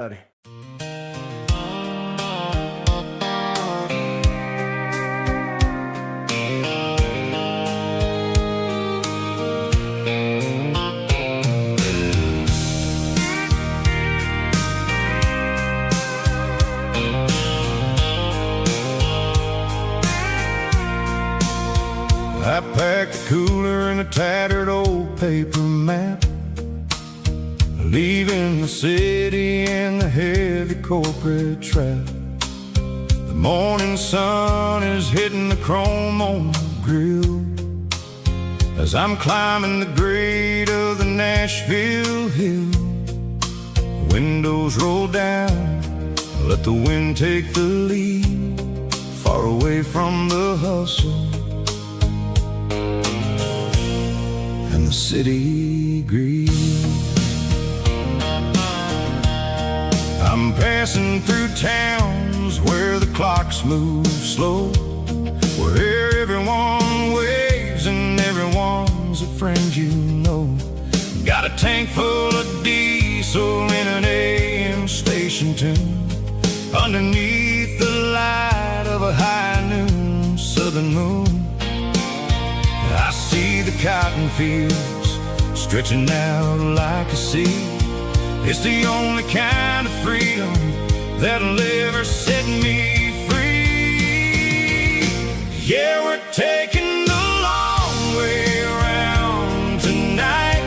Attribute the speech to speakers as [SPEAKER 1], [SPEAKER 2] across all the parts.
[SPEAKER 1] I packed a cooler and a tattered old paper map, leaving the city and the heavy corporate trap. The morning sun is hitting the chrome on the grill as I'm climbing the grade of the Nashville hill. Windows roll down, let the wind take the lead, far away from the hustle and the city greed. I'm passing through towns where the clocks move slow, where everyone waves and everyone's a friend you know. Got a tank full of diesel in an AM station tune, underneath the light of a high noon southern moon. I see the cotton fields stretching out like a sea. It's the only kind of freedom that'll ever set me free. Yeah, we're taking the long way around tonight,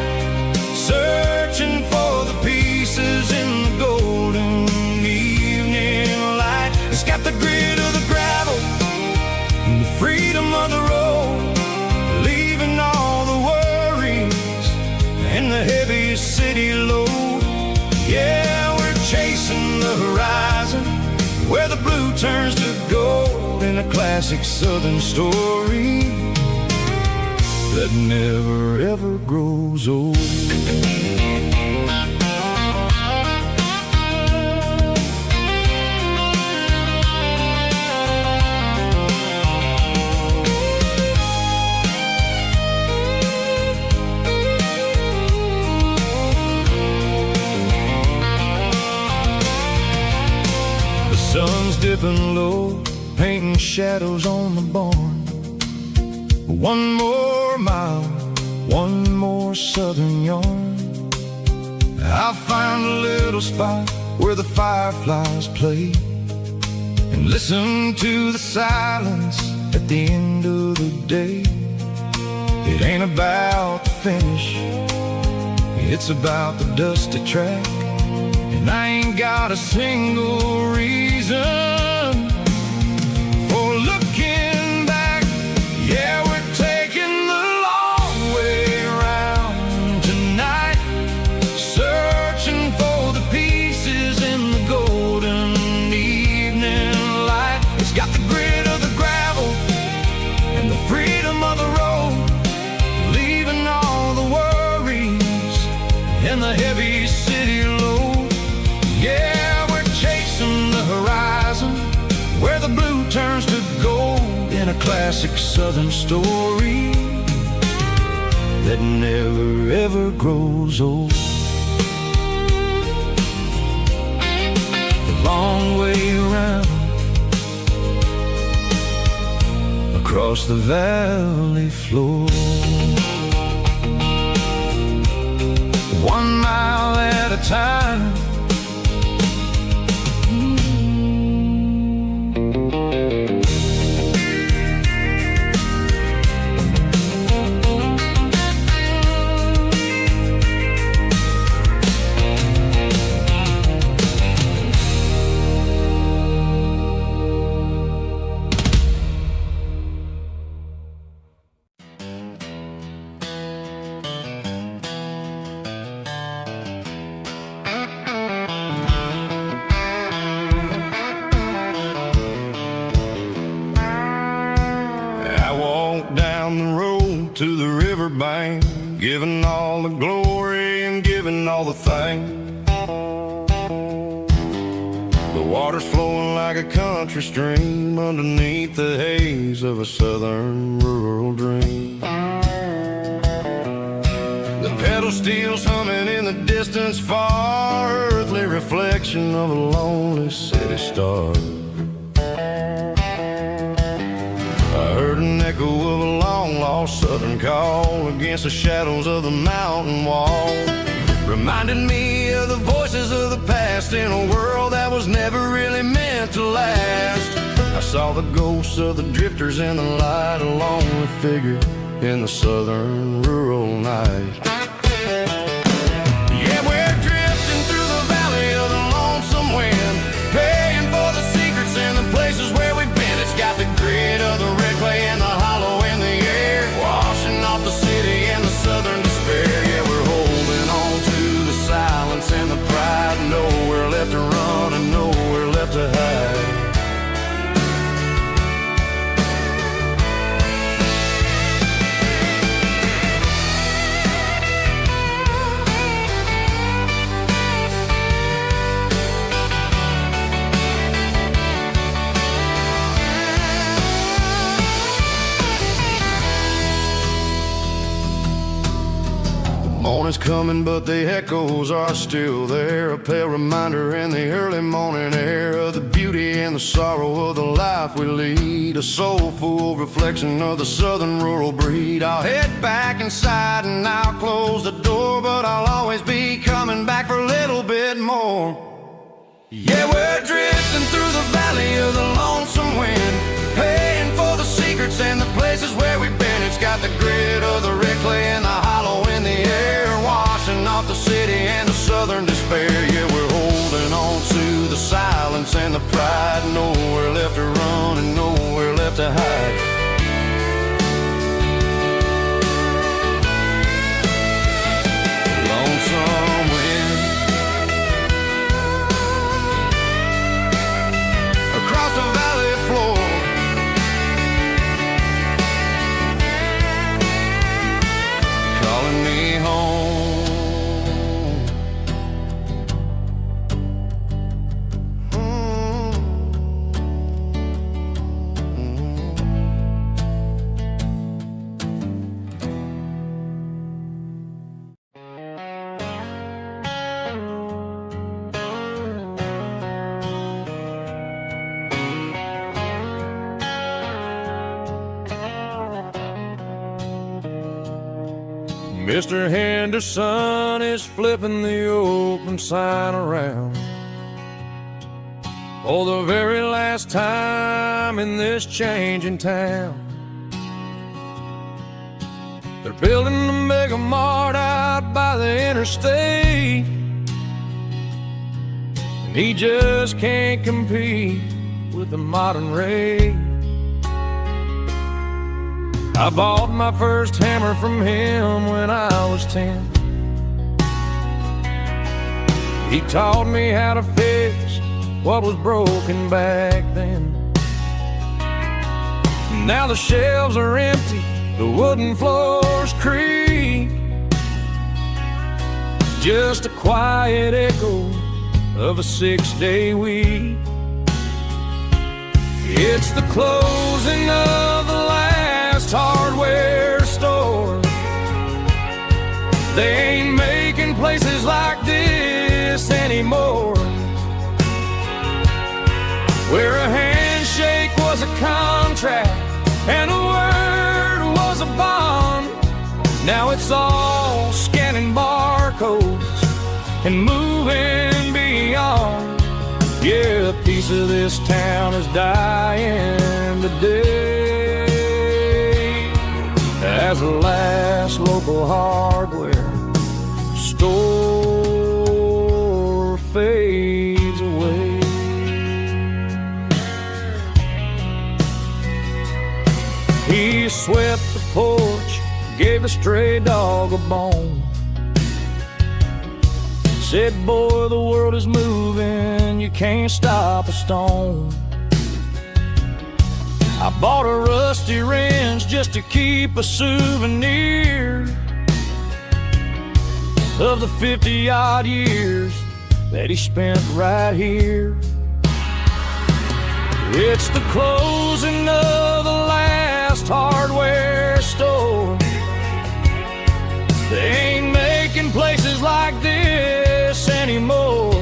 [SPEAKER 1] searching for the pieces in the golden evening light. It's got the grit of the gravel and the freedom of the road, leaving all the worries and the heavy city load. Yeah, we're chasing the horizon, where the blue turns to gold, in a classic southern story that never ever grows old. Sun's dipping low, painting shadows on the barn. One more mile, one more southern yarn. I'll find a little spot where the fireflies play, and listen to the silence at the end of the day. It ain't about the finish, it's about the dusty track. And I ain't got a single reason for looking back. Yeah, we're taking the long way around tonight, searching for the pieces in the golden evening light. It's got the grit of the gravel and the freedom of the road, leaving all the worries and the heavy city load. Yeah, we're chasing the horizon, where the blue turns to gold, in a classic southern story that never ever grows old. The long way around, across the valley floor, 1 mile at a time. To the riverbank, giving all the glory and giving all the thanks. The water's flowing like a country stream underneath the haze of a southern rural dream. The pedal steel's humming in the distance far, earthly reflection of a lonely city star. I heard an echo of a long-lost southern call against the shadows of the mountain wall. Reminded me of the voices of the past in a world that was never really meant to last. I saw the ghosts of the drifters in the light, a lonely figure in the southern rural night. Yeah, we're drifting through the valley of the lonesome wind, paying for the secrets and the places where we've been. It's got the grit of the red clay and the hollow in the air, washing off the city and the southern despair. Yeah, we're holding on to the silence and the pride, nowhere left to run and nowhere left to hide. Morning's coming, but the echoes are still there. A pale reminder in the early morning air of the beauty and the sorrow of the life we lead. A soulful reflection of the southern rural breed. I'll head back inside and I'll close the door, but I'll always be coming back for a little bit more. Yeah, we're drifting through the valley of the lonesome wind, paying for the secrets and the places where we've been. It's got the grit of the red clay and the hollow in the air, washing off the city and the southern despair. Yeah, we're holding on to the silence and the pride, nowhere left to run and nowhere left to hide. Lonesome wind across the valley floor, calling me home. Mr. Henderson is flipping the open sign around for the very last time in this changing town. They're building a mega mart out by the interstate, and he just can't compete with the modern rate. I bought my first hammer from him when I was 10. He taught me how to fix what was broken back then. Now the shelves are empty, the wooden floors creak, just a quiet echo of a 6-day week. It's the closing of the last hardware store. They ain't making places like this anymore, where a handshake was a contract and a word was a bond. Now it's all scanning barcodes and moving beyond. Yeah, a piece of this town is dying today as the last local hardware store fades away. He swept the porch, gave the stray dog a bone, said, boy, the world is moving, you can't stop a stone. I bought a rusty wrench just to keep a souvenir of the 50-odd years that he spent right here. It's the closing of the last hardware store. They ain't making places like this anymore,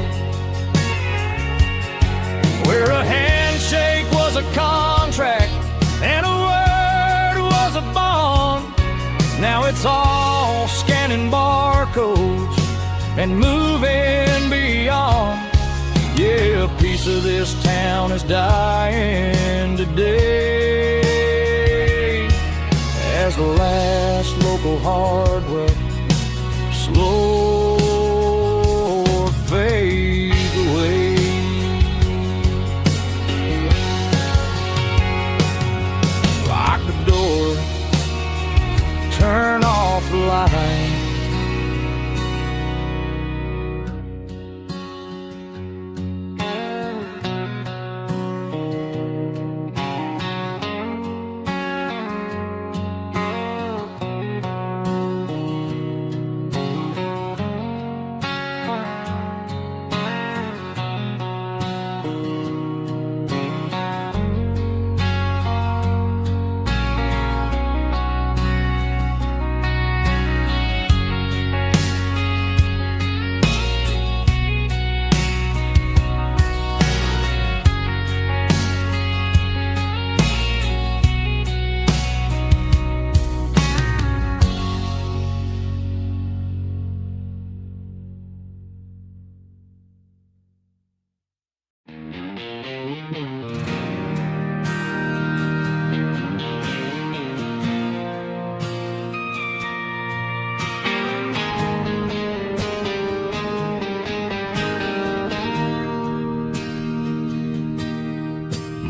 [SPEAKER 1] it's all scanning barcodes and moving beyond. Yeah, a piece of this town is dying today as the last local hardware slow fades away. Lock the door, turn off the light.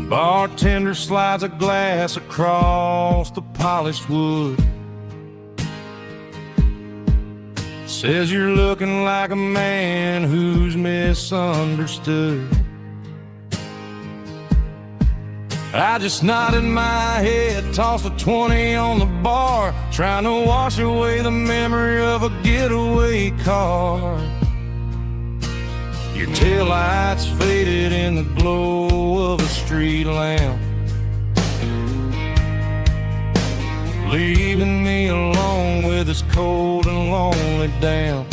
[SPEAKER 1] Bartender slides a glass across the polished wood. Says you're looking like a man who's misunderstood. I just nodded my head, tossed a 20 on the bar, trying to wash away the memory of a getaway car. Your taillights faded in the glow of a street lamp, leaving me alone with this cold and lonely damp.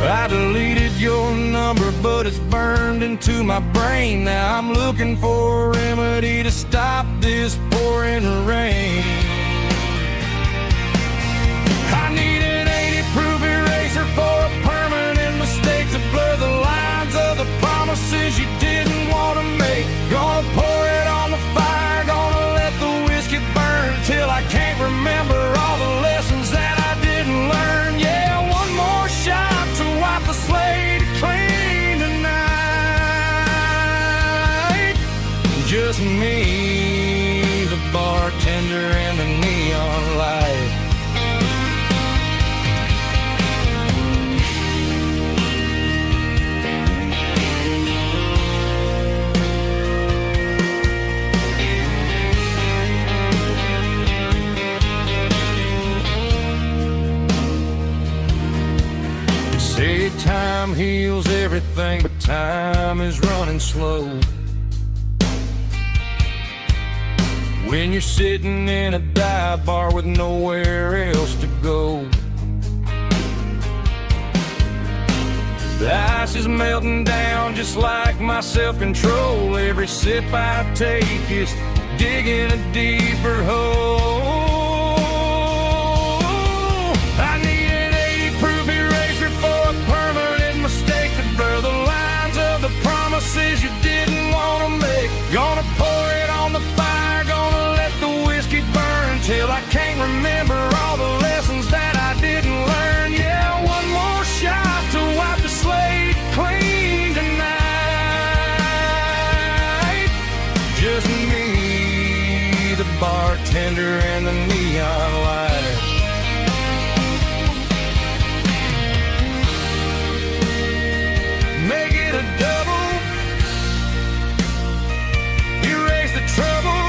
[SPEAKER 1] I deleted your number, but it's burned into my brain. Now I'm looking for a remedy to stop this pouring rain. I need an 80-proof eraser for a permanent mistake to blur the lines of the promises you didn't want to make. Gonna pour it on the fire, gonna let the whiskey burn till I can't remember all the lessons that I didn't learn. Yeah, one more shot to wipe the slate clean tonight. Just me, the bartender, and the neon light. Say time heals everything, but time is running slow. When you're sitting in a dive bar with nowhere else to go, the ice is melting down just like my self-control. Every sip I take is digging a deeper hole. I need an 80-proof eraser for a permanent mistake to blur the lines of the promises you didn't want to make. Gonna pour it on the fire, gonna let the whiskey burn till I can't remember all the lessons that I didn't learn. Yeah, one more shot to wipe the slate clean tonight. Just me, the bartender, and the neon light. Make it a double, erase the trouble.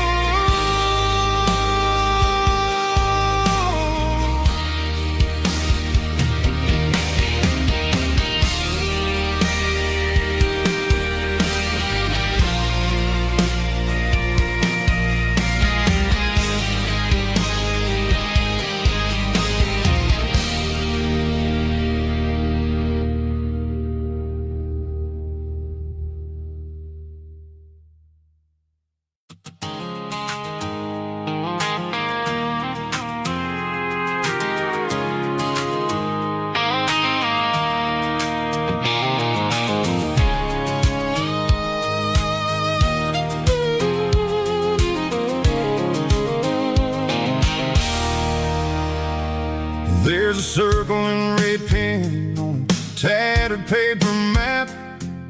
[SPEAKER 1] tattered paper map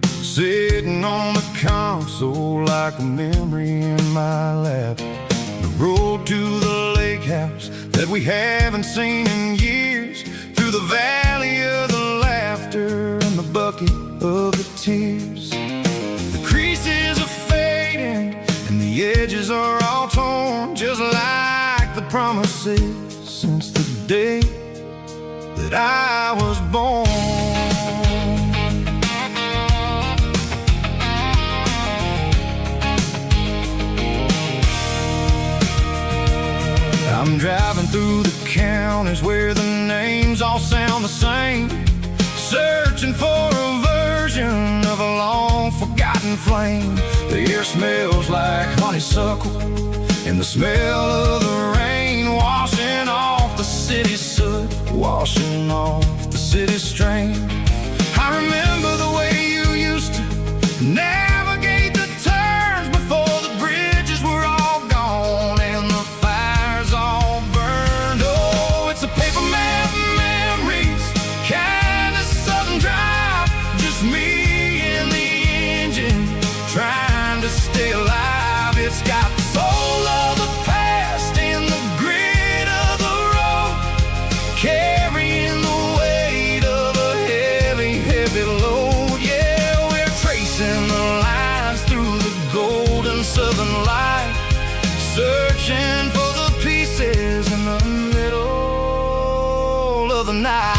[SPEAKER 1] sitting on the console like a memory in my lap. The road to the lake house that we haven't seen in years, through the valley of the laughter and the bucket of the tears. The creases are fading and the edges are all torn, just like the promises since the day that I was born. I'm driving through the counties where the names all sound the same, searching for a version of a long-forgotten flame. The air smells like honeysuckle, and the smell of the rain washing off the city's soot, washing off the city's strain. I remember the way you used to navigate the turns before the bridges were all gone and the fires all burned. Oh, it's a paper map memories, kind of southern drive, just me and the engine trying to stay alive. It's got the soul of the past and the grit of the road, carrying the weight of a heavy, heavy load. Yeah, we're tracing the lines through the golden southern light, searching for the pieces in the middle of the night.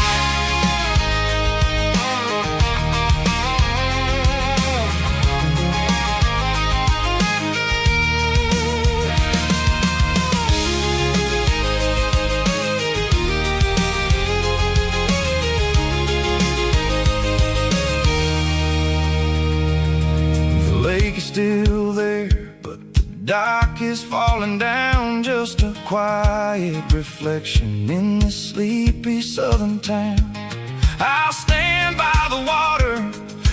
[SPEAKER 1] The lake is still there, but the dock is falling down, just a quiet reflection in this sleepy southern town. I'll stand by the water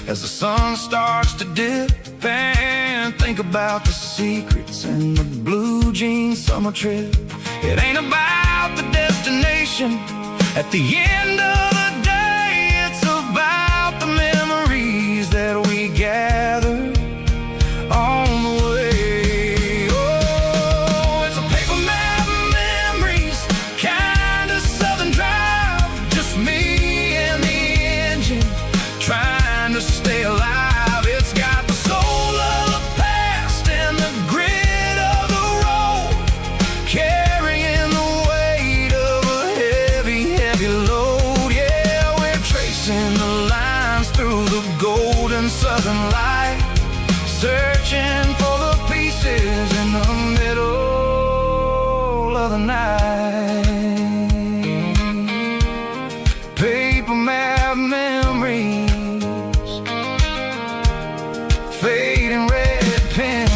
[SPEAKER 1] as the sun starts to dip and think about the secrets in the blue jean summer trip. It ain't about the destination at the end of the day, it's about the memories that we gather on the way. Oh, it's a paper map memories, kind of southern drive, just me and the engine trying to stay alive. It's got the soul of the past and the grit of the road, carrying the weight of a heavy, heavy load. Yeah, we're tracing the lines through the golden southern light, searching for the pieces in the middle of the night. Paper map memories, fading red pen,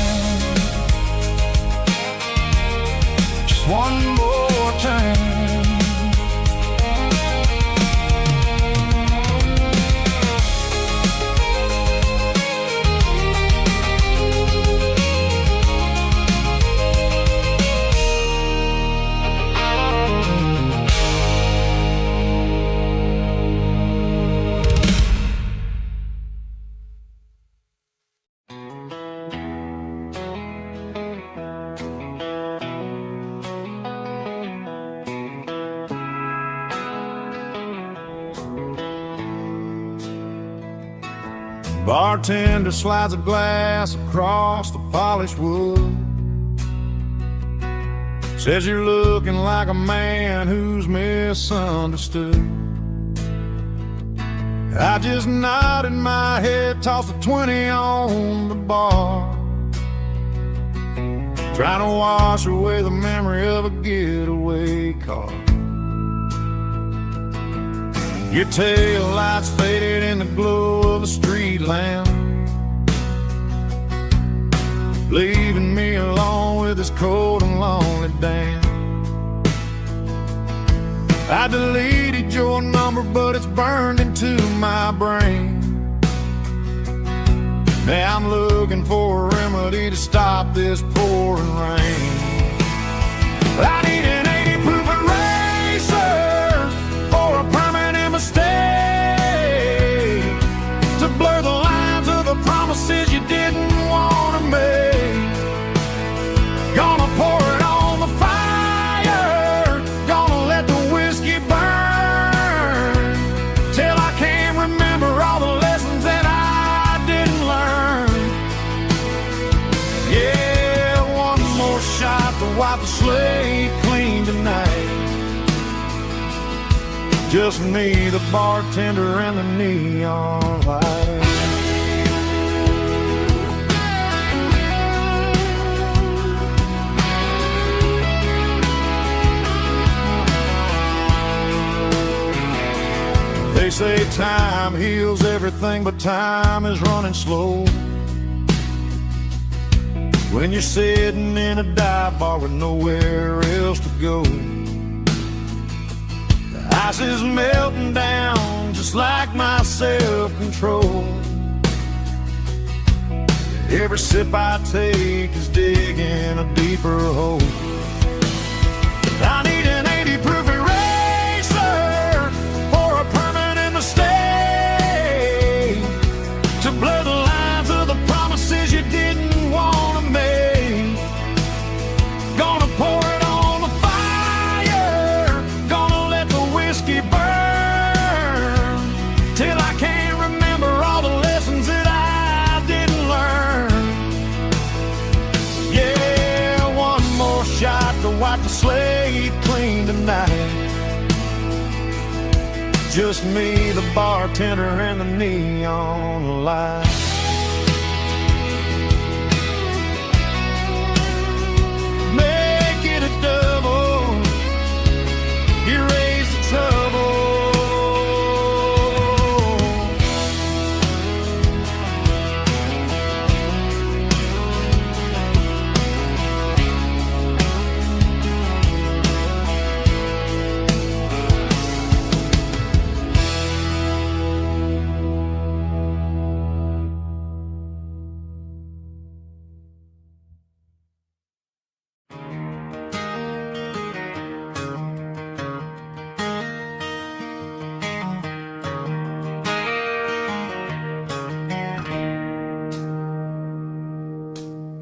[SPEAKER 1] just one more turn.
[SPEAKER 2] Bartender slides a glass across the polished wood, says you're looking like a man who's misunderstood. I just nodded my head, tossed a 20 on the bar, trying to wash away the memory of a getaway car. Your tail lights faded in the glow of a street lamp, leaving me alone with this cold and lonely damn. I deleted your number, but it's burned into my brain. Now I'm looking for a remedy to stop this pouring rain. I need an 80 proof eraser for a permanent mistake. Just me, the bartender, and the neon light. They say time heals everything, but time is running slow. When you're sitting in a dive bar with nowhere else to go, the ice is melting down just like my self-control. Every sip I take is digging a deeper hole. I need an 80 proof eraser for a permanent mistake, to blur the lines of the promises you didn't want to make. Gonna pour it on the fire, gonna let the whiskey burn till I can't remember all the lessons that I didn't learn. Yeah, one more shot to wipe the slate clean tonight. Just me, the bartender, and the neon light. Make it a double, erase the trouble.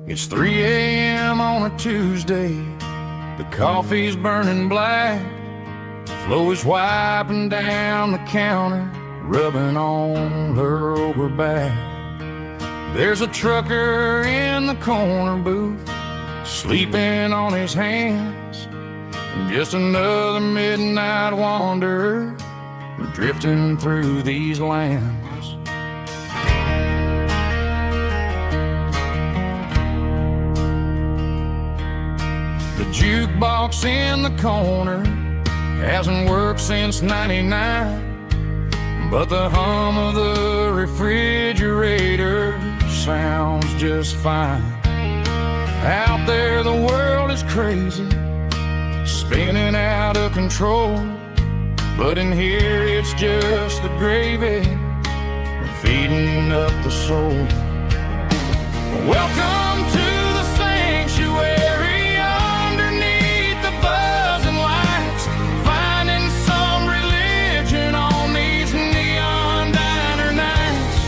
[SPEAKER 2] It's 3 a.m. on a Tuesday. The coffee's burning black. Flo is wiping down the counter, rubbing on her over back. There's a trucker in the corner booth, sleeping on his hands. Just another midnight wanderer, drifting through these lands. The jukebox in the corner hasn't worked since '99, but the hum of the refrigerator sounds just fine. Out there the world is crazy, spinning out of control, but in here it's just the gravy feeding up the soul. Welcome to the sanctuary, underneath the buzzing lights, finding some religion on these neon diner nights,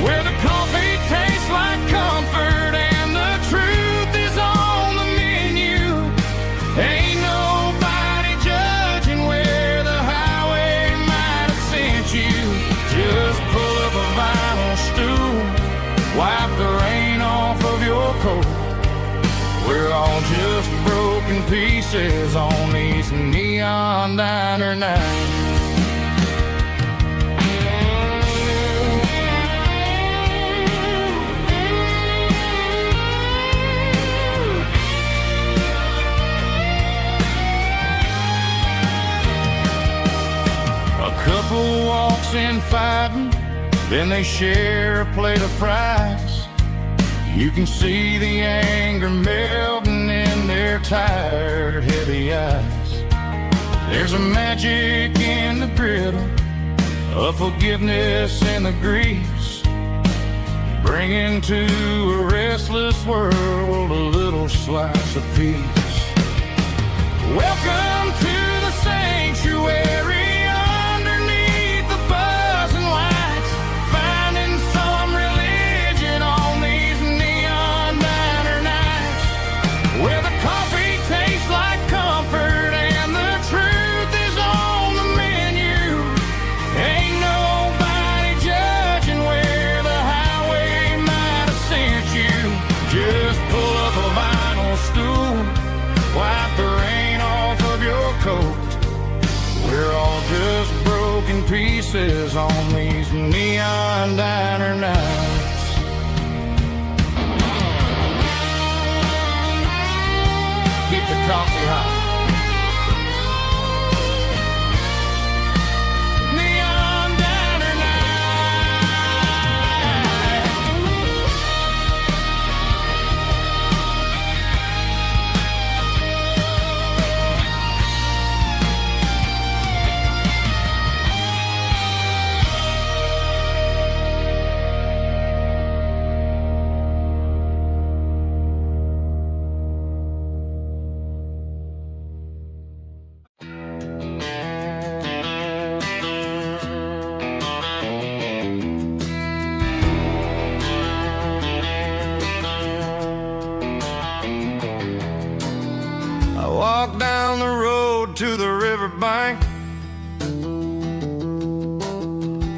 [SPEAKER 2] where the coffee tastes like comfort and the truth is on the menu. Ain't nobody judging where the highway might have sent you. Just pull up a vinyl stool, wipe the rain off of your coat. We're all just broken pieces on these neon diner nights. A couple walks in fighting, then they share a plate of fries. You can see the anger melting in their tired, heavy eyes. There's a magic in the griddle, a forgiveness in the grease, bringing to a restless world a little slice of peace. Welcome to the sanctuary, underneath the buzzing lights, finding some religion on these neon diner nights, where the coffee tastes like comfort and the truth is on the menu. Ain't nobody judging where the highway might have sent you. Just pull up a vinyl stool, wipe the rain off of your coat. We're all
[SPEAKER 1] buzz on these neon diner nights.
[SPEAKER 2] Keep the coffee hot.
[SPEAKER 1] Walk down the road to the riverbank,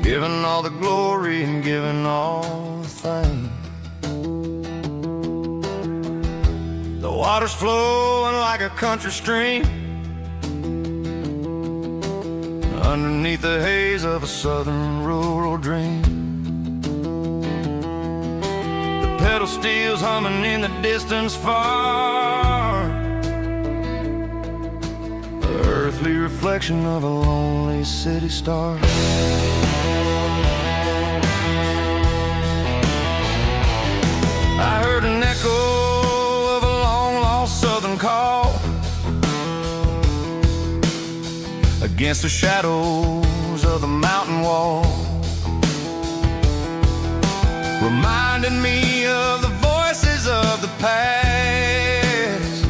[SPEAKER 1] giving all the glory and giving all the thanks. The water's flowing like a country stream underneath the haze of a southern rural dream. The pedal steel's humming in the distance far, earthly reflection of a lonely city star. I heard an echo of a long-lost southern call against the shadows of the mountain wall, reminding me of the voices of the past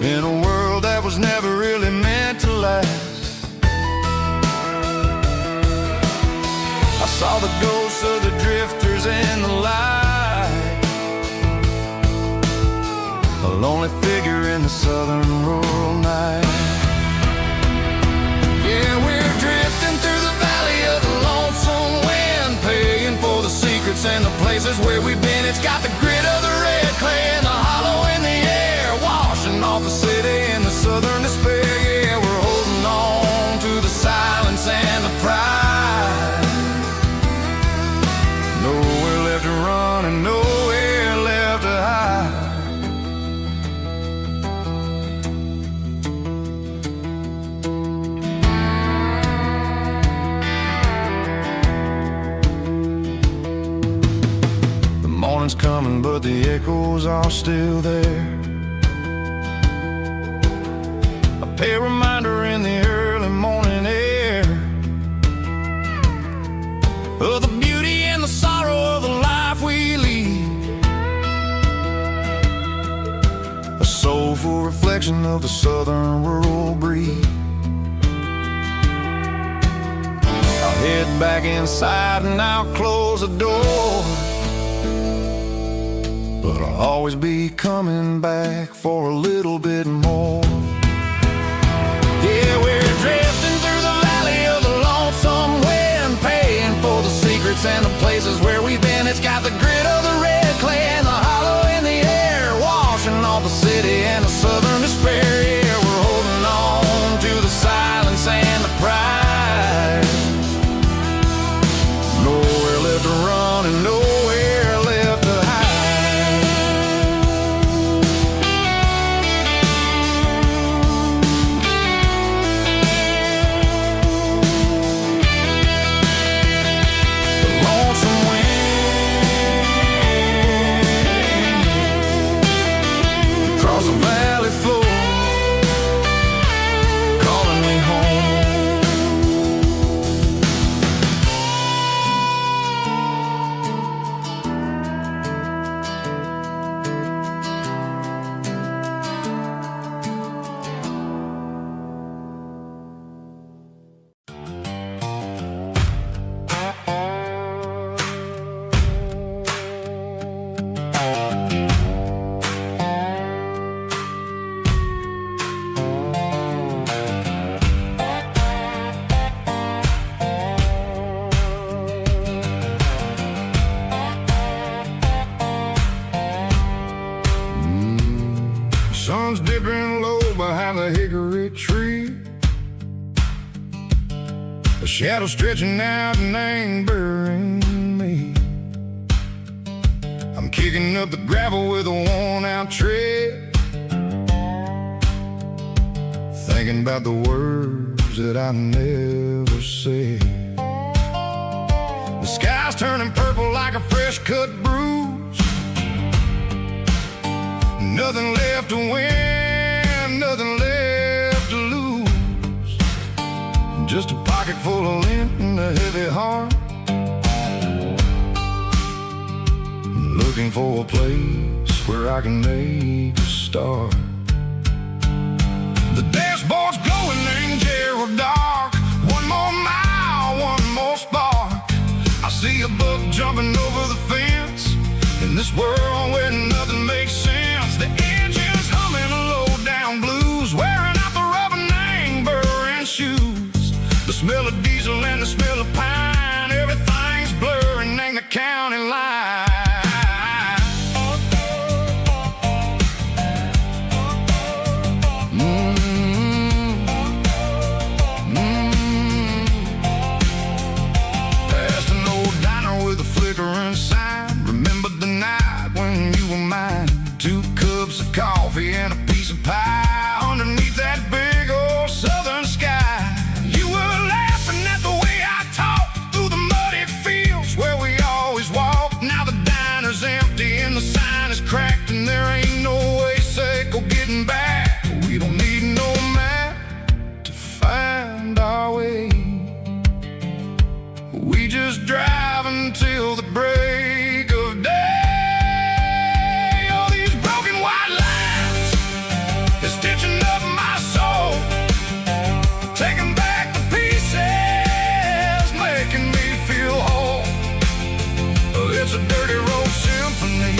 [SPEAKER 1] in a world that was never really meant to last. I saw the ghosts of the drifters in the light, a lonely figure in the southern rural night. Yeah, we're drifting through the valley of the lonesome wind, paying for the secrets and the places where we've been. It's got the grit of the red clay and the hollow in the air, washing off the city and the southern despair. Yeah, we're holding on to the silence and the pride. Nowhere left to run and nowhere left to hide. The morning's coming, but the echoes are still there. A reminder in the early morning air of the beauty and the sorrow of the life we lead, a soulful reflection of the southern rural breed. I'll head back inside and I'll close the door, but I'll always be coming back for a little bit more. Yeah, we're drifting through the valley of the lonesome wind, paying for the secrets and the places where we've been. It's got the grit of the red clay and the hollow in the air, washing off the city and the southern despair. Yeah, we're holding on to the silence and the pride. Nowhere left to run and nowhere left to hide. Across the valley floor, calling me home. Sun's dipping low behind the hickory tree. The shadow stretching out and angering me. I'm kicking up the gravel with a worn-out tread, thinking about the words that I never said. The sky's turning purple like a fresh-cut bruise. Nothing left to win, nothing left to lose. Just a pocket full of lint and a heavy heart, looking for a place where I can make a start. The dashboard's glowing in Gerald dark. One more mile, one more spark. I see a buck jumping over the fence in this world where nothing makes sense. The engine's humming a low-down blues, wearing out the rubber-name burring shoes. The smell of diesel and the smell of pine, everything's blurring in the county line. Coffee and a piece of pie underneath that big old southern sky. You were laughing at the way I talked through the muddy fields where we always walked. Now the diner's empty and the sign is cracked, and there ain't no way safe or getting back. We don't need no map to find our way. We just drive until the break of day. Stitching up my soul, taking back the pieces, making me feel whole. It's a dirty road symphony,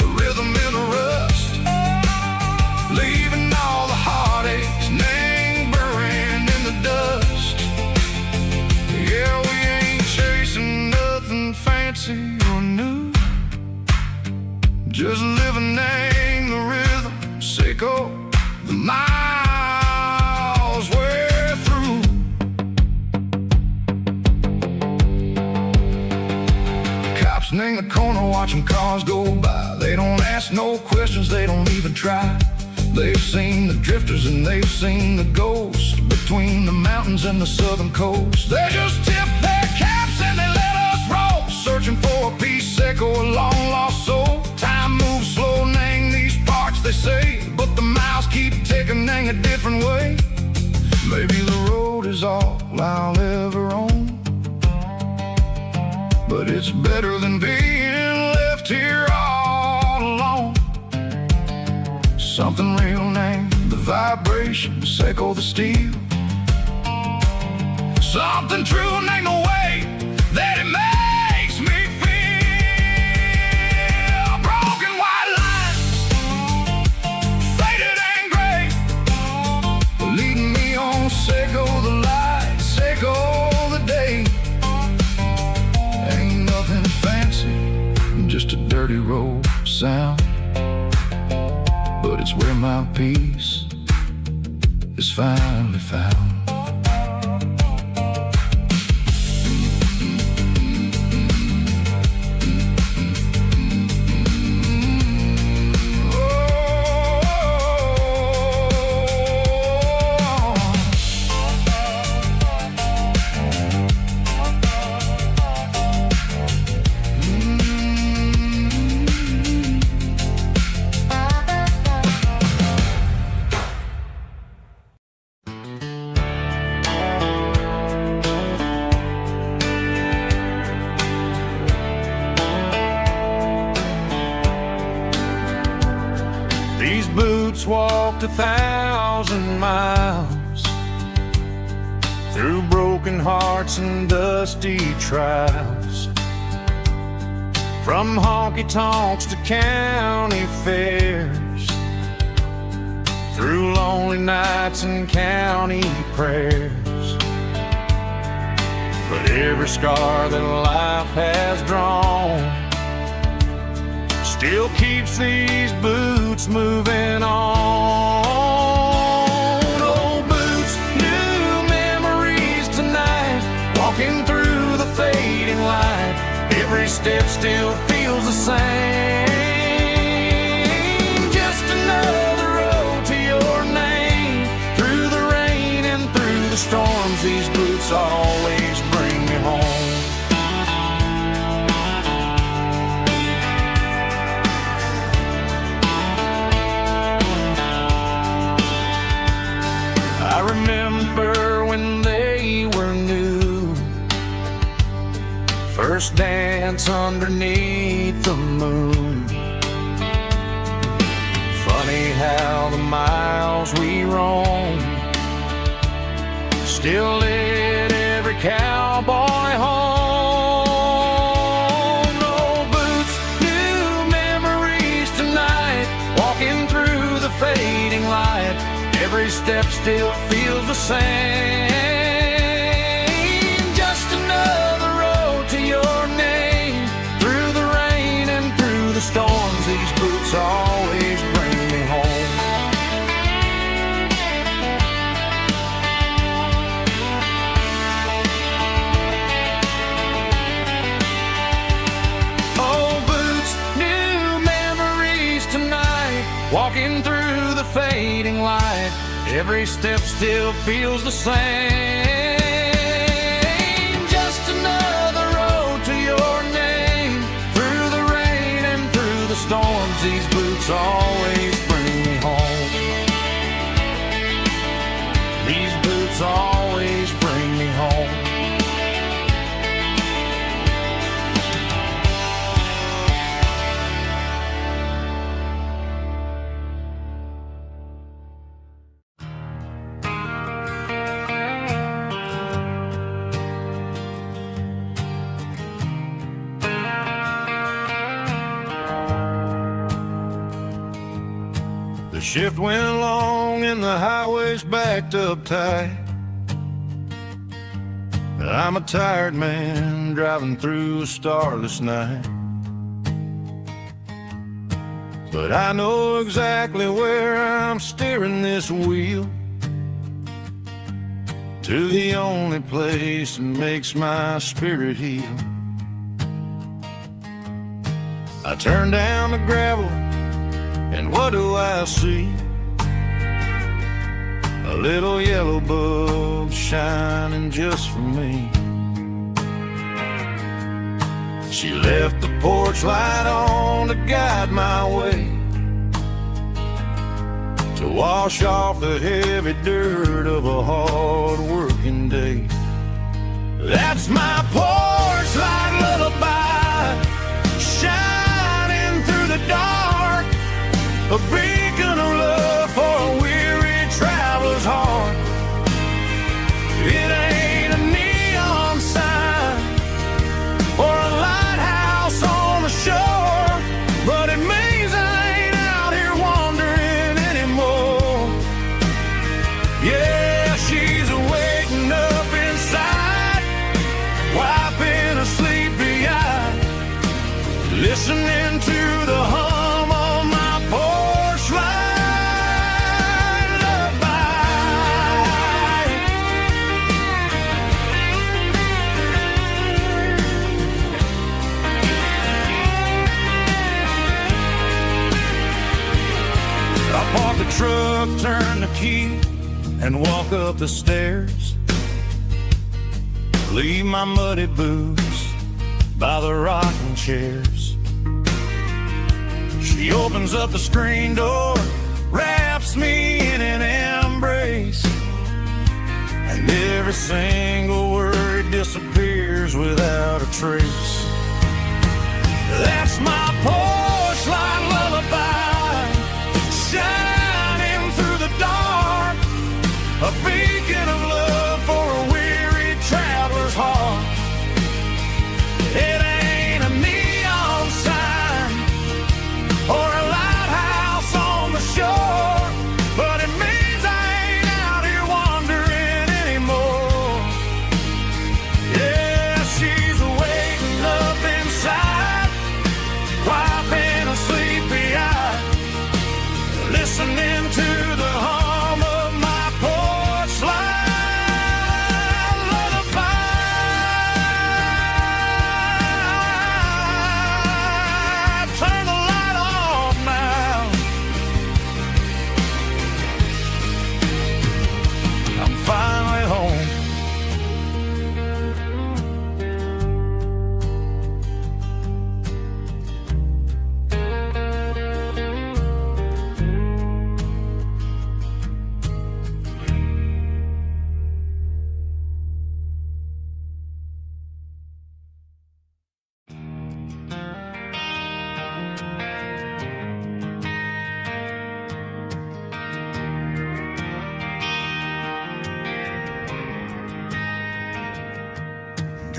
[SPEAKER 1] a rhythm in a rust, leaving all the heartaches lingering in the dust. Yeah, we ain't chasing nothing fancy or new, just living in the rhythm, sicko. The miles we're through. Cops in the corner watching cars go by. They don't ask no questions, they don't even try. They've seen the drifters and they've seen the ghosts between the mountains and the southern coast. They just tip their caps and they let us roll, searching for a piece echo, a long lost soul. Time moves slow, nang these parts they say, but the miles keep ticking in a different way. Maybe the road is all I'll ever own, but it's better than being left here all alone. Something real named the vibrations echo the steel. Something true named the way that it makes me feel. Broken white lines, faded and gray, leading me on, Seiko the light, Seiko the day. Ain't nothing fancy, just a dirty road sound, but it's where my peace is finally found.
[SPEAKER 2] These boots walked 1,000 miles through broken hearts and dusty trials, from honky-tonks to county fairs, through lonely nights and county prayers. But every scar that life has drawn still keeps these boots moving on. Old boots, new memories tonight, every step still feels the same. Just another road to your name. Through the rain and through the storms, these boots always bring me home. I remember when they were new, first dance underneath the moon. Funny how the miles we roam still lit every cowboy home. No boots, new memories tonight, walking through the fading light. Every step still feels the same. Just another road to your name. Through the rain and through the storms, these boots always bring me home. Oh, boots, new memories tonight, walking through the fading light. Every step still feels the same. Just another road to your name. Through the rain and through the storms, these boots always bring me home. These boots always bring me home.
[SPEAKER 1] The shift went long and the highway's backed up tight. I'm a tired man driving through a starless night. But I know exactly where I'm steering this wheel, to the only place that makes my spirit heal. I turn down the gravel, and what do I see? A little yellow bulb shining just for me. She left the porch light on to guide my way, to wash off the heavy dirt of a hard working day. That's my porch light lullaby, shining through the dark, a beacon of love for a weary traveler's heart. It ain't a neon sign or a lighthouse on the shore, but it means I ain't out here wandering anymore. Yeah, she's waiting up inside, wiping a sleepy eye, listening to the hum of my porch light lullaby. I park the truck, turn the key, and walk up the stairs. Leave my muddy boots by the rocking chairs. She opens up the screen door, wraps me in an embrace, and every single word disappears without a trace. That's my porch light lullaby, shining through the dark, a beacon of love for a weary traveler's heart. It ain't a neon sign or a lighthouse on the shore, but it means I ain't out here wandering anymore. Yeah, she's waiting up inside, why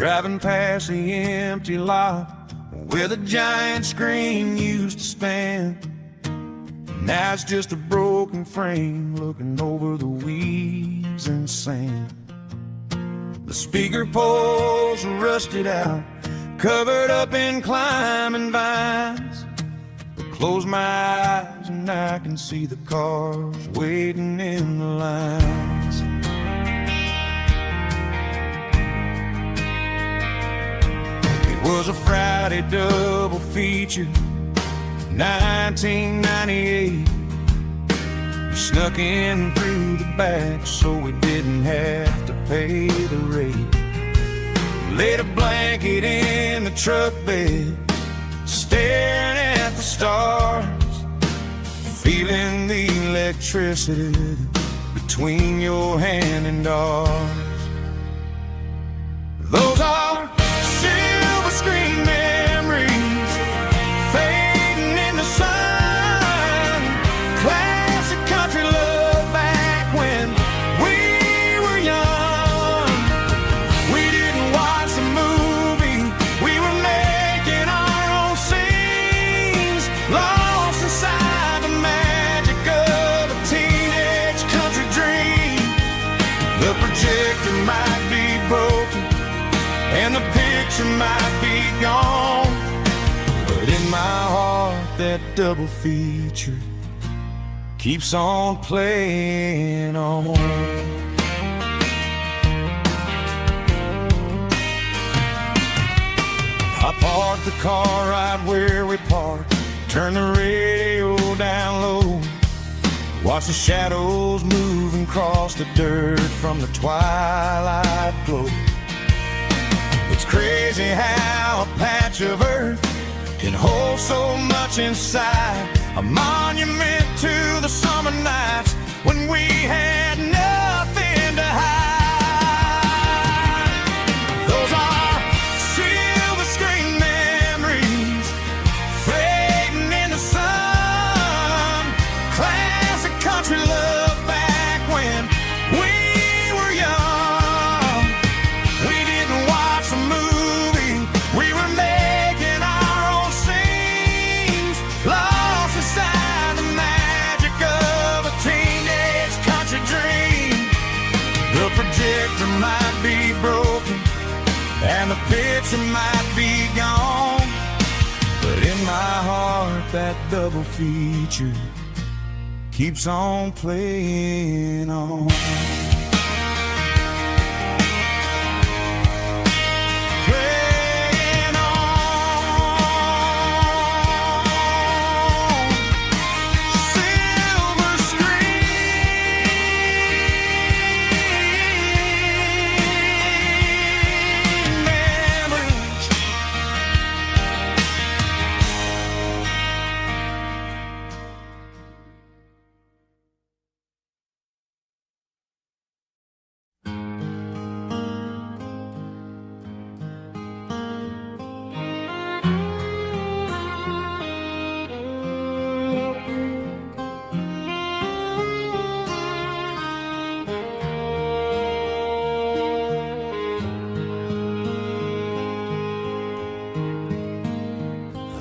[SPEAKER 1] driving past the empty lot where the giant screen used to stand. Now it's just a broken frame looking over the weeds and sand. The speaker poles are rusted out, covered up in climbing vines. I close my eyes and I can see the cars waiting in the lines. It was a Friday double feature, 1998. We snuck in through the back so we didn't have to pay the rate. Laid a blanket in the truck bed, staring at the stars, feeling the electricity between your hand and ours. Those are silver screen memories fading in the sun. Classic country love back when we were young. We didn't watch the movie, we were making our own scenes, lost inside the magic of a teenage country dream. The projector might be broken and the picture might be gone, but in my heart that double feature keeps on playing on. I parked the car right where we parked, turned the radio down low, watched the shadows move and cross the dirt from the twilight glow. It's crazy how a patch of earth can hold so much inside, a monument to the summer nights when we had nothing to hide. Those are silver screen memories fading in the sun. Classic country love back when we were young. We didn't watch the movie, we were making our own scenes, lost inside the magic of a teenage country dream. The projector might be broken and the picture might be gone, but in my heart that double feature keeps on playing on. Playing on. Silver screen memories.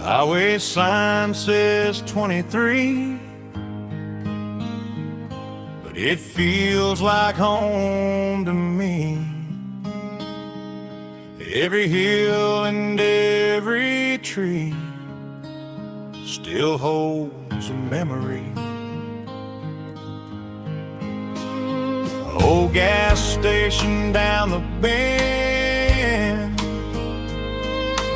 [SPEAKER 1] Highway sign says 23, but it feels like home to me. Every hill and every tree still holds a memory. Old gas station down the bend,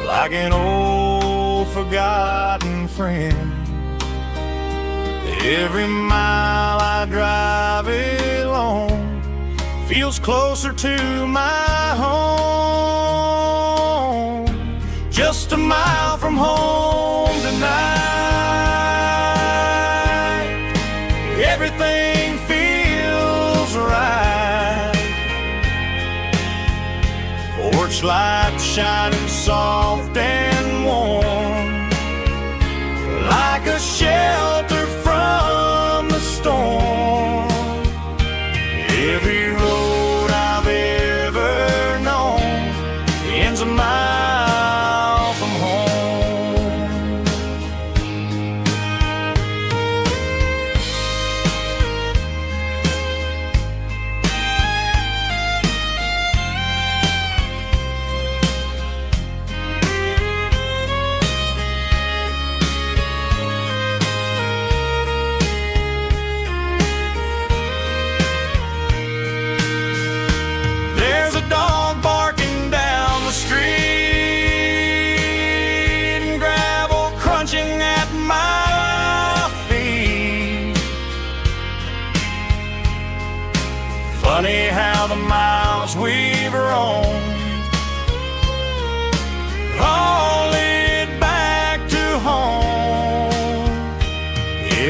[SPEAKER 1] like an old forgotten friend. Every mile I drive along feels closer to my home. Just a mile from home tonight, everything feels right. Porch light shining soft and warm, like a shelter from the storm. Every road I've ever known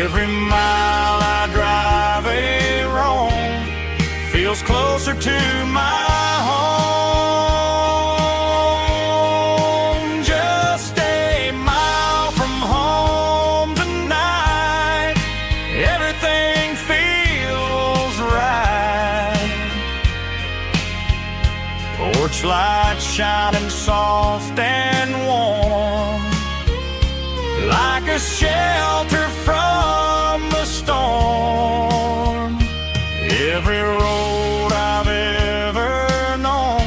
[SPEAKER 1] Every mile I drive a roam feels closer to my home. Just a mile from home tonight, everything feels right. Porch light shining soft and warm, like a shelter from the storm. Every road I've ever known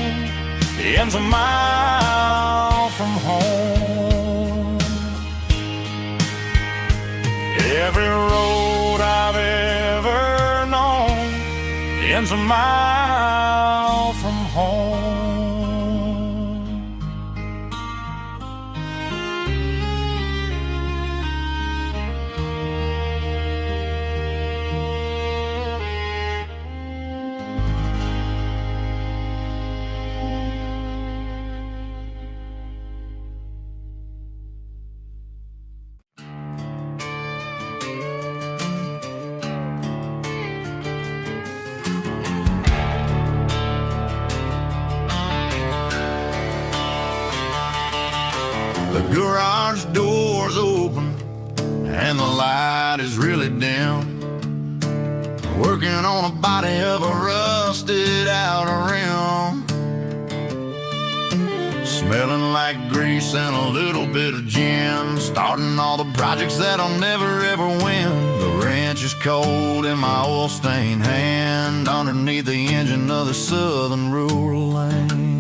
[SPEAKER 1] ends a mile from home. Every road I've ever known ends a mile from home. The garage door's open and the light is really dim. Working on a body of a rusted out rim, smelling like grease and a little bit of gin. Starting all the projects that I'll never ever win. The wrench is cold in my oil-stained hand, underneath the engine of the southern rural land.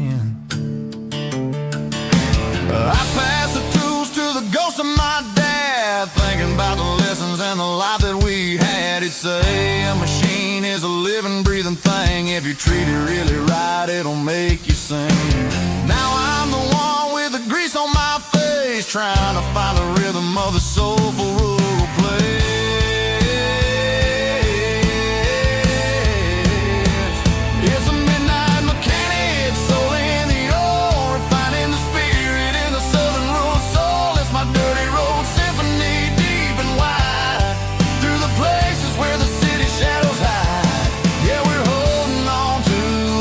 [SPEAKER 1] I pass the tools to the ghost of my dad, thinking about the lessons and the life that we had. He'd say a machine is a living, breathing thing. If you treat it really right, it'll make you sing. Now I'm the one with the grease on my face, trying to find the rhythm of the soulful rural place. It's a midnight mechanic, soul in the ore, refining the spirit in the southern rural soul. It's my dirty road symphony, deep and wide, through the places where the city shadows hide. Yeah, we're holding on to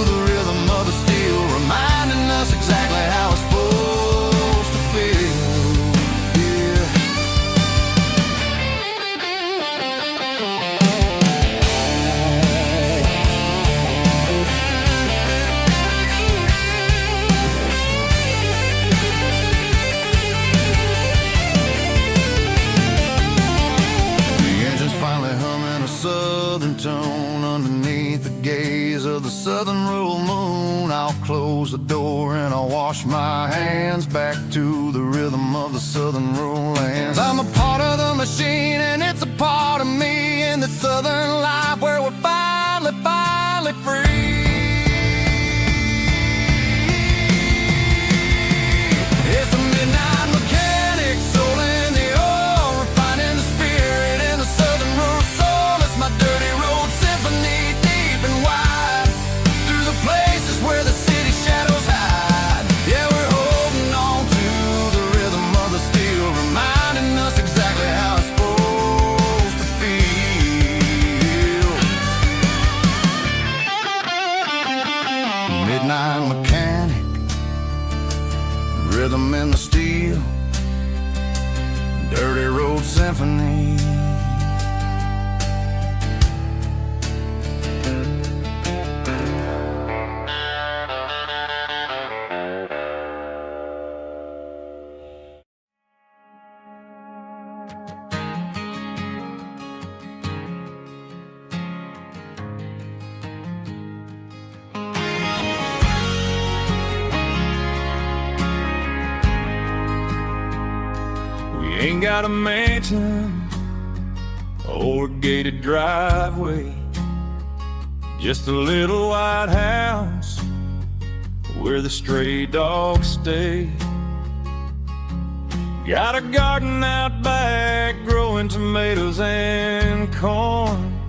[SPEAKER 1] the rhythm of the steel, reminding us exactly how it's supposed to feel. Yeah. The engine's finally humming a southern tone underneath the gaze of the southern rural moon. I'll close the door and I'll wash my hands, back to the rhythm of the southern rural lands. I'm a part of the machine and it's a part of me, in the southern life where we're finally free. It's a midnight mechanic, soul in the ore, refining the spirit in the southern rural soul. It's my dirty road symphony, deep and wide, through the places where the city shadows hide. Yeah, we're holding on to the rhythm of the steel, reminding us exactly how it's supposed to feel. Midnight mechanic, rhythm in the steel, dirty road symphony. Ain't got a mansion or a gated driveway, just a little white house where the stray dogs stay. Got a garden out back growing tomatoes and corn,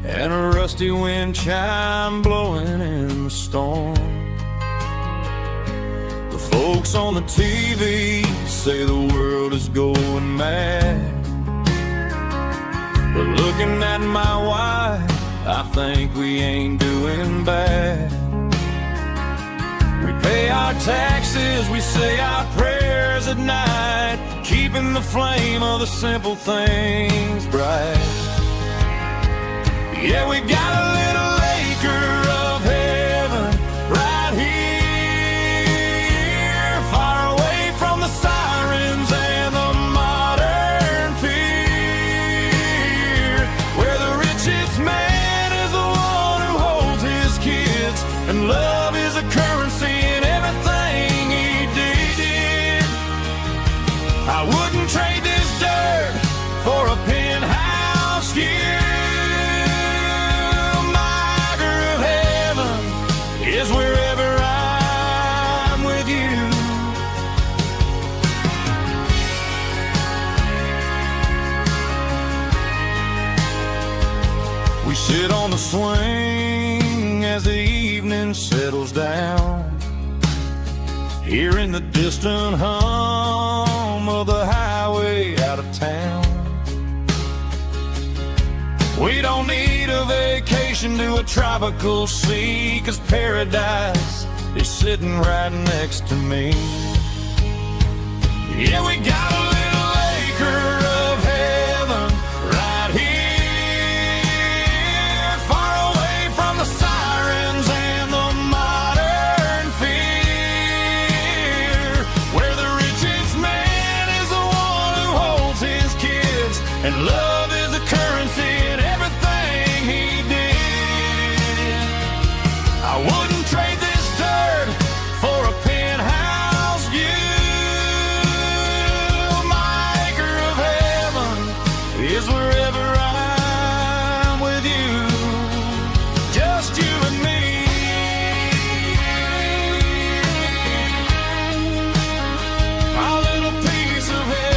[SPEAKER 1] and a rusty wind chime blowing in the storm. The folks on the TV say the world is going mad,
[SPEAKER 2] But looking at my wife, I think we ain't doing bad. We pay our taxes, we say our prayers at night, keeping the flame of the simple things bright. Yeah, we got a little acre of heaven right here, far away from the sirens and the modern fear, where the richest man is the one who holds his kids, and love is a currency in everything he did. I wouldn't trade this dirt for a penthouse here. Is wherever I'm with you. We sit on the swing as the evening settles down, hearing the distant hum of the highway out of town. We don't need a vacation to a tropical sea, 'cause paradise is sitting right next to me. Yeah, we got a little acre of heaven right here, far away from the sirens and the modern fear, where the richest man is the one who holds his kids, and love is a currency in everything he did. I wouldn't trade this dirt for a penthouse view. My acre of heaven is wherever I'm with you, just you and me. Our little piece of heaven.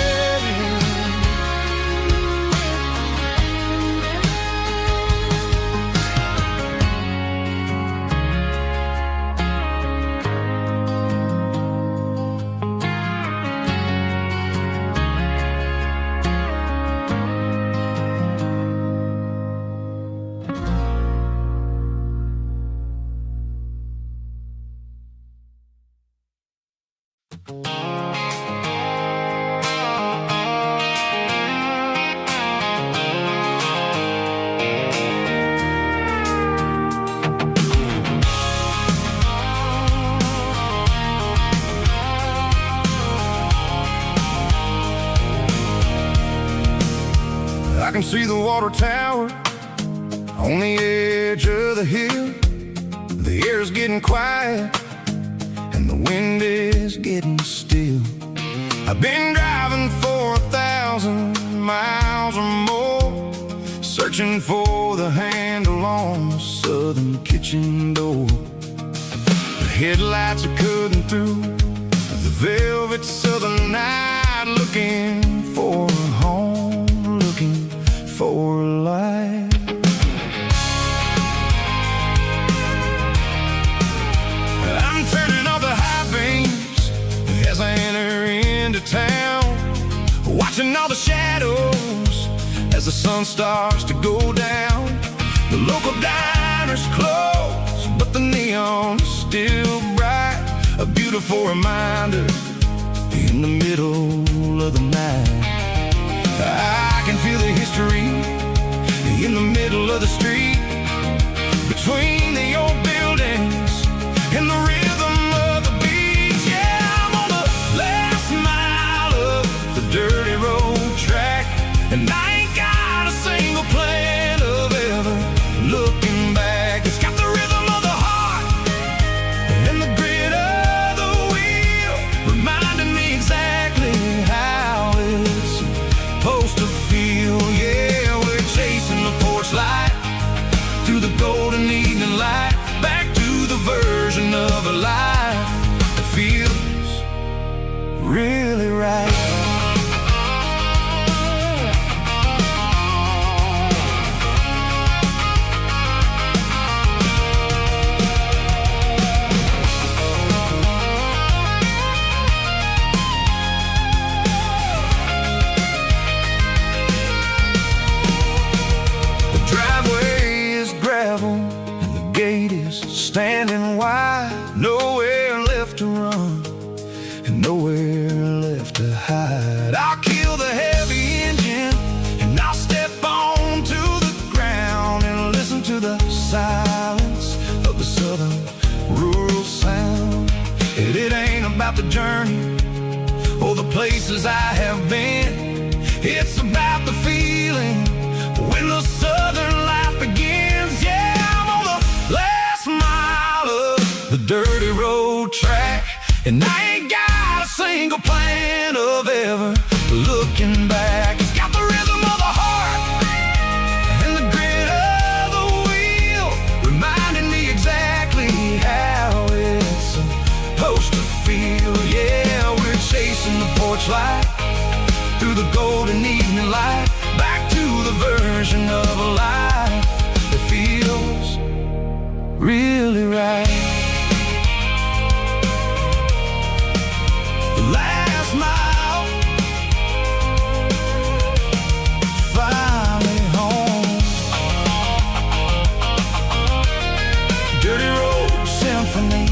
[SPEAKER 1] I can see the water tower on the edge of the hill. The air's getting quiet and the wind is getting still. I've been driving for 1,000 miles or more, searching for the handle on the southern kitchen door. The headlights are cutting through the velvet southern night, looking for a home, looking for life. I'm turning off the high beams as I enter into town, watching all the shadows as the sun starts to go down. The local diner's closed, but the neon's still bright, a beautiful reminder in the middle of the night. I can feel the history in the middle of the street, between the old buildings and the rhythm of the beat. Yeah, I'm on the last mile of the dirty road track, and I ain't got a single plan of ever looking back. It's got the rhythm of the heart and the grit of the wheel, reminding me exactly how it's supposed to feel. Yeah, we're chasing the porch light through the golden evening light, back to the version of a life that feels really right. nowhere left to hide. I'll kill the heavy engine and I'll step onto the ground and listen to the silence of the southern rural sound. And it ain't about the journey or the places I have been. It's about the feeling when the southern life begins. Yeah, I'm on the last mile of the dirty road track, and I ain't got a single plan of ever looking back. It's got the rhythm of the heart and the grit of the wheel, reminding me exactly how it's supposed to feel. Yeah, we're chasing the porch light through the golden evening light, back to the version of a life that feels really right. The last mile, finally home. Dirty Road Symphony.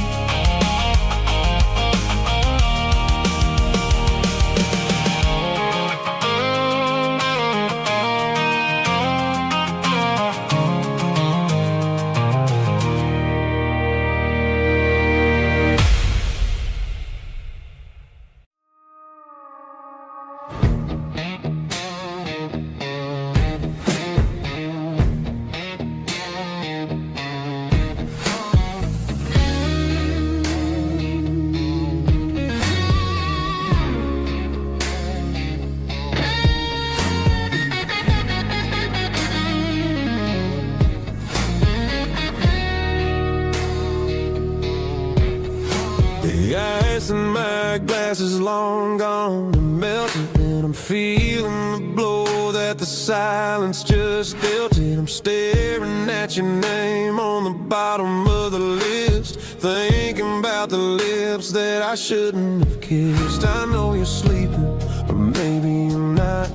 [SPEAKER 3] The ice in my glass is long gone and melted, and I'm feeling the blow that the silence just dealt it. I'm staring at your name on the bottom of the list, thinking about the lips that I shouldn't have kissed. I know you're sleeping, or maybe you're not.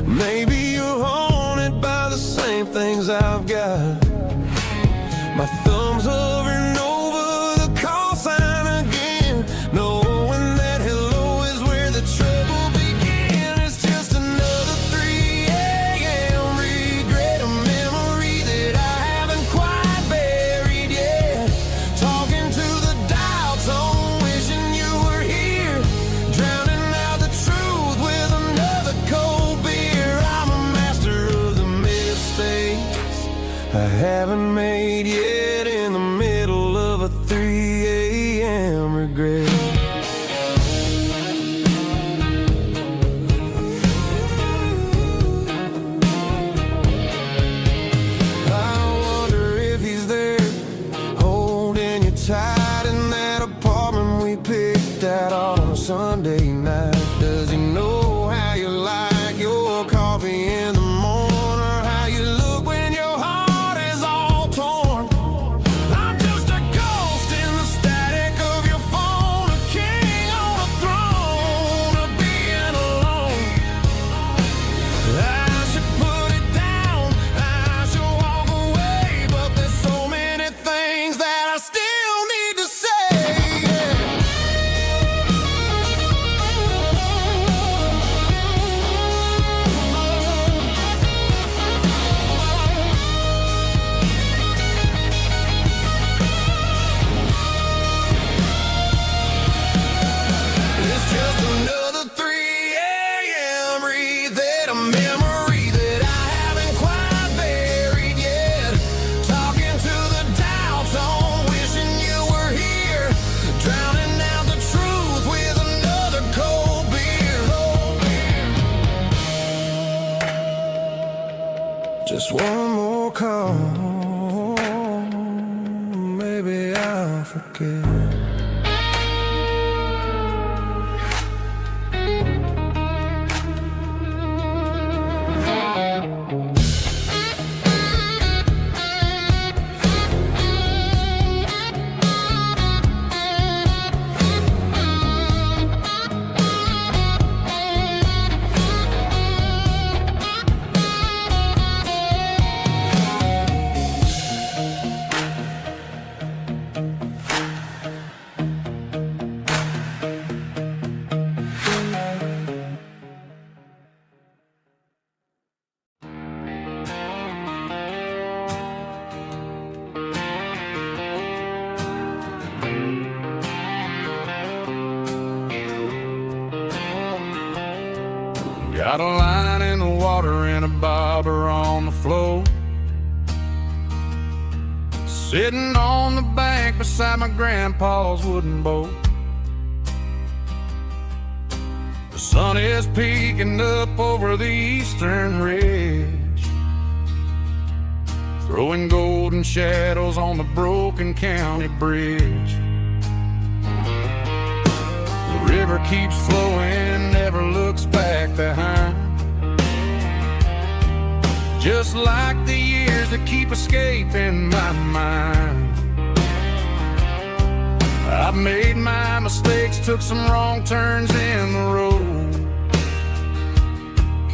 [SPEAKER 3] Maybe you're haunted by the same things I've got. My thumb's hovering over the call sign again, knowing that hello is where the trouble began. It's just another 3 a.m. regret, a memory that I haven't quite buried yet. Talking to the dial tone, wishing you were here, drowning out the truth with another cold beer. I'm a master of the mistakes I haven't made yet, in the middle of a 3 a.m. regret. I wonder if he's there, holding you tight in that apartment we picked out on a Sunday night. Does he know how you like your coffee in the morning, or how you look when your heart is all torn? I'm just a ghost in the static of your phone, a king on a throne of being alone. I should put it down, I should walk away, but there's so many things that I still need to say. It's just another 3 a.m. read, a memory that I haven't quite buried yet. Talking to the dial tone, wishing you were here, drowning out the truth with another cold beer. Just one more call, maybe I'll forget.
[SPEAKER 2] Got a line in the water and a bobber on the floor. Sitting on the bank beside my grandpa's wooden boat. The sun is peeking up over the eastern ridge, throwing golden shadows on the broken county bridge. The river keeps flowing, never looks back behind, just like the years that keep escaping my mind. I've made my mistakes, took some wrong turns in the road,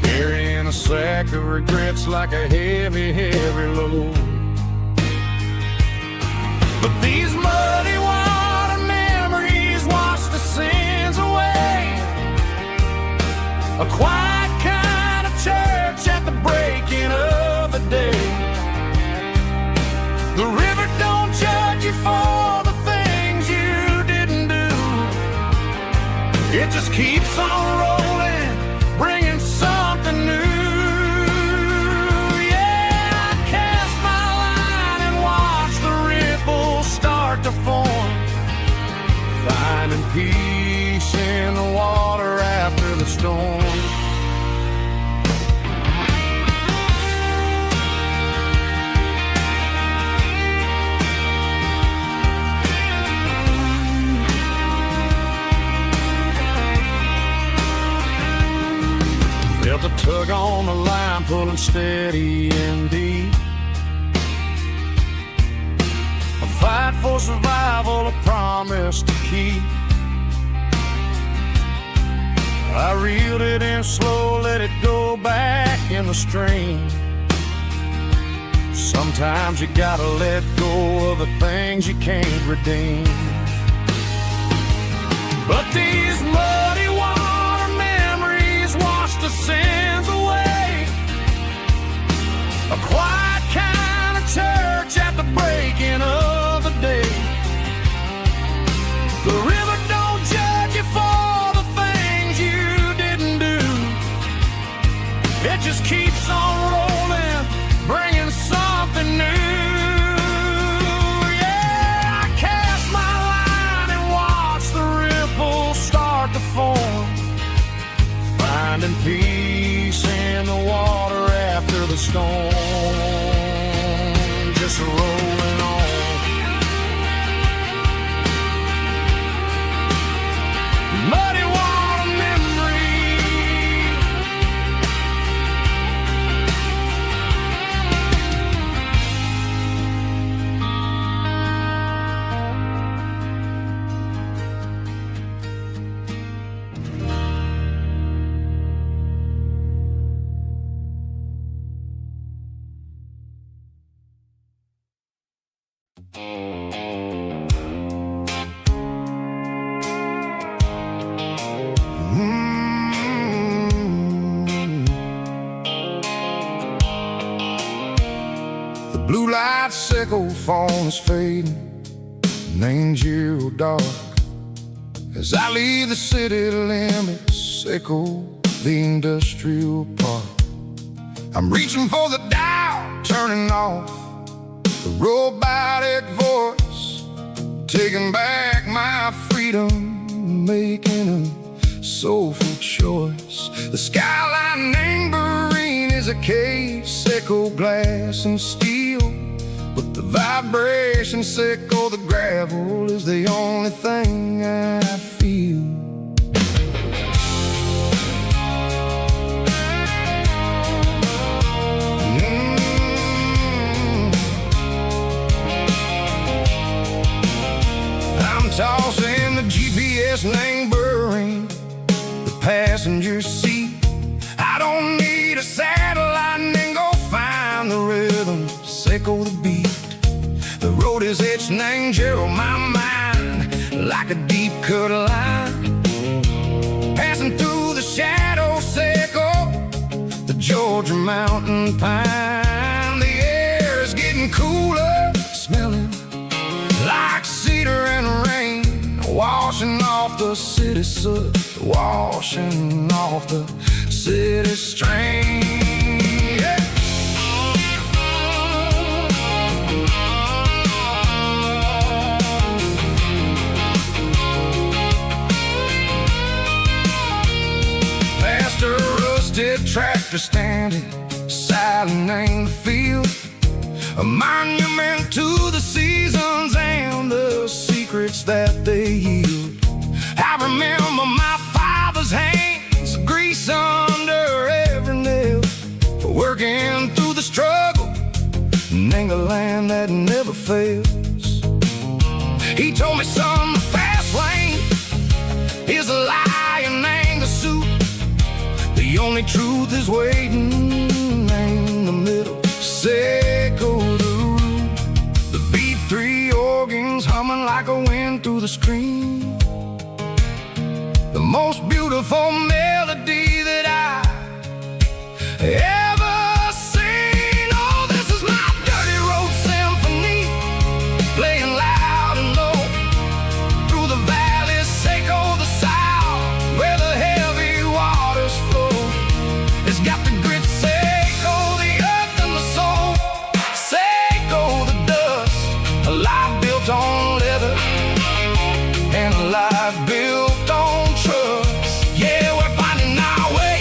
[SPEAKER 2] carrying a sack of regrets like a heavy, heavy load. But these muddy water memories wash the sins away. A quiet kind of church at the breaking of the day. The river don't judge you for the things you didn't do. It just keeps on rolling, bringing something new. Yeah, I cast my line and watch the ripples start to form, finding peace in the water after the storm. Felt a tug on the line, pulling steady and deep. A fight for survival, a promise to keep. I reeled it in slow, let it go back in the stream. Sometimes you gotta let go of the things you can't redeem. But these muddy water memories wash the sins away. A quiet kind of church at the breaking of the day. The river don't judge you for the things you didn't do. It just keeps on rolling, bringing something new. Yeah, I cast my line and watch the ripples start to form, finding peace in the water after the storm. Just rolling on. Muddy water memory. The blue light sickle phone is fading, an angel dark. As I leave the city limits, sickle the industrial park. I'm reaching for the dial, turning off the robotic voice, taking back my freedom, making a soulful choice. The skyline neighboring is a cave, sickle glass and steel, but the vibration sickle, the gravel is the only thing I feel. I'm tossing the GPS neighboring the passenger seat. I don't need a satellite and go find the rhythm, sickle the beat. The road is etched and angel on my mind like a deep cut line, passing through the shadow sickle, the Georgia mountain pine. The air is getting cooler, smelling like cedar and rain, washing off the city soot, washing off the
[SPEAKER 1] city strain. Yeah. Past a rusted tractor standing silent in the field, a monument to the seasons and the secrets that they yield. I remember my father's hands, grease under every nail, for working through the struggle in the land that never fails. He told me, son, the fast lane is a lie and ain't a suit. The only truth is waiting in the middle. Say go the root. The B3 organs humming like a wind through the screen. The most beautiful melody that I ever seen. Oh, this is my dirty road symphony, playing loud and low through the valleys, Seco the south, where the heavy waters flow. It's got the grit, Seco, the earth and the soul. Seco the dust, a life built on leather and a life built on trust. Yeah, we're finding our way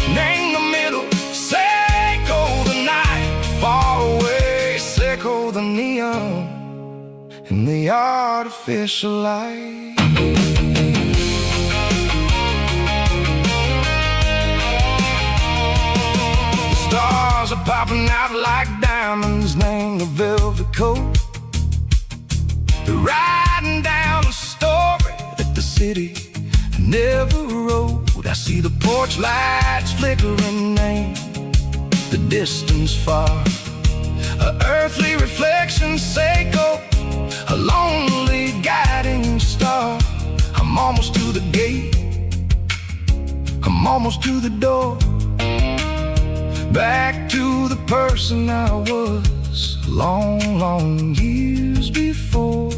[SPEAKER 1] in the middle. Seco the night, far away. Seco the neon and the artificial light. The stars are popping out like diamonds, named the velvet coat. They're riding down a story that the city never wrote. I see the porch lights flickering in the distance far, a earthly reflection, Seco, a lonely guiding star. I'm almost to the gate, I'm almost to the door, back to the person I was long, long years before.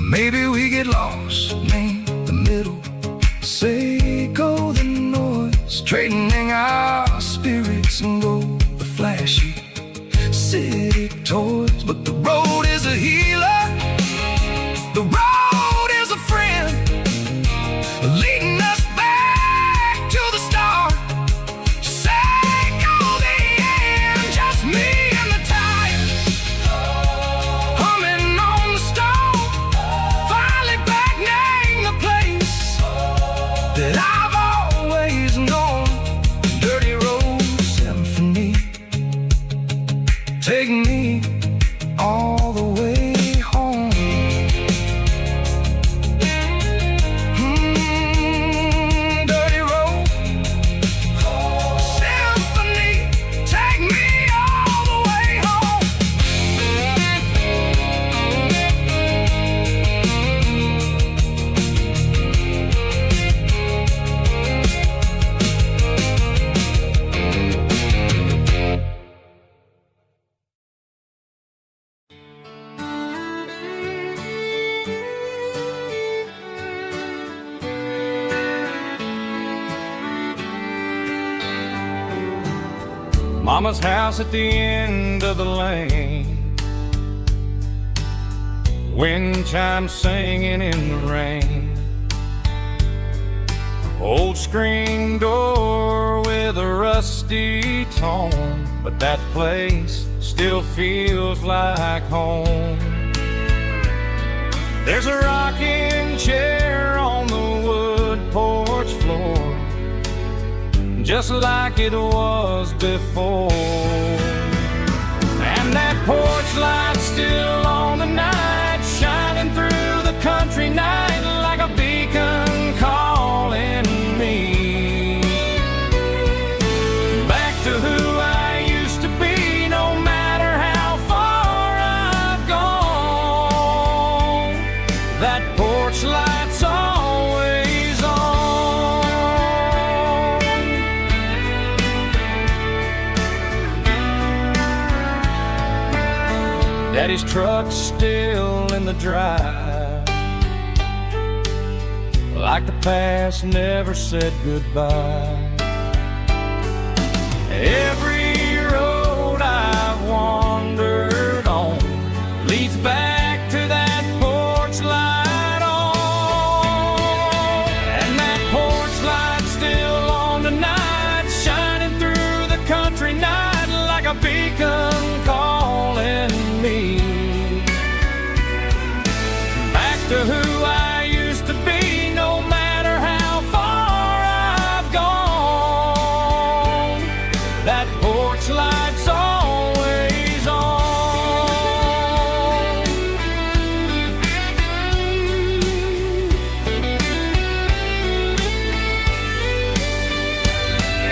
[SPEAKER 1] Maybe we get lost in the middle, Seco the noise, straightening our spirits and go the flashy city toys. But the road is a healer, the road is a friend, leading us back to the start. Seco the end, just me and the tires, humming on the stove, finally back name the place that I've always known. Dirty road symphony, take me all the way home. Dirty road symphony, take me all the way home.
[SPEAKER 2] Mama's house at the end of the lane, wind chimes singing in the rain, old screen door with a rusty tone, but that place still feels like home. There's a rocking chair on the wood porch floor, just like it was before. And that porch light's still on the night, shining through the country night like a beacon calling me back to who I used to be. No matter how far I've gone, that porch light's always on. Daddy's truck's still in the drive, like the past never said goodbye. Every road I've wandered on leads back to that porch light on. And that porch light's still on tonight, shining through the country night like a beacon calling me back to who I used to be, no matter how far I've gone. That porch light's always on.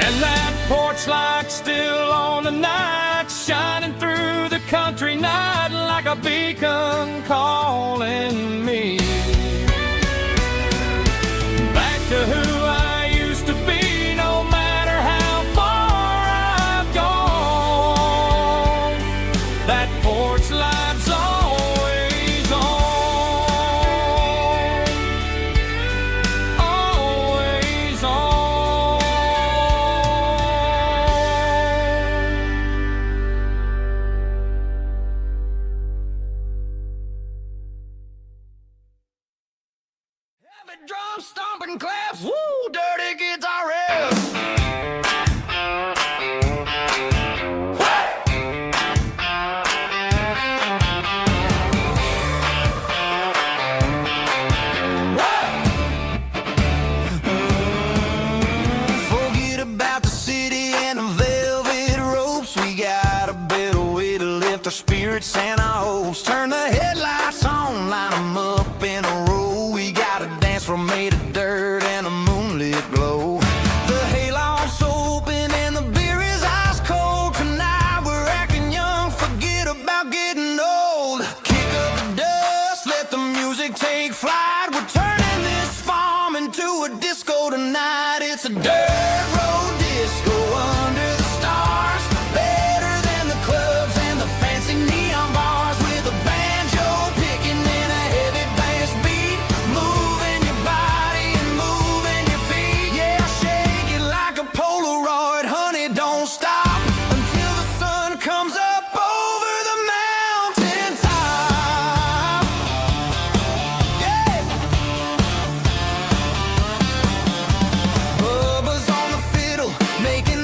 [SPEAKER 2] And that porch light's still on tonight, shining through the country night like a beacon calling me back to who I used to be, no matter how far I've gone. That porch light's always on, always on. Heavy drum stomping claps, woo, dirty guitar riffs. Forget about the city and the velvet ropes. We got a better way to lift our spirits and our hopes. Turn the headlights on, line 'em up in a row. We got a dance floor made of dirt and a moonlit glow. The hayloft's open and the beer is ice cold. Tonight we're acting young, forget about getting old. Kick up the dust, let the music take flight. We're turning this farm into a disco tonight. It's a dirt road disco under the stars. Better than the clubs and the fancy neon bars. With a banjo picking and a heavy bass beat. Moving your body and moving your feet. Yeah, shake it like a Polaroid, honey, don't stop until the sun comes up over the mountain top. Yeah. Bubba's on the fiddle, making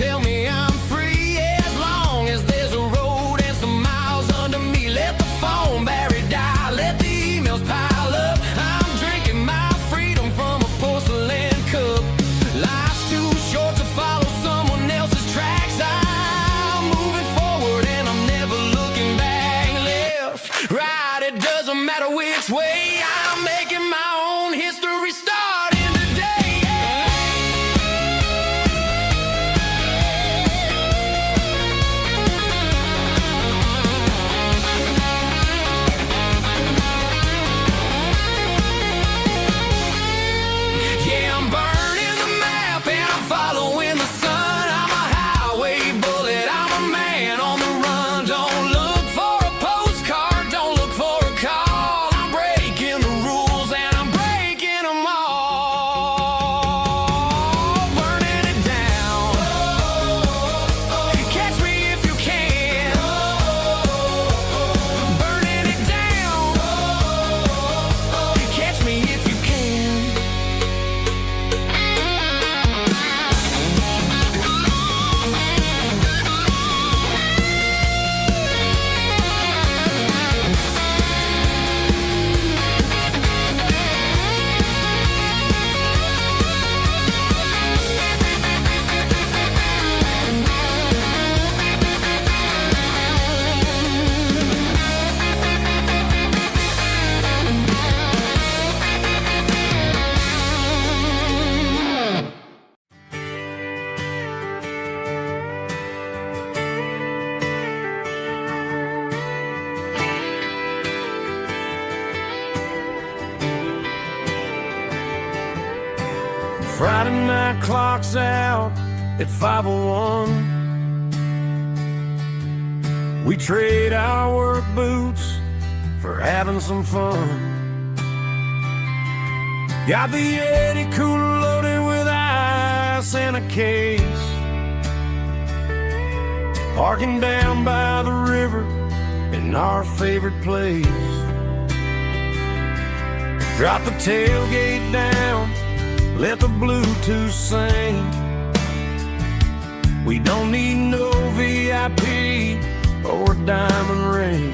[SPEAKER 2] tell me I'm free as long as there's a road and some miles under me. Let the phone battery die, let the emails pile up. I'm drinking my freedom from a porcelain cup. Life's too short to follow someone else's tracks. I'm moving forward and I'm never looking back. Left, right, it doesn't matter which way. I'm making my own history starting today. Yeah, I'm burning the map and I'm following the sun. I'm a highway bullet, I'm a man on the run. Don't look for a postcard, don't look for a call. I'm breaking the rules and I'm breaking them all. Burning it down. Catch me if you can. Burning it down. Catch me if you can.
[SPEAKER 3] Friday night clock's out at 5:01. We trade our work boots for having some fun. Got the Yeti cooler loaded with ice and a case. Parking down by the river in our favorite place. Drop the tailgate down, let the Bluetooth sing. We don't need no VIP or a diamond ring.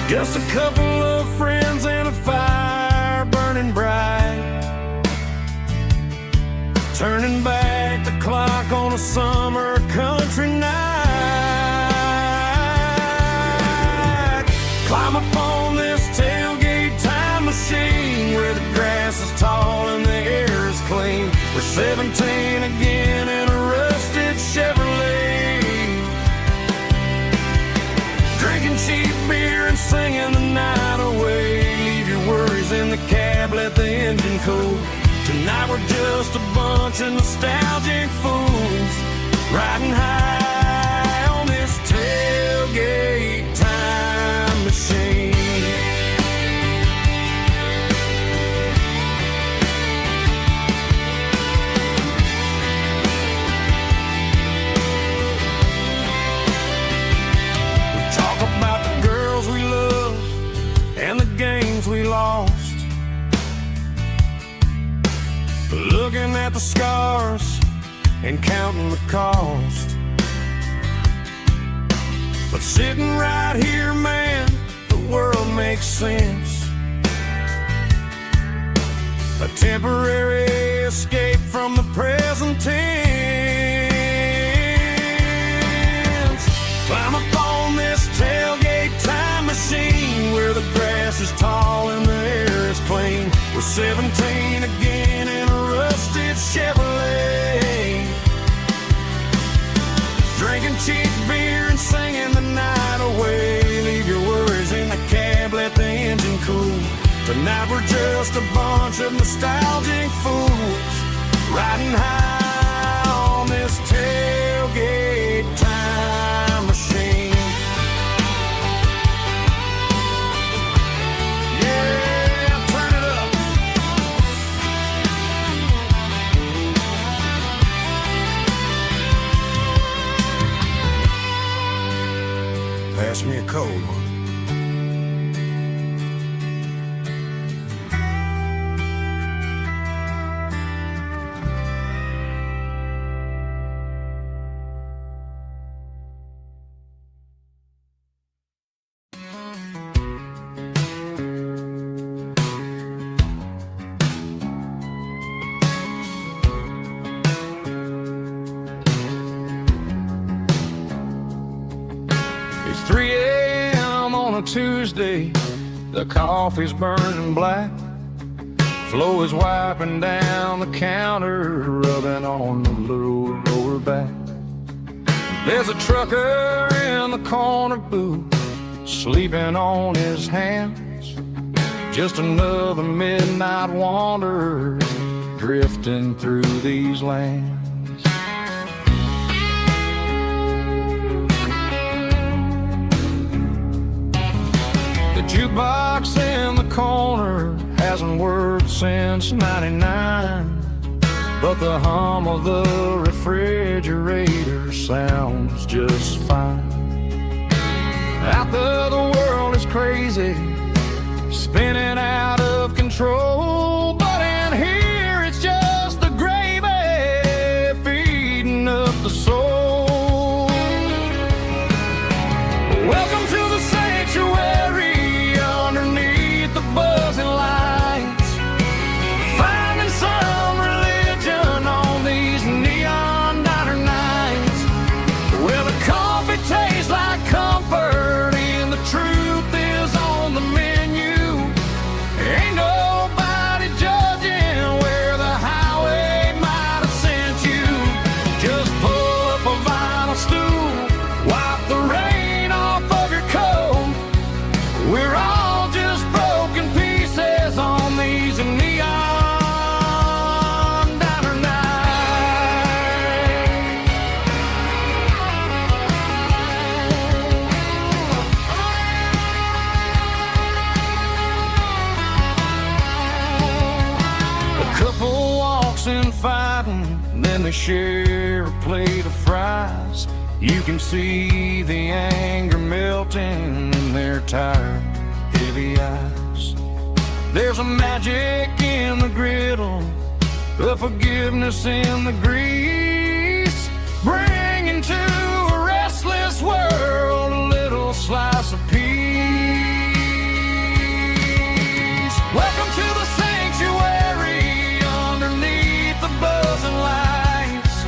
[SPEAKER 3] Just a couple of friends and a fire burning bright. Turning back the clock on a summer country night. Climb up on this tailgate time machine where the grass is tall and the air is clean. We're 17 again in a rusted Chevrolet. Drinking cheap beer and singing the night away. Leave your worries in the cab, let the engine cool. Tonight we're just a bunch of nostalgic fools riding high on this tailgate time machine. We talk about the girls we love and the games we lost. Looking at the scars and counting the cost. But sitting right here, man, the world makes sense. A temporary escape from the present tense. Climb up on this tailgate time machine where the grass is tall and the air is clean. We're 17 again in a rusted Chevrolet. Drinking cheap beer and singing the night away. Leave your worries in the cab, let the engine cool. Tonight we're just a bunch of nostalgic fools riding high on this tailgate time machine. Yeah, turn it up. Pass me a cold one.
[SPEAKER 2] Tuesday, the coffee's burning black. Flo is wiping down the counter, rubbing on the little roller back. There's a trucker in the corner booth, sleeping on his hands. Just another midnight wanderer, drifting through these lands. The jukebox in the corner hasn't worked since '99, but the hum of the refrigerator sounds just fine. Out there the world is crazy, spinning out of control, but in here it's just the gravy feeding up the soul. Welcome to the sanctuary underneath the buzzing lights, finding some religion on these neon diner nights, where the coffee tastes like comfort and the truth is on the menu. Ain't nobody judging where the highway might have sent you. Just pull up a vinyl stool, wipe the rain off of your coat. We're all just broken pieces on these neon diner nights. A couple walks in fighting, then they share a plate of fries. You can see the anger melting in their tired, heavy eyes. There's a magic in the griddle, a forgiveness in the grease, bringing to a restless world a little slice of peace. Welcome to the sanctuary underneath the buzzing lights,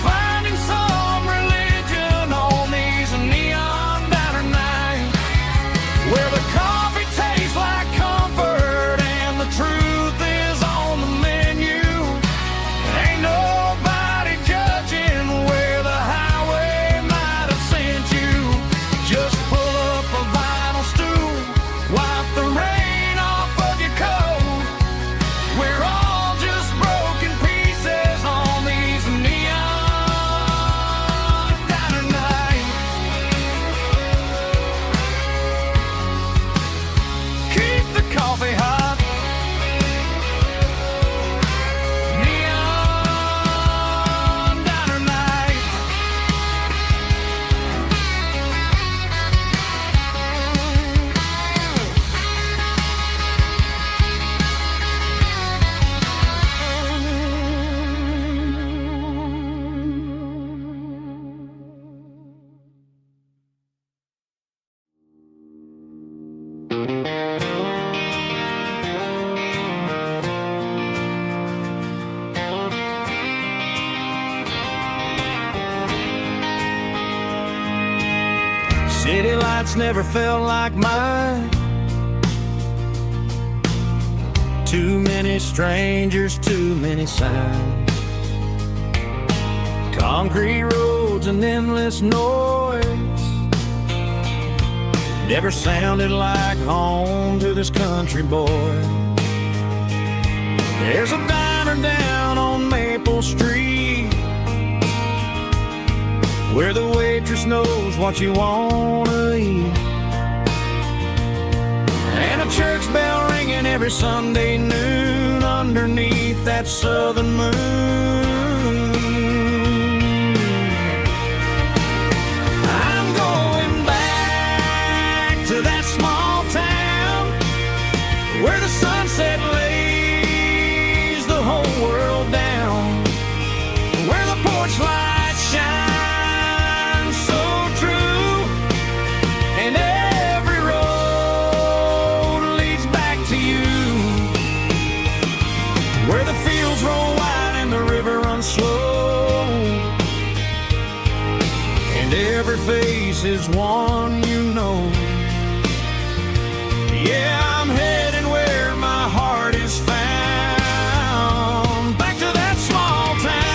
[SPEAKER 2] finding some religion on these neon diner nights, where the coffee tastes like comfort and the truth is on the menu. Ain't nobody judging where the highway might have sent you. Just pull up a vinyl stool, wipe the rain off of your coat. We're all just broken pieces on these neon diner nights. Keep the coffee hot. Neon diner nights. City lights never felt like mine. Too many strangers, too many signs. Concrete roads and endless noise never sounded like home to this country boy. There's a diner down on Maple Street where the waitress knows what you wanna eat, and a church bell ringing every Sunday noon underneath that southern moon. I'm going back to that small town where the sunset lays the whole world down, where the porch lights shine so true, and every road leads back to you, where the fields roll wide and the river runs slow, and every face is one you know. Yeah, I'm heading where my heart is found, back to that small town.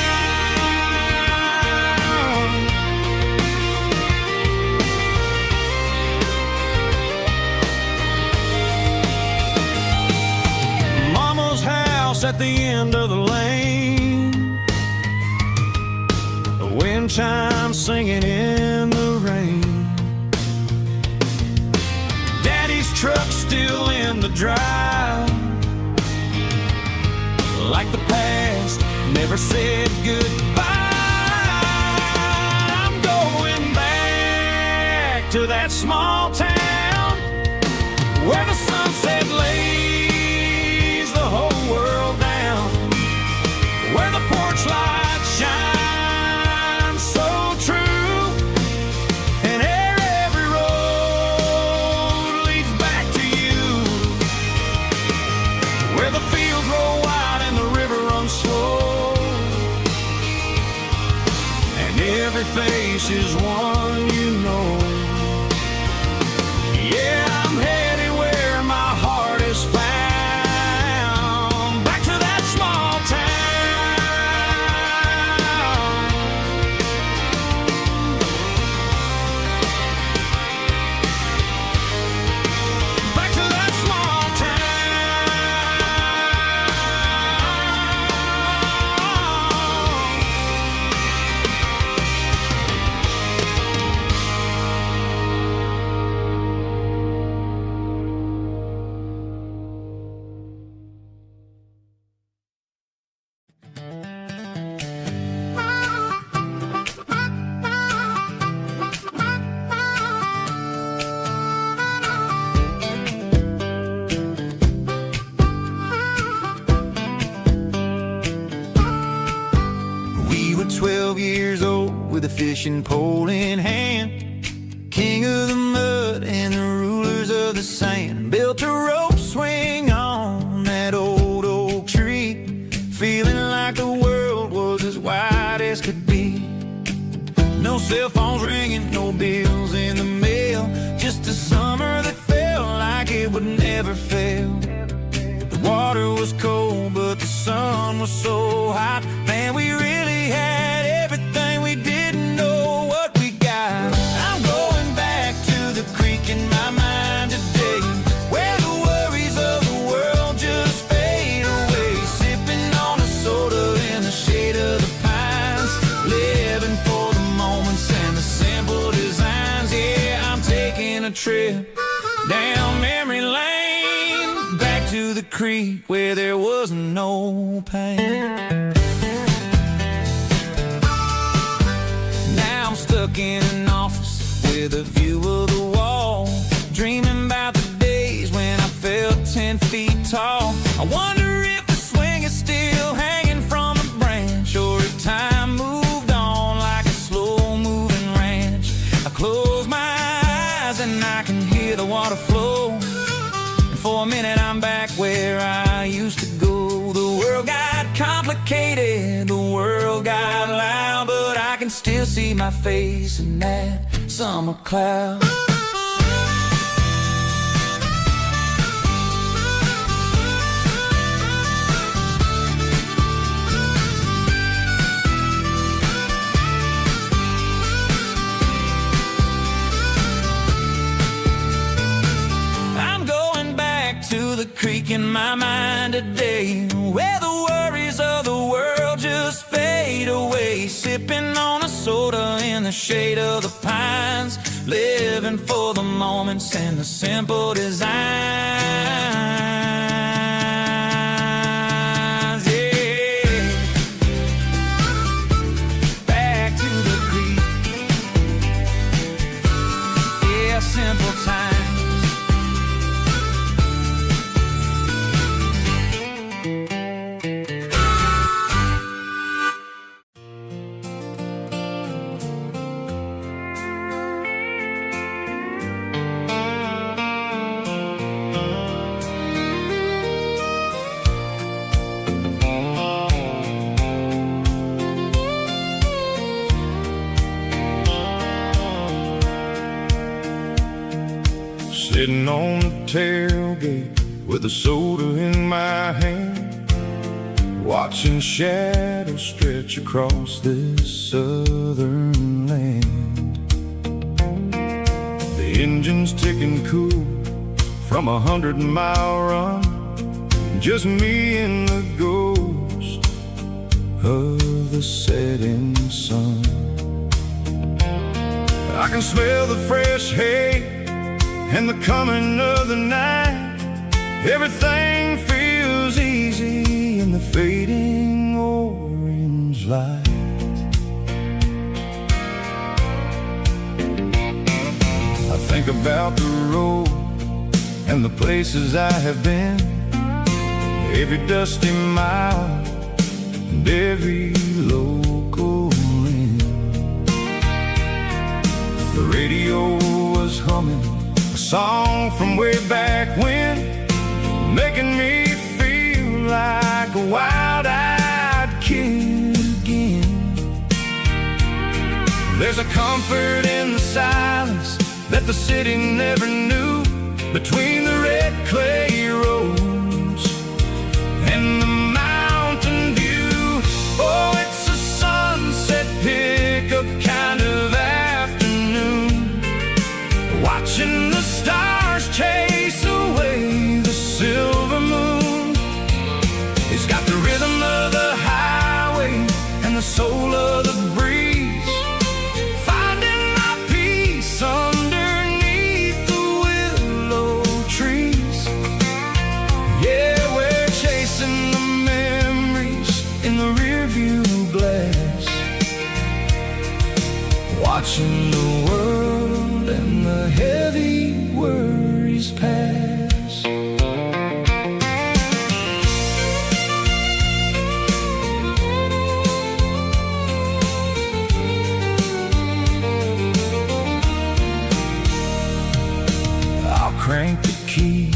[SPEAKER 2] Mama's house at the end of the lane, the wind chimes singing in the rain. Daddy's truck still in the drive, like the past never said goodbye. I'm going back to that small town where the sunset lays the whole world down, where the porch lights shine so true, and every road leads back to you, where the fields roll wide and the river runs slow, and every face is one you know. Yeah, I'm headed where my heart is found, back to that small town, back to that small
[SPEAKER 4] We were 12 years old with a fishing pole in hand, king of the mud and the rulers of the sand. Built a rope swing on that old oak tree, feeling like the world was as wide as could be. No cell phones ringing, no bills in the mail, just a summer that felt like it would never fail. The water was cold, but the sun was so hot. Man, we really had everything, we didn't know what we got. I'm going back to the creek in my mind today, where the worries of the world just fade away. Sipping on a soda in the shade of the pines, living for the moments and the simple designs. Yeah, I'm taking a trip down memory lane, back to the creek where there was no pain. Now I'm stuck in an office with a view of the wall, dreaming about the days when I felt 10 feet tall. I wonder if the swing is still hanging from a branch, or if time moved on like a slow-moving ranch. I close my eyes and I can hear the water flow, and for a minute I'm back where I used to go. The world got complicated, the world got loud, but I can still see my face in that summer cloud. I'm going back to the creek in my mind today, where the worries of the world just fade away. Sipping on a soda in the shade of the pines, living for the moments and the simple designs. Yeah, back to the creek. Yeah, simple times.
[SPEAKER 1] Sitting on the tailgate with a soda in my hand, watching shadows stretch across this southern land. The engine's ticking cool from 100-mile run, just me and the ghost of the setting sun. I can smell the fresh hay and the coming of the night. Everything feels easy in the fading orange light. I think about the road and the places I have been, every dusty mile and every local inn. The radio was humming a song from way back when, making me feel like a wild-eyed kid again. There's a comfort in the silence that the city never knew, between the red clay roads and the mountain view. Oh, it's a sunset pickup kind of afternoon, watching the stars chase away the silver moon. It's got the rhythm of the highway and the soul of the breeze, finding my peace underneath the willow trees. Yeah, we're chasing the memories in the rearview glass, watching the world and the heavy worries pass. I'll crank the key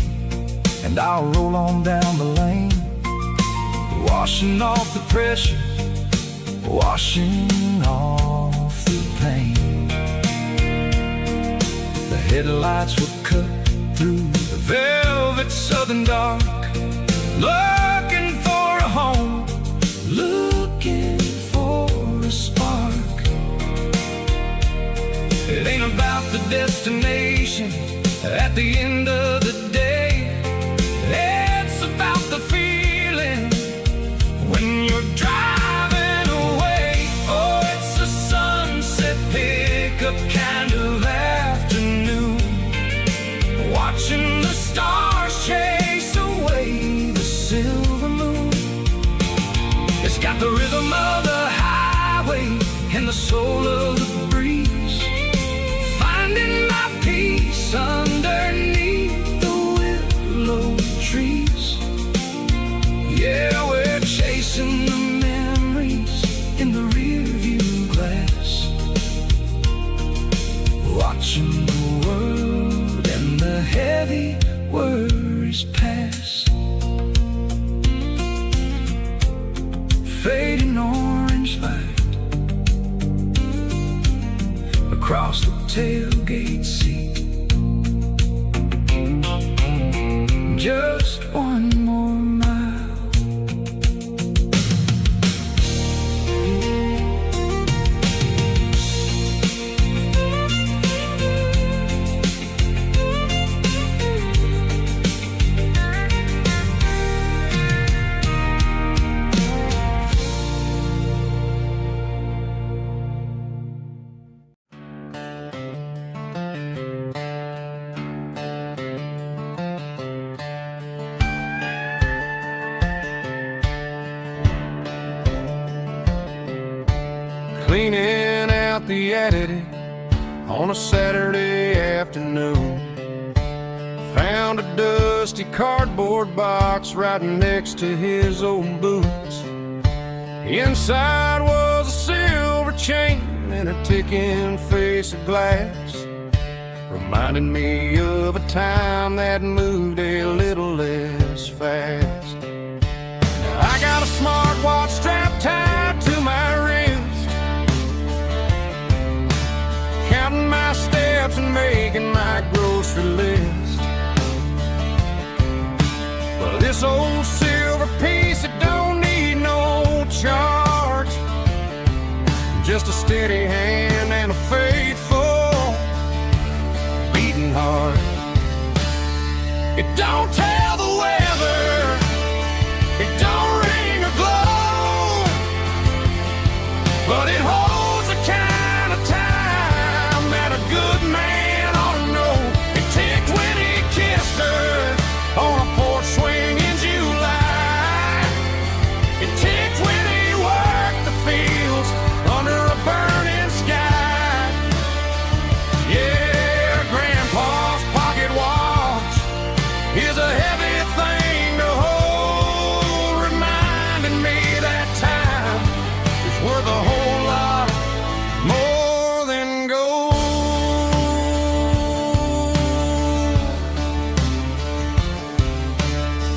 [SPEAKER 1] and I'll roll on down the lane, washing off the pressure, washing off the pain. The headlights will cut through the velvet southern dark, looking for a home, looking for a spark. It ain't about the destination at the end of the day, it's about the feeling when you're driving away. Oh, it's a sunset pickup kind of afternoon, watching the stars chase away the silver moon. It's got the rhythm of the highway and the soul of the breeze, finding my peace underneath the willow trees. Yeah, we're chasing the memories in the rearview glass, watching the world and the heavy worries pass. Fading orange light across the tailgate seat. Just one more mile.
[SPEAKER 3] Cleaning out the attic on a Saturday afternoon, found a dusty cardboard box right next to his old boots. Inside was a silver chain and a ticking face of glass, reminding me of a time that moved a little less fast. Now I got a smartwatch strapped tied to my wrist, counting my steps and making my grocery list.
[SPEAKER 2] just a steady hand and a faithful beating heart. It don't tell the weather, it don't ring or glow, but it holds the kind of time that a good man ought to know. It ticked when he kissed her on a porch swing in July. It ticked when he worked the fields under a burning sky. Yeah, Grandpa's pocket watch is a heavy thing to hold, reminding me that time is worth a whole lot more than gold.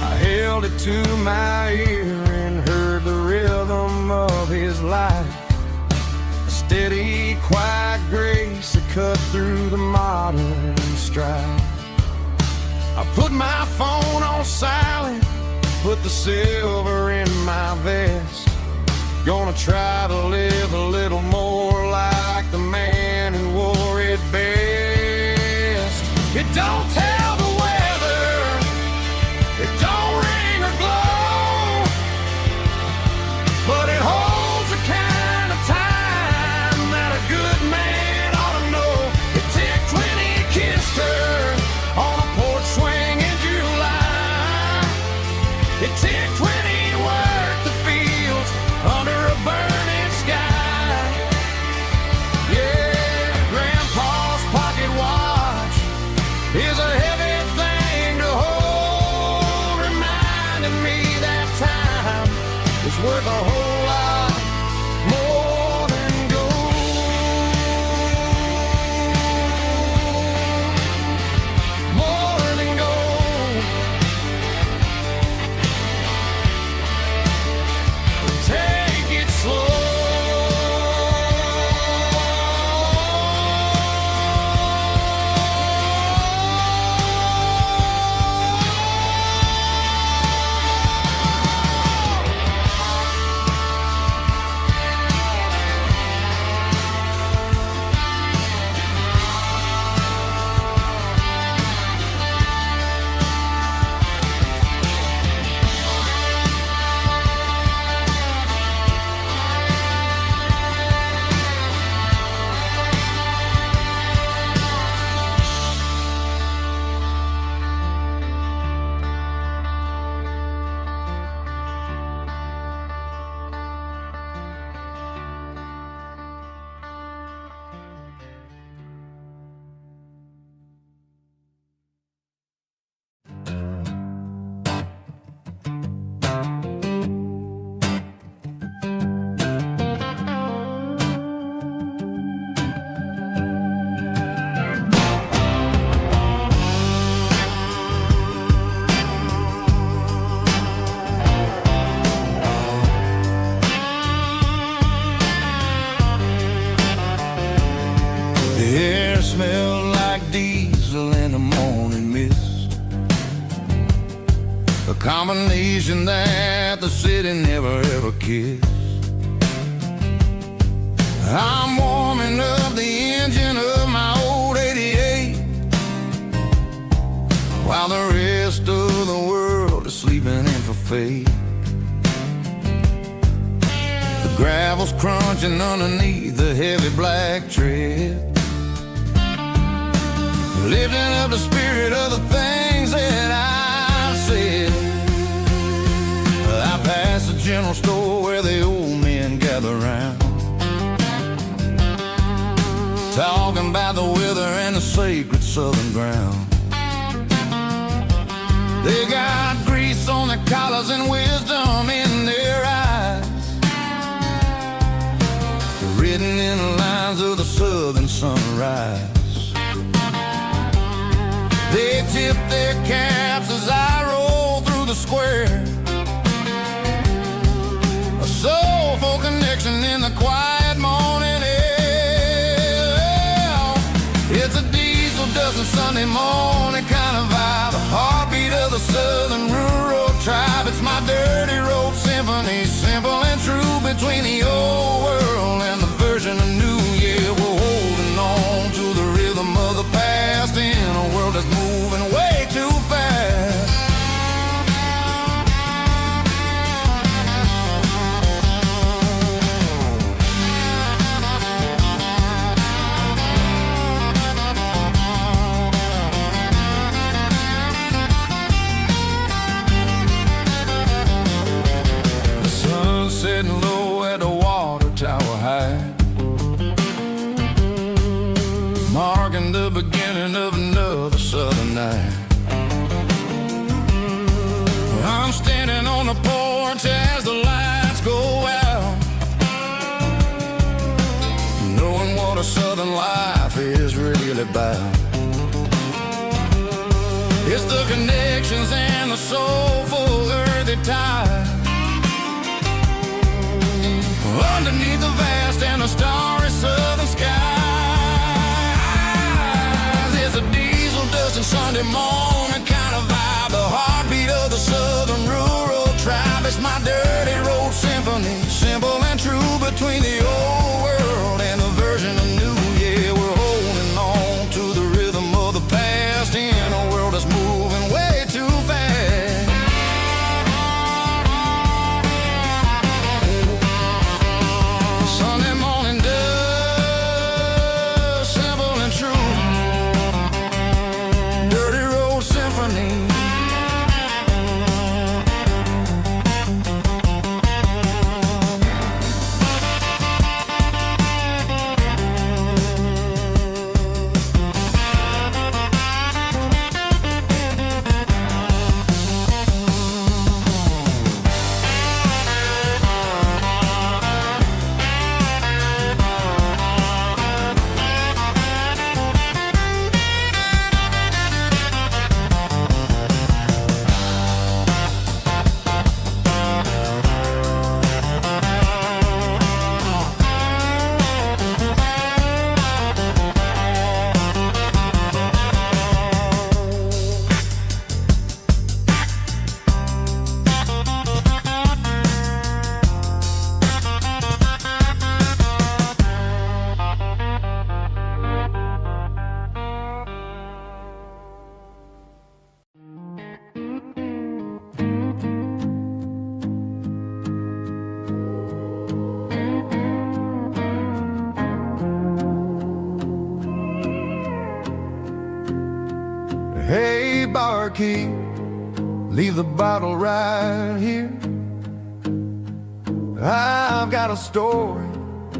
[SPEAKER 2] I held it to my ear and heard the rhythm of his life, a steady, quiet grace that cut through the modern strife. I put my phone on silent, put the silver in my vest. Gonna try to live a little more like the man who wore it best. It don't tell the weather, it don't ring or glow, but it holds the kind of time that a good man ought to know. It ticked when he kissed her on a porch swing in July. It ticked when he worked the fields under a burning sky. Yeah, Grandpa's pocket watch is a heavy thing to hold, reminding me that time is worth a whole lot more than gold. More than gold. Take it slow. The air smelled like diesel in the morning mist, a combination that the city never ever kissed. I'm warming up the engine of my old 88 while the rest of the world is sleeping in for fate. The gravel's crunching underneath the heavy black tread, lifting up the spirit of the things that I've said. I passed the general store where the old men gather round, talking about the weather and the sacred southern ground. They got grease on their collars and wisdom in their eyes, written in the lines of the southern sunrise. They tip their caps as I roll through the square, a soulful connection in the quiet morning air. It's a diesel dozen Sunday morning kind of vibe, the heartbeat of the southern rural tribe. It's my dirty road symphony, simple and true, between the old world and the version
[SPEAKER 1] night. I'm standing on the porch as the lights go out, knowing what a southern life is really about. It's the connections and the soulful earthy tide underneath the vast and the starry southern skies. It's a diesel dusting Sunday morning kind of vibe, the heartbeat of the southern rural tribe. It's my dirty road symphony, simple and true, between the old world and the version of new. Yeah, we're holding on to the rhythm of the past in a world that's moving way too fast. Sunday morning dust, simple and true, dirty road symphony. Hey, barkeep, leave the bottle right here. I've got a story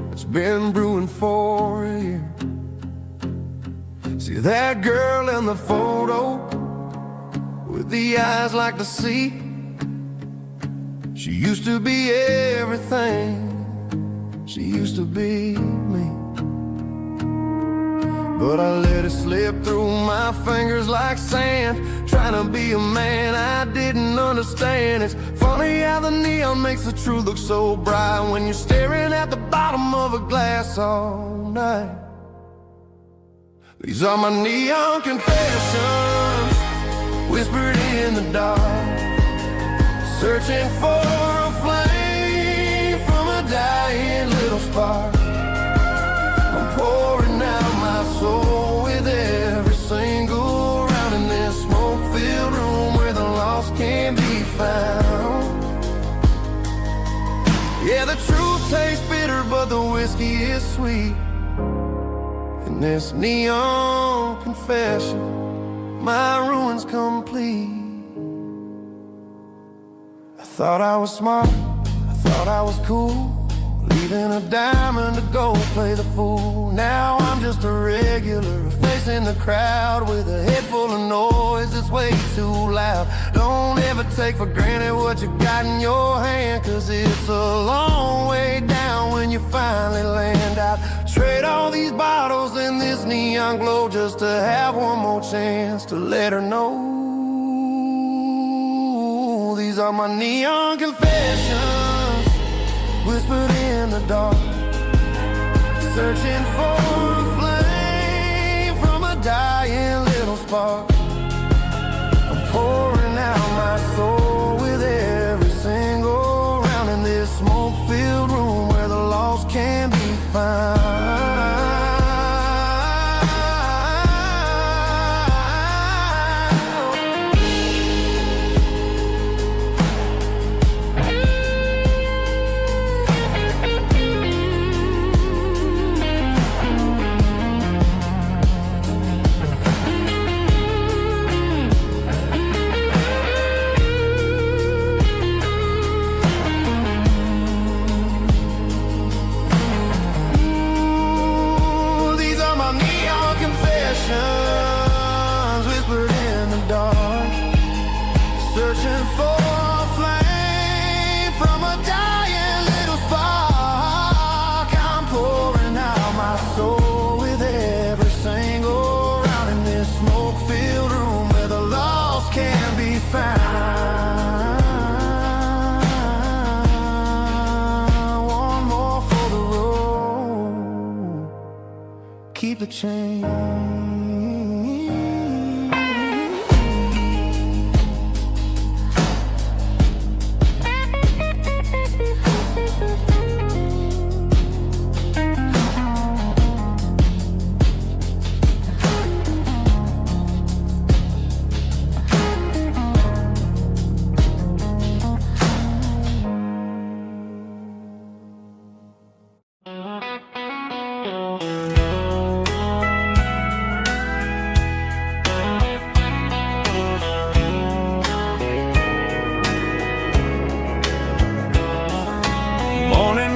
[SPEAKER 1] that's been brewing for a year. See that girl in the photo with the eyes like the sea? She used to be everything, she used to be me. But I let it slip through my fingers like sand, trying to be a man I didn't understand. It's funny how the neon makes the truth look so bright when you're staring at the bottom of a glass all night. These are my neon confessions, whispered in the dark, searching for a flame from a dying little spark. I'm pouring out my soul with every single round in this smoke-filled room where the lost can be found. Yeah, the truth tastes bitter, but the whiskey is sweet. In this neon confession, my ruin's complete. I thought I was smart, I thought I was cool, leaving a diamond to go play the fool. Now I'm just a regular, facing the crowd with a head full of noise that's way too loud. Don't ever take for granted what you got in your hand, cause it's a long way down when you finally land out. Trade all these bottles and this neon glow just to have one more chance to let her know. These are my neon confessions, whispered in the dark, searching for a flame from a dying little spark. I'm pouring out my soul with every single round in this smoke-filled room where the lost can be found. the change.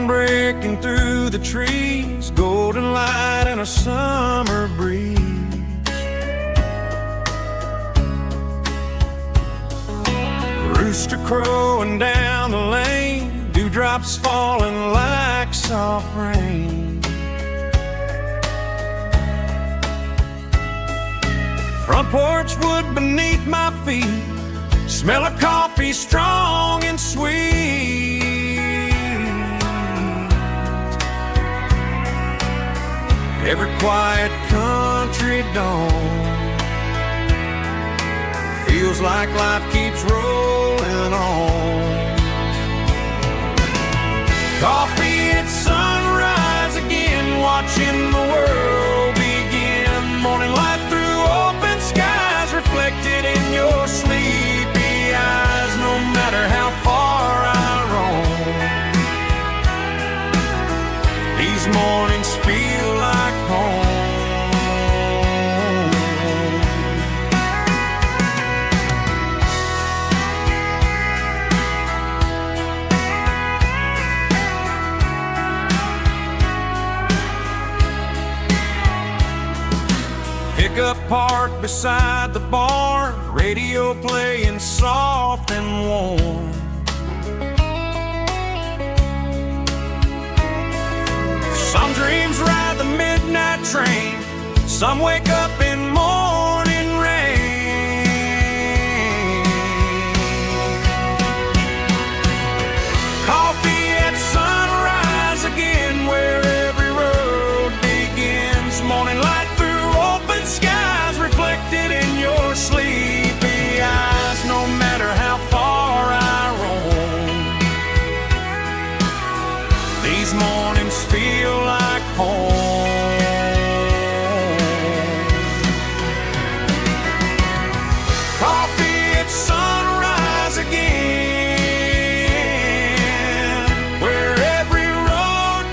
[SPEAKER 3] Breaking through the trees, golden light and a summer breeze. Rooster crowing down the lane, dewdrops falling like soft rain. Front porch wood beneath my feet, smell of coffee strong and sweet. Every quiet country dawn feels like life keeps rolling on. Coffee at sunrise again, watching the world begin. Morning light through open skies, reflected in your sleepy eyes. No matter how far I roam, these mornings feel like home. Pickup parked beside the barn, radio playing soft and warm. Some dreams ride the midnight train, some wake up in morning rain. Coffee at sunrise again, where every road begins. Morning light through open skies, reflected in your sleepy eyes. No matter how far I roam, these mornings feel like home. Coffee at sunrise again, where every road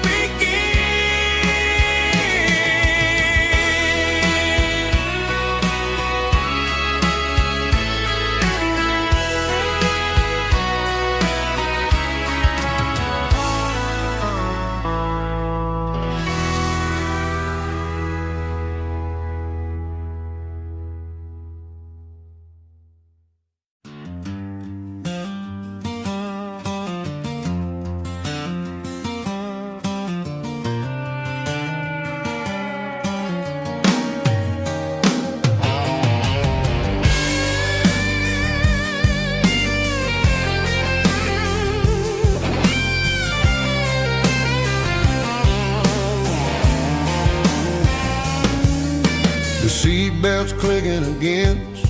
[SPEAKER 1] Seatbelts clicking against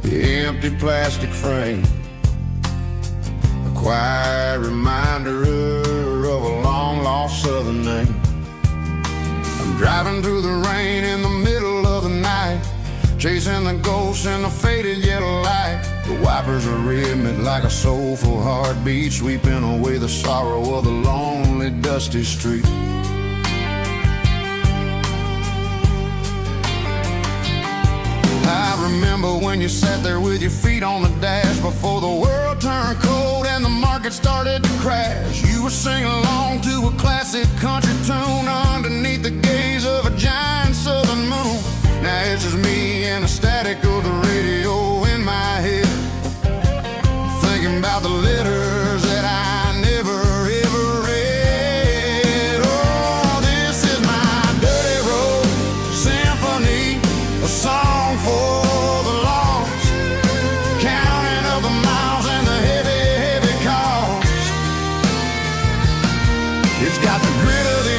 [SPEAKER 1] the empty plastic frame, a quiet reminder of a long-lost southern name. I'm driving through the rain in the middle of the night, chasing the ghosts in the faded yellow light. The wipers are rhythmic like a soulful heartbeat, sweeping away the sorrow of the lonely, dusty street. I remember when you sat there with your feet on the dash, before the world turned cold and the market started to crash. You were singing along to a classic country tune underneath the gaze of a giant southern moon. Now it's just me and the static of the radio in my head, thinking about the letters that I never ever read. Oh, this is my dirty road symphony, a song for the lost, counting up the miles and the heavy, heavy cost. It's got the grit of the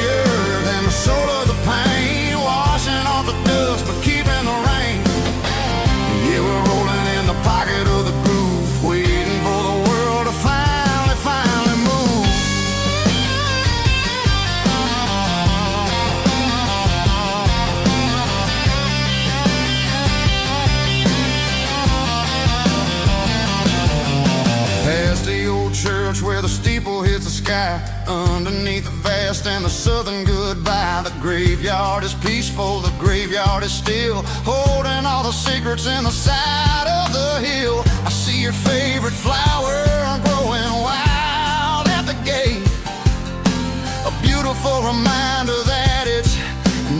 [SPEAKER 1] sky, underneath the vast and the southern goodbye. The graveyard is peaceful, the graveyard is still, holding all the secrets in the side of the hill. I see your favorite flower growing wild at the gate, a beautiful reminder that it's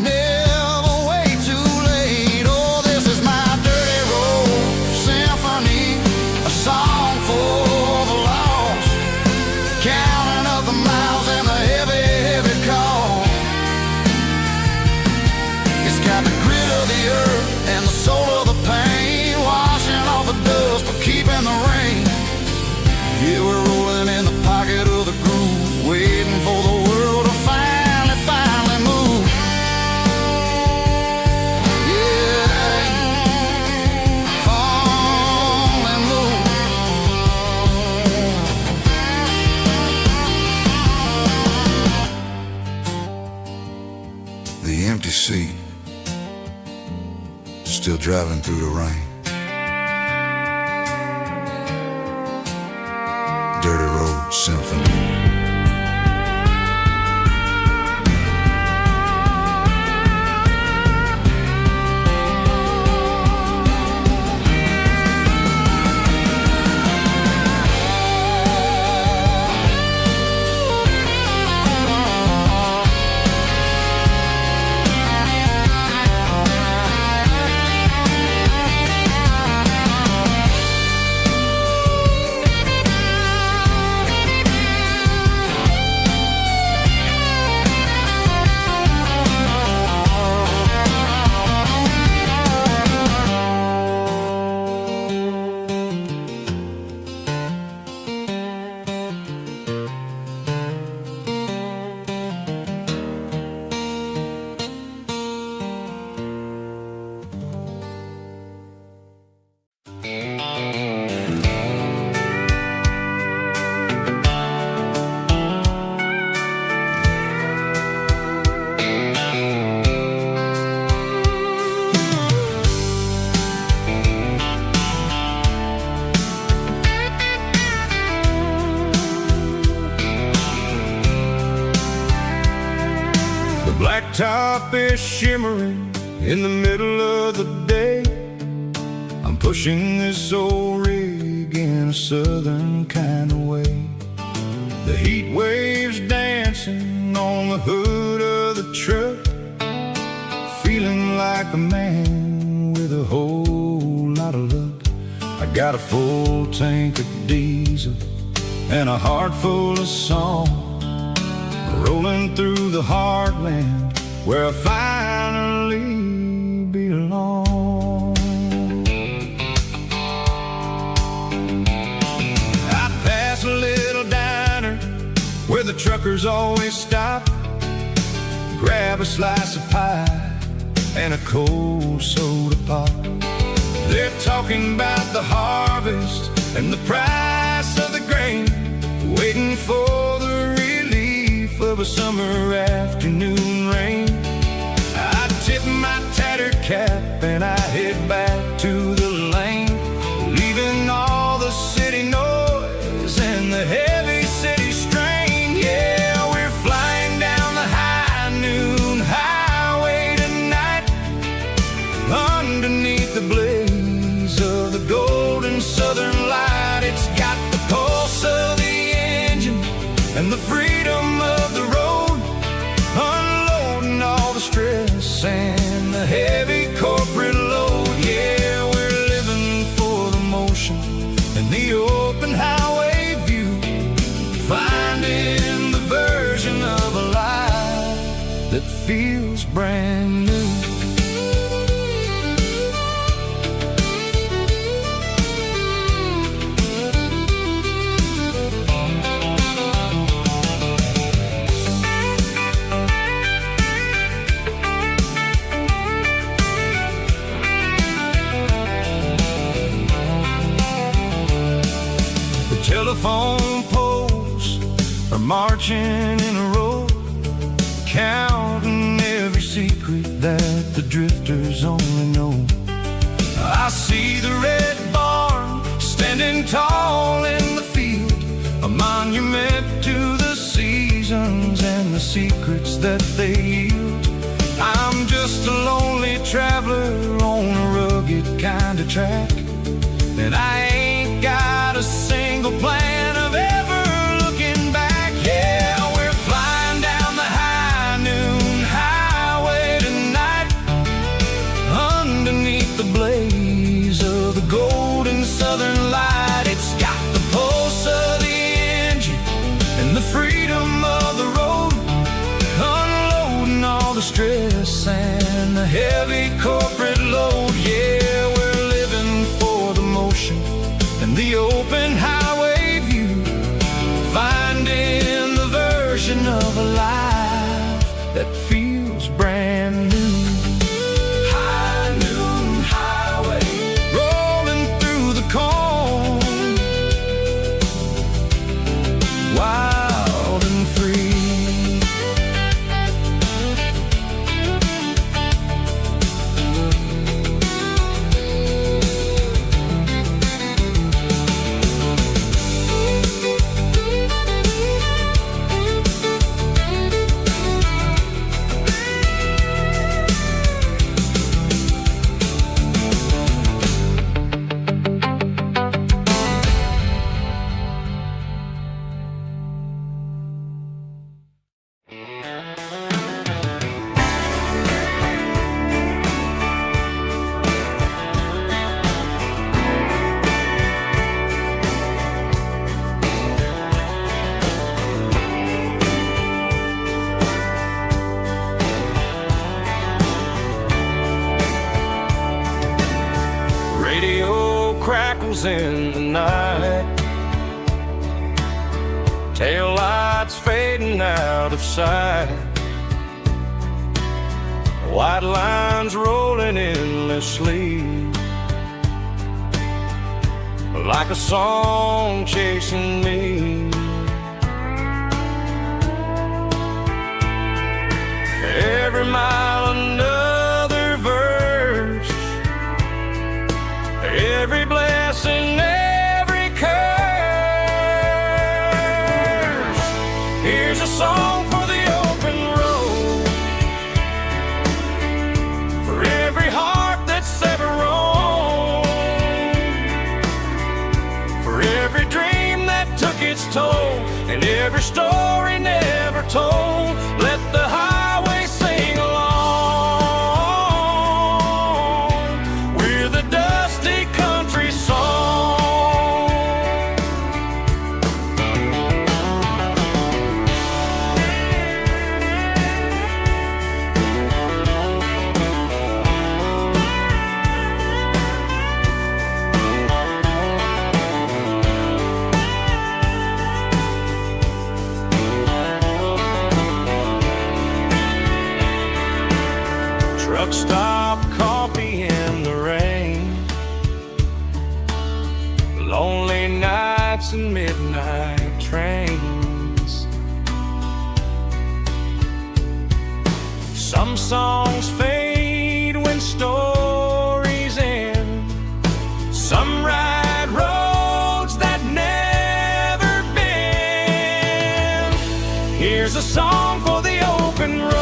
[SPEAKER 1] never way too late. Oh, this is my dirty road symphony, a song for the lost, counting up the miles and the heavy, heavy call. It's got the grit of the earth and the soul of the pain, washing off the dust but keeping the rain. Yeah, we're rolling in the pocket of the groove, waiting for the world to finally move. Yeah, finally move. The empty seat, still driving through the rain. Dirty Road Symphony. Blacktop is shimmering in the middle of the day. I'm pushing this old rig in a southern kind of way. The heat waves dancing on the hood of the truck, feeling like a man with a whole lot of luck. I got a full tank of diesel and a heart full of song, rolling through the heartland where I finally belong. I pass a little diner where the truckers always stop, grab a slice of pie and a cold soda pop. They're talking about the harvest and the price of the grain, waiting for the relief of a summer afternoon rain. I tip my tattered cap and I head back to the lane, leaving all the city noise and the heavy city strain. Yeah, we're flying down the high noon highway tonight, underneath the blaze of the golden southern light. It's got the pulse of the engine and the freedom of the road, unloading all the stress and the heavy corporate load. Yeah, we're living for the motion and the open highway view, finding the version of a life that feels brand new. Telephone poles are marching in a row, counting every secret that the drifters only know. I see the red barn standing tall in the field, a monument to the sea. seasons and the secrets that they yield. I'm just a lonely traveler on a rugged kind of track, and I ain't got a single plan of ever looking back. Yeah, we're flying down the high noon highway tonight, underneath the blaze of the golden southern light. It's got the pulse of the engine and the freedom of the road, unloading all the stress and the heavy corporate load. Yeah, we're living for the motion and the open highway view, finding the version of a life that feels brand new. High noon highway, rolling through the corn, wild and free.
[SPEAKER 2] Radio crackles in the night, tail lights fading out of sight, white lines rolling endlessly, like a song chasing me. Every mile another verse, every blessing, every curse. Here's a song for the open road, for every heart that's ever roamed, for every dream that took its toll, and every story never told. Let the highway sing along with a dusty country song. Truck stop, coffee in the rain, lonely nights and midnight trains. Some songs fade when stories end, some ride roads that never bend. Here's a song for the open road,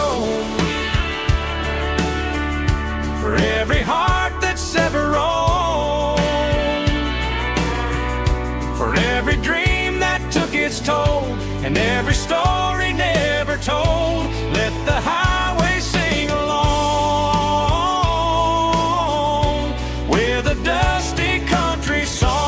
[SPEAKER 2] for every heart that's ever roamed, for every dream that took its toll, and every story never told. Let the highway sing along with a dusty country song.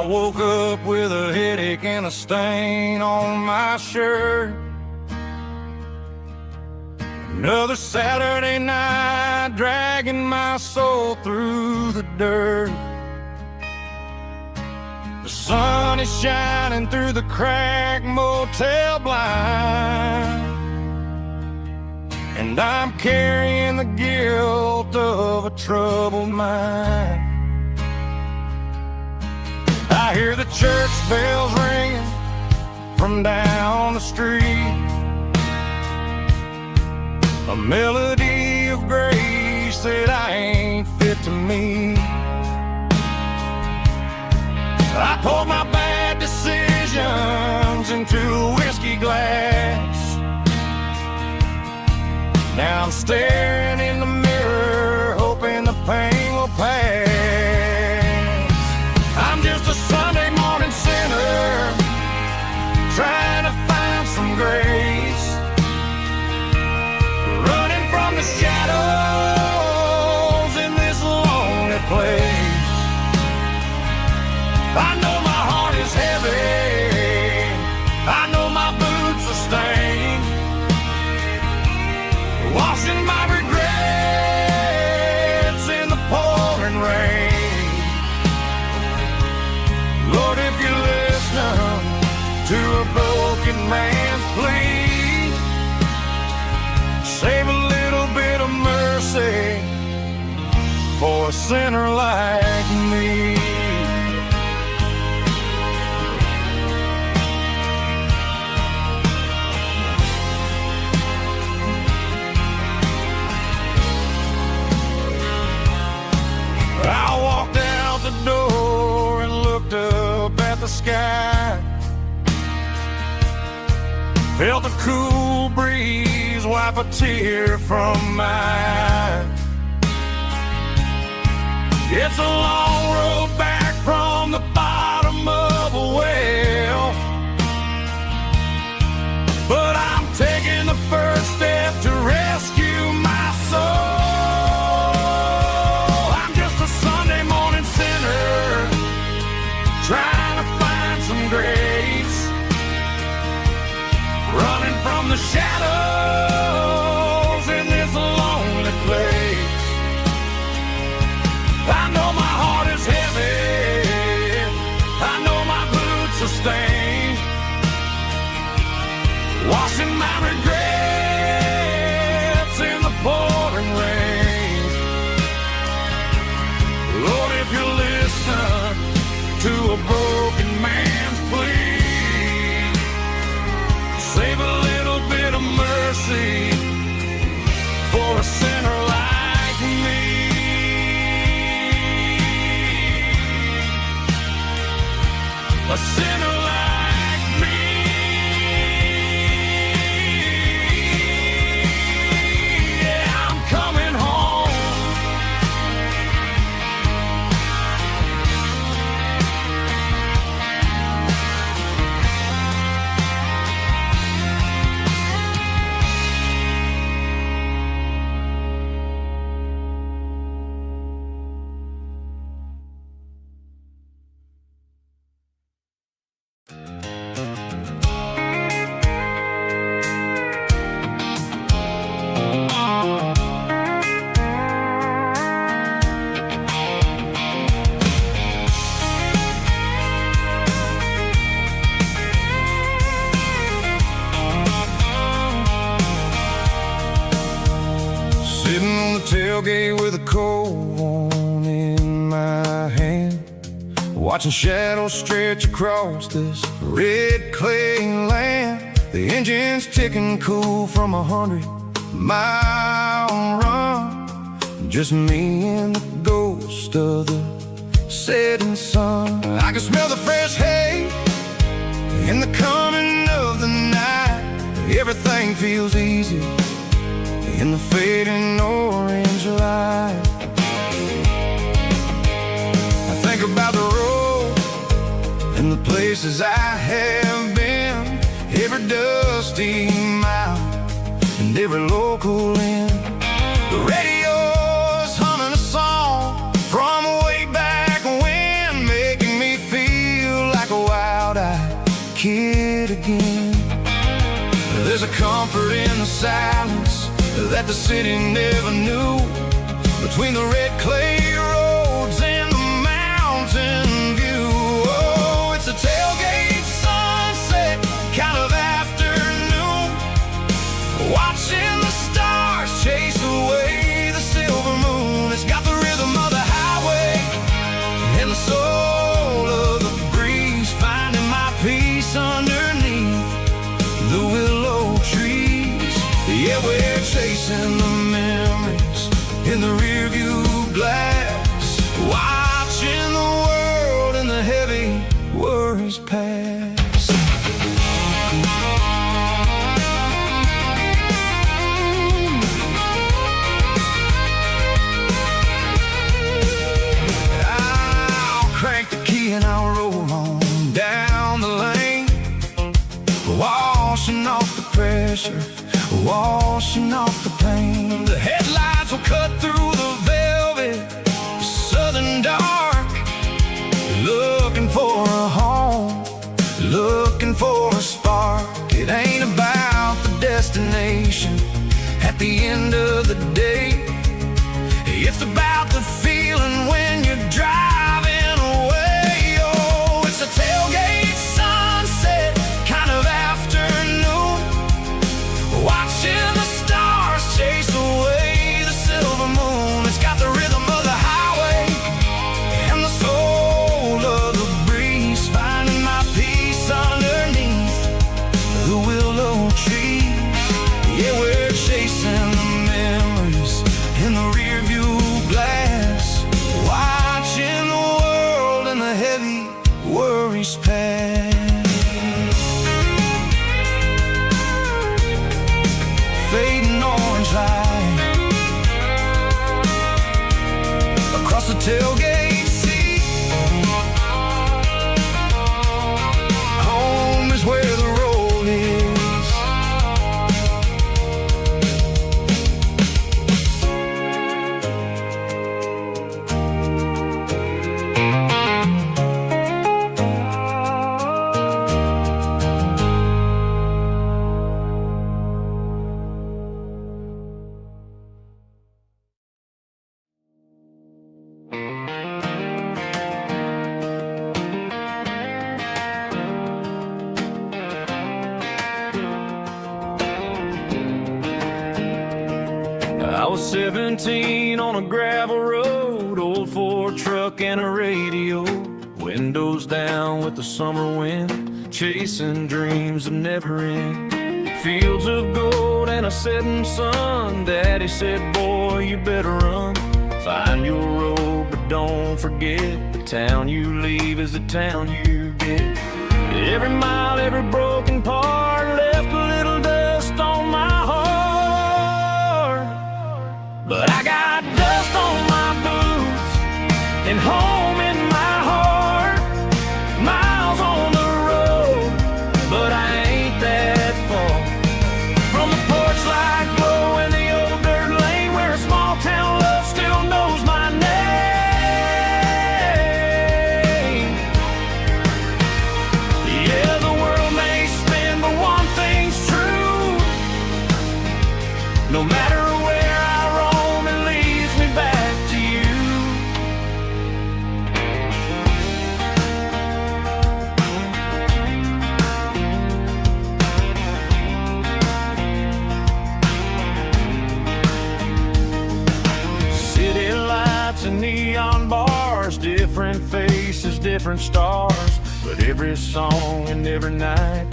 [SPEAKER 1] I woke up with a headache and a stain on my shirt. Another Saturday night, dragging my soul through the dirt. The sun is shining through the cracked motel blind, and I'm carrying the guilt of a troubled mind. I hear the church bells ringing from down the street, a melody of grace that I ain't fit to meet. I poured my bad decisions into a whiskey glass. Now I'm staring in the mirror, hoping the pain will pass. I'm just a Sunday morning sinner, trying to find some grace, running from the shadows in this lonely place. I know my heart is heavy, I know my boots are stained, washing my regrets in the pouring rain. Lord, if you're listening to a broken man's plea, save a little bit of mercy for a sinner like me. I walked out the door and looked up at the sky, felt the cool breeze wipe a tear from my eye. It's a long road back from the bottom of a well, but I'm taking the first step to rescue my soul. Trying to find some grace, running from the shadows in this lonely place. I know my heart is heavy, I know my boots are stained, washing my regrets in the pouring rain. Lord, if you're listening to a broken man's plea, save a little bit of mercy for a sinner like me. A sinner like me. Yeah, I'm coming home. Sitting on the tailgate with a cold one in my hand, watching shadows stretch across this red clay land. The engine's ticking cool from 100-mile run, just me and the ghost of the setting sun. I can smell the fresh hay in the coming of the night. Everything feels easy in the fading orange light. I think about the road and the places I have been, every dusty mile and every local inn. The radio's humming a song from way back when, making me feel kid again. There's a comfort in the silence that the city never knew, between the red clay roads and the mountain view. Oh, it's a tailgate sunset kind of afternoon, watching the stars chase away the silver moon. It's got the rhythm of the highway and the soul of the breeze, finding my peace underneath the willow trees. Yeah, we're chasing the memories in the rearview glass, watching the world and the heavy worries pass. I'll crank the key and I'll roll on down the lane, washing off the pressure, washing off the pain. The headlights will cut through the velvet southern dark, looking for a home, looking for a spark. It ain't about the destination at the end of the day, it's about the feeling when you're driving away. Oh, it's a tailgate sunset kind of afternoon, watching the stars chase away the silver moon. It's got the rhythm of the highway and the soul of the breeze, finding my peace underneath the willow trees. Yeah, we're chasing the memories in the rearview glass, watching the world and the heavy worries pass. Fading orange light across the tailgate seat. Home is where the road is.
[SPEAKER 3] I was 17 on a gravel road, old Ford truck and a radio, windows down with the summer wind, chasing dreams that never end. Fields of gold and a setting sun, Daddy said, boy, you better run. Find your road, but don't forget, the town you leave is the town you get. Every mile, every broken part left a little dust on my heart, but I got dust on my boots and home in my heart. Miles on the road, but I ain't that far from the porch light glow in the old dirt lane, where a small town love still knows my name. Yeah, the world may spin, but one thing's true: no matter where I roam, it leads me back to you. City lights and neon bars, different faces, different stars, but every song and every night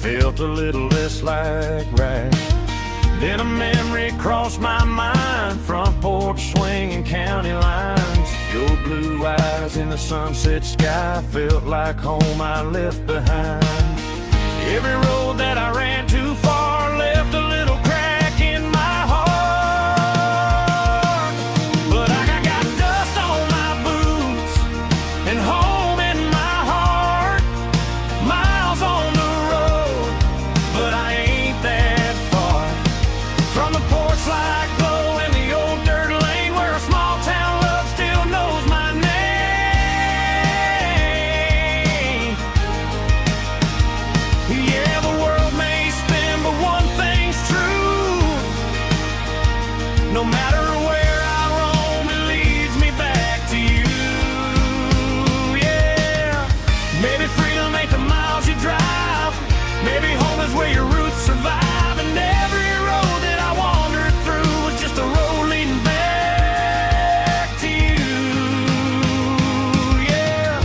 [SPEAKER 3] felt a little less like right. Then a memory crossed my mind, front porch swinging county lines, your blue eyes in the sunset sky felt like home I left behind. Every road that I ran too far left a little crack in my heart, but I got dust on my boots and home in my heart. Miles on the road, but I ain't that far from the porch light glow in the old dirt lane, where a small town love still knows my name.
[SPEAKER 2] No matter where I roam, it leads me back to you. Yeah, maybe freedom ain't the miles you drive. Maybe home is where your roots survive. And every road that I wandered through was just a road leading back to you. Yeah.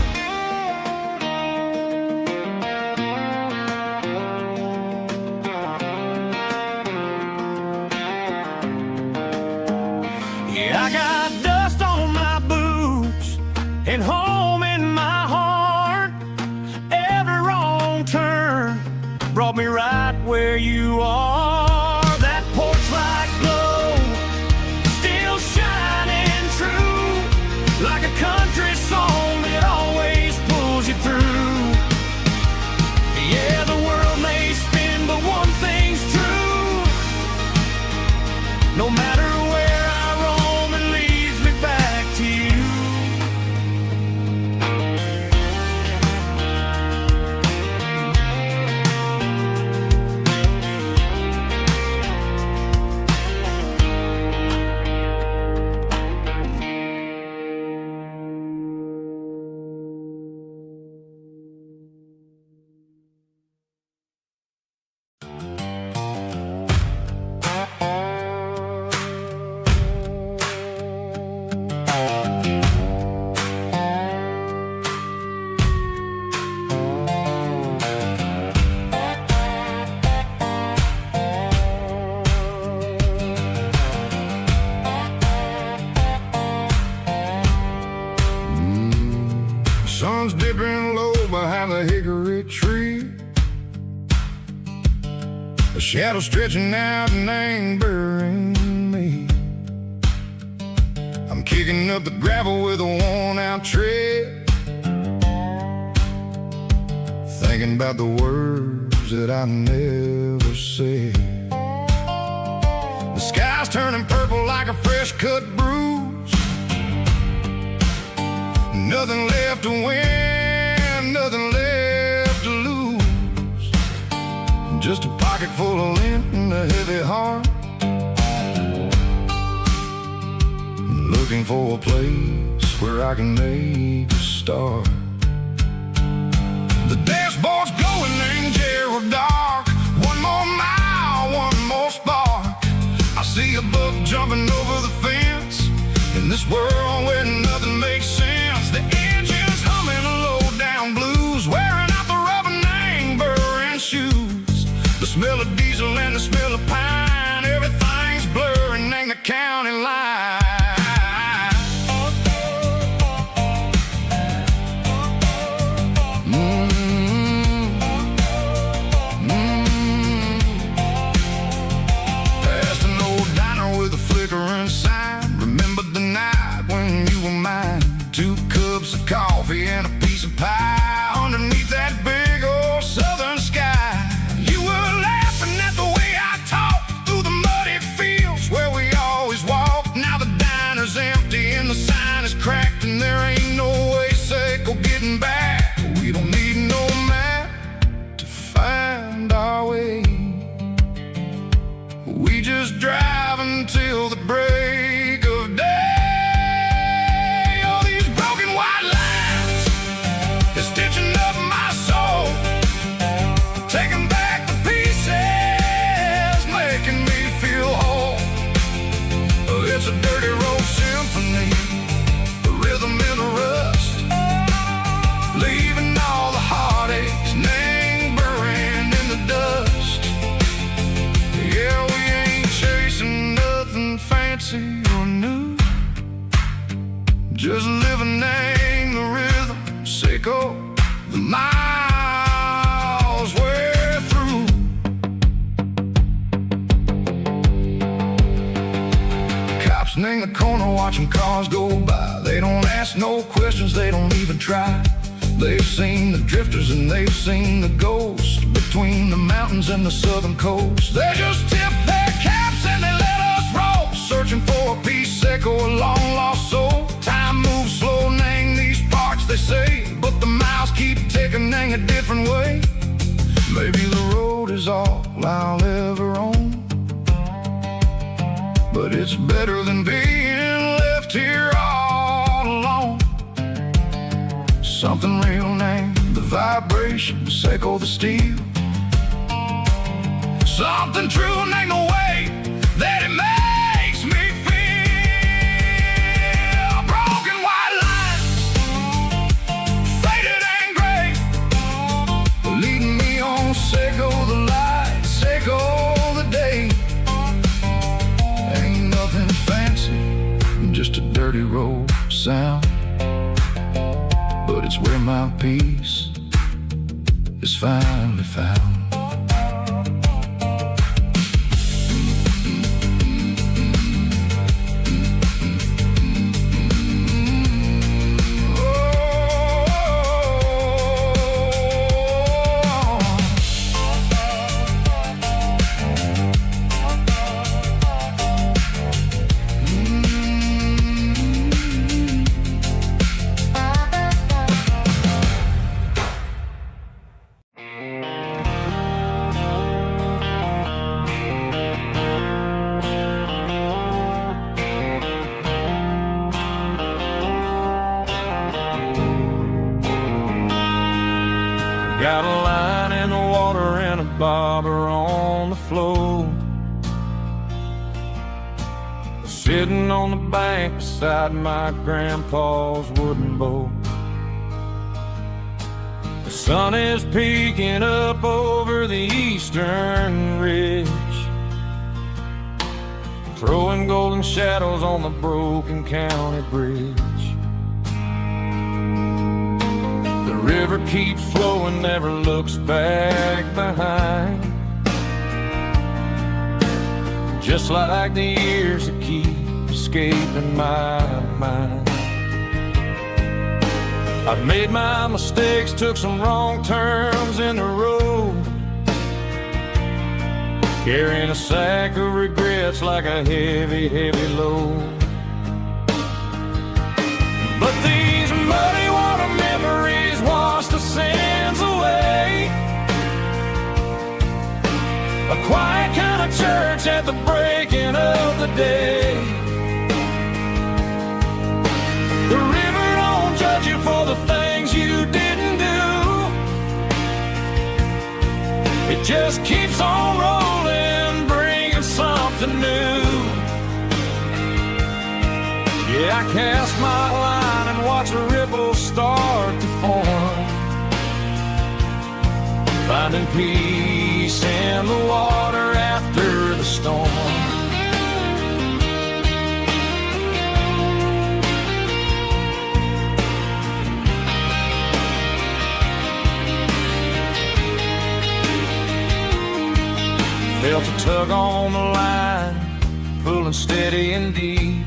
[SPEAKER 2] Yeah, I got dust on my boots and home in my heart. Every wrong turn brought me right where you are. That porch light glow still shining true, like a country song that always pulls you through. Yeah, the world may spin, but one thing's true. No matter where I roam, it leads me back to you.
[SPEAKER 1] Sun's dipping low behind the hickory tree. A shadow stretching out and angering me. I'm kicking up the gravel with a worn-out tread, thinking about the words that I never said. The sky's turning purple like a fresh-cut bruise. Nothing left to win, nothing left to lose. Just a pocket full of lint and a heavy heart, looking for a place where I can make a start. The dashboard's glowing in Gerald dark. One more mile, one more spark. I see a buck jumping over the fence in this world where nothing makes sense. The engine's humming low down blues, wearing out the rubber name burring shoes. The smell of diesel and the smell of pine, everything's blurring, ain't the county line. Past an old diner with a flickering sign. Remember the night when you were mine. 2 cups of coffee and a piece of pie underneath that big old southern sky. You were laughing at the way I talked through the muddy fields where we always walked. Now the diner's empty and the sign is cracked, and there ain't no way safe of getting back. We don't need no map to find our way. We just drive until the break of day. Stitching up my soul, taking back the pieces, making me feel whole. It's a dirty road symphony, the rhythm in the rust, leaving all the heartaches lingering in the dust. Yeah, we ain't chasing nothing fancy or new, just living in the rhythm, sicko. The miles we're through. Cops in the corner watching cars go by. They don't ask no questions, they don't even try. They've seen the drifters and they've seen the ghosts between the mountains and the southern coast. They just tip their caps and they let us roll, searching for a piece echo, a long lost soul. Time moves slow, name these parts they say, but the miles keep ticking in a different way. Maybe the road is all I'll ever own, but it's better than being left here all alone. Something real named the vibrations echo the steel. Something true named the way that it makes me feel. Broken white lines, faded and gray, leading me on, Seiko the light, Seiko the day. Ain't nothing fancy, just a dirty road sound, but it's where my peace is finally found.
[SPEAKER 3] Got a line in the water and a bobber on the floor, sitting on the bank beside my grandpa's wooden boat. The sun is peeking up over the eastern ridge, throwing golden shadows on the broken county bridge. The river keeps flowing, never looks back behind, just like the years that keep escaping my mind. I've made my mistakes, took some wrong turns in the road, carrying a sack of regrets like a heavy, heavy load. But these muddy water memories wash the sins away. A quiet kind of church at the breaking of the day. The river don't judge you for the things you didn't do. It just keeps on rolling, bringing something new. Yeah, I cast my line and watch a ripple start to form, finding peace in the water after the storm. Felt a tug on the line, pulling steady and deep.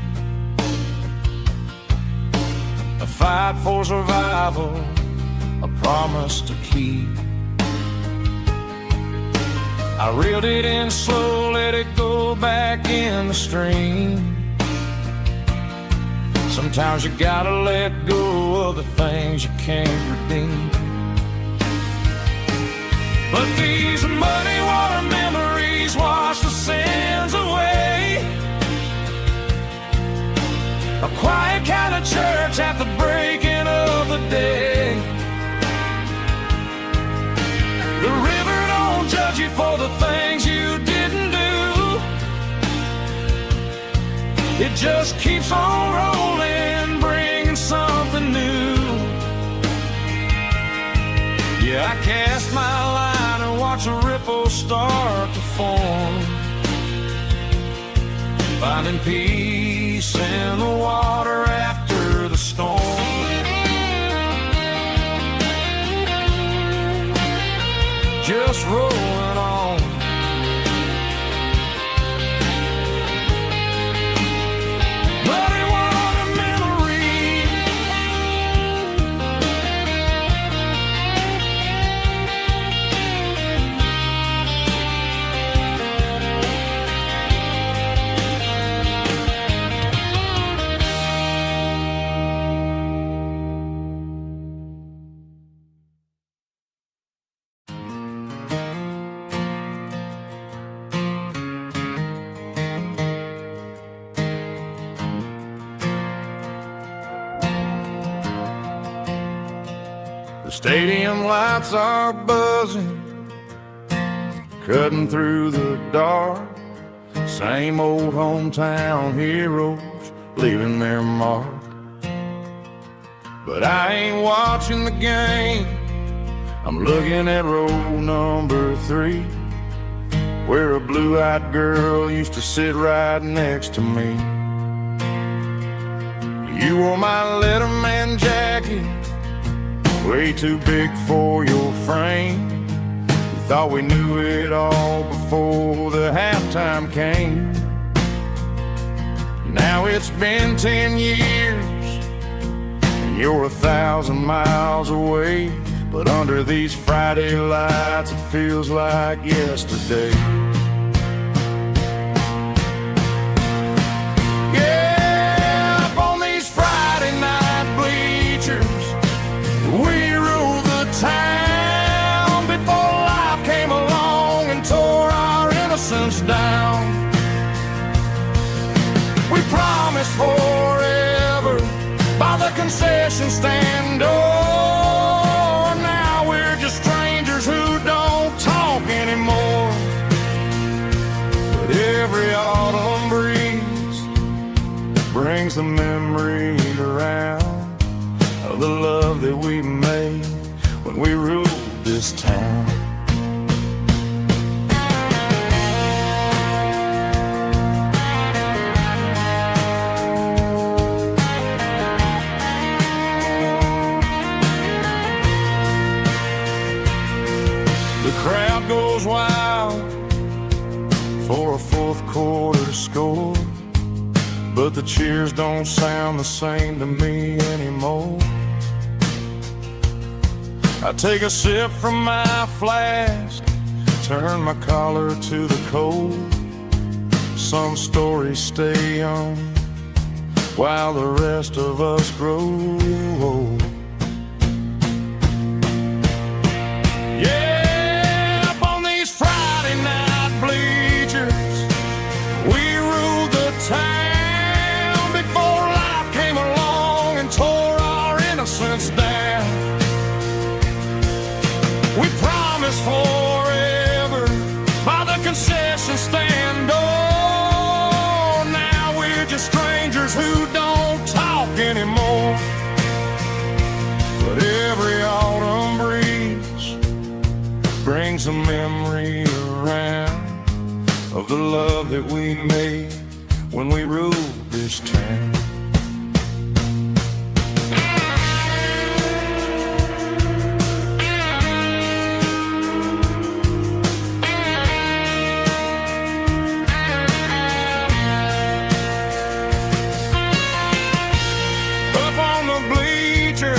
[SPEAKER 3] A fight for survival, a promise to keep. I reeled it in slow, let it go back in the stream. Sometimes you gotta let go of the things you can't redeem. But these muddy water memories wash the sins away. A quiet kind of church at the breaking of the day. The river don't judge you for the things you didn't do. It just keeps on rolling, bringing something new. Yeah, I cast my line and watch a ripple start to form, finding peace in the water after the storm. Just rolling on. Muddy water memory.
[SPEAKER 1] Stadium lights are buzzing, cutting through the dark. Same old hometown heroes leaving their mark. But I ain't watching the game, I'm looking at row number 3, where a blue-eyed girl used to sit right next to me. You wore my Letterman jacket, way too big for your frame. We thought we knew it all before the halftime came. Now it's been 10 years, and you're 1,000 miles away. But under these Friday lights, it feels like yesterday. Yeah, up on these Friday night bleachers, we ruled the town before life came along and tore our innocence down. We promised forever by the concession stand door. Now we're just strangers who don't talk anymore. But every autumn breeze brings the memory around of the love that we made when we ruled this town. The crowd goes wild for a fourth quarter score, but the cheers don't sound the same to me anymore. I take a sip from my flask, turn my collar to the cold. Some stories stay young while the rest of us grow old. Yeah, up on these Friday night bleachers, we ruled the town before life came along and tore our innocence down. We promised forever by the concession stand door. Now we're just strangers who don't talk anymore. But every autumn breeze brings a memory around of the love that we made when we ruled this town. Up on the bleachers,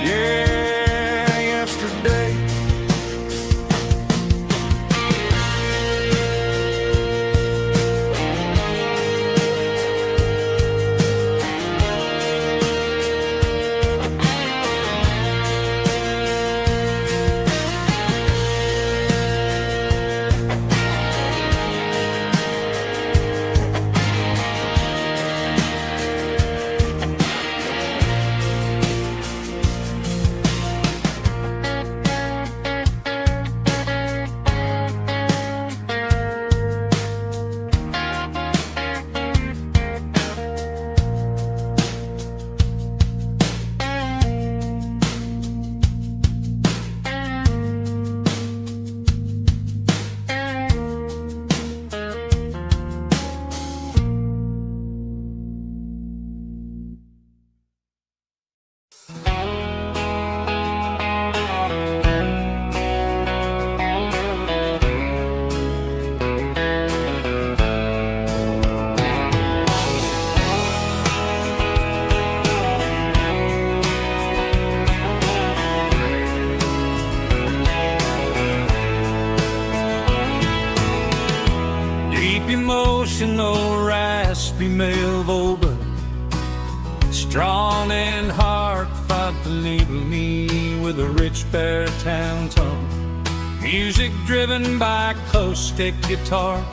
[SPEAKER 1] yeah, yesterday.
[SPEAKER 5] Emotional, raspy male vulva, strong and hard, fought to label me with a rich baritone tone. Music driven by a close stick guitar,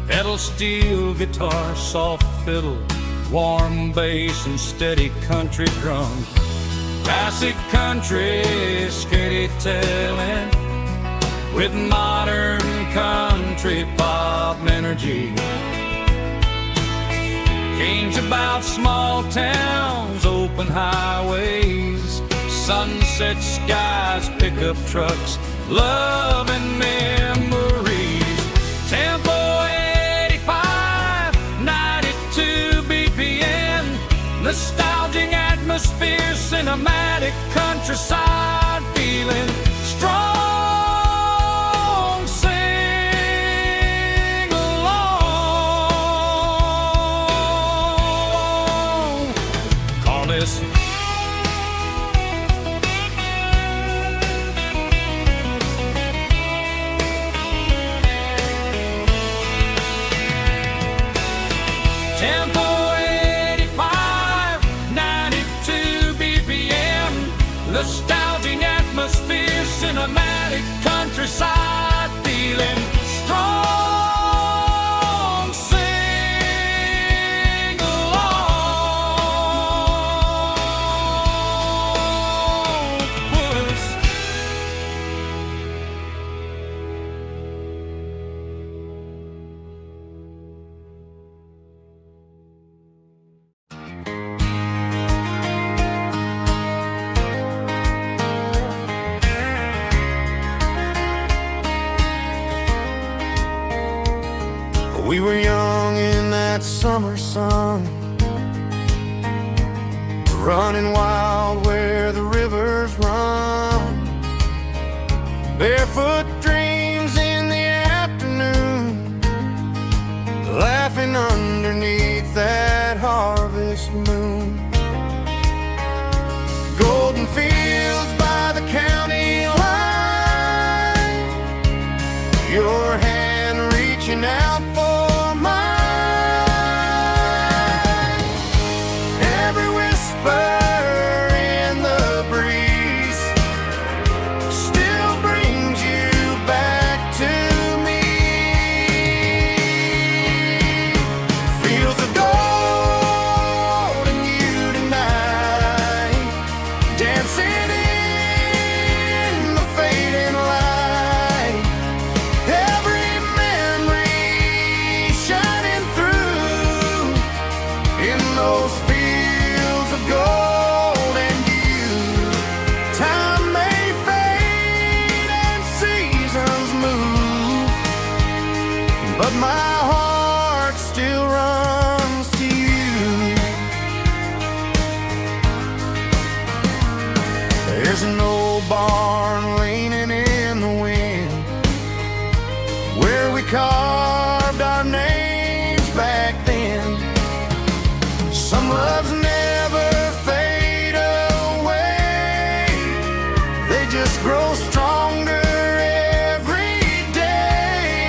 [SPEAKER 5] pedal steel guitar, soft fiddle, warm bass and steady country drums. Classic country storytelling with modern country pop energy. Kings about small towns, open highways, sunset skies, pickup trucks, love and memories. Tempo 85, 92 BPM, nostalgic atmosphere, cinematic countryside feeling strong. Sing along. Call this Tempo 85, 92 BPM, nostalgic atmosphere, cinematic countryside feeling strong. Sing along. Puss.
[SPEAKER 1] We were young in that summer sun, running wild where the rivers run. Barefoot dreams in the afternoon, laughing underneath that harvest moon. Golden fields by the county line, your hand reaching out for mine. Every whisper in the breeze still brings you back to me. Fields of gold and you tonight, dancing in the fading light. Every memory shining through in those fields of gold and you. Time may fade and seasons move, but my heart still runs to you. There's an old barn leaning in the wind where we carved our names back then. Some loves never fade away, they just grow stronger every day.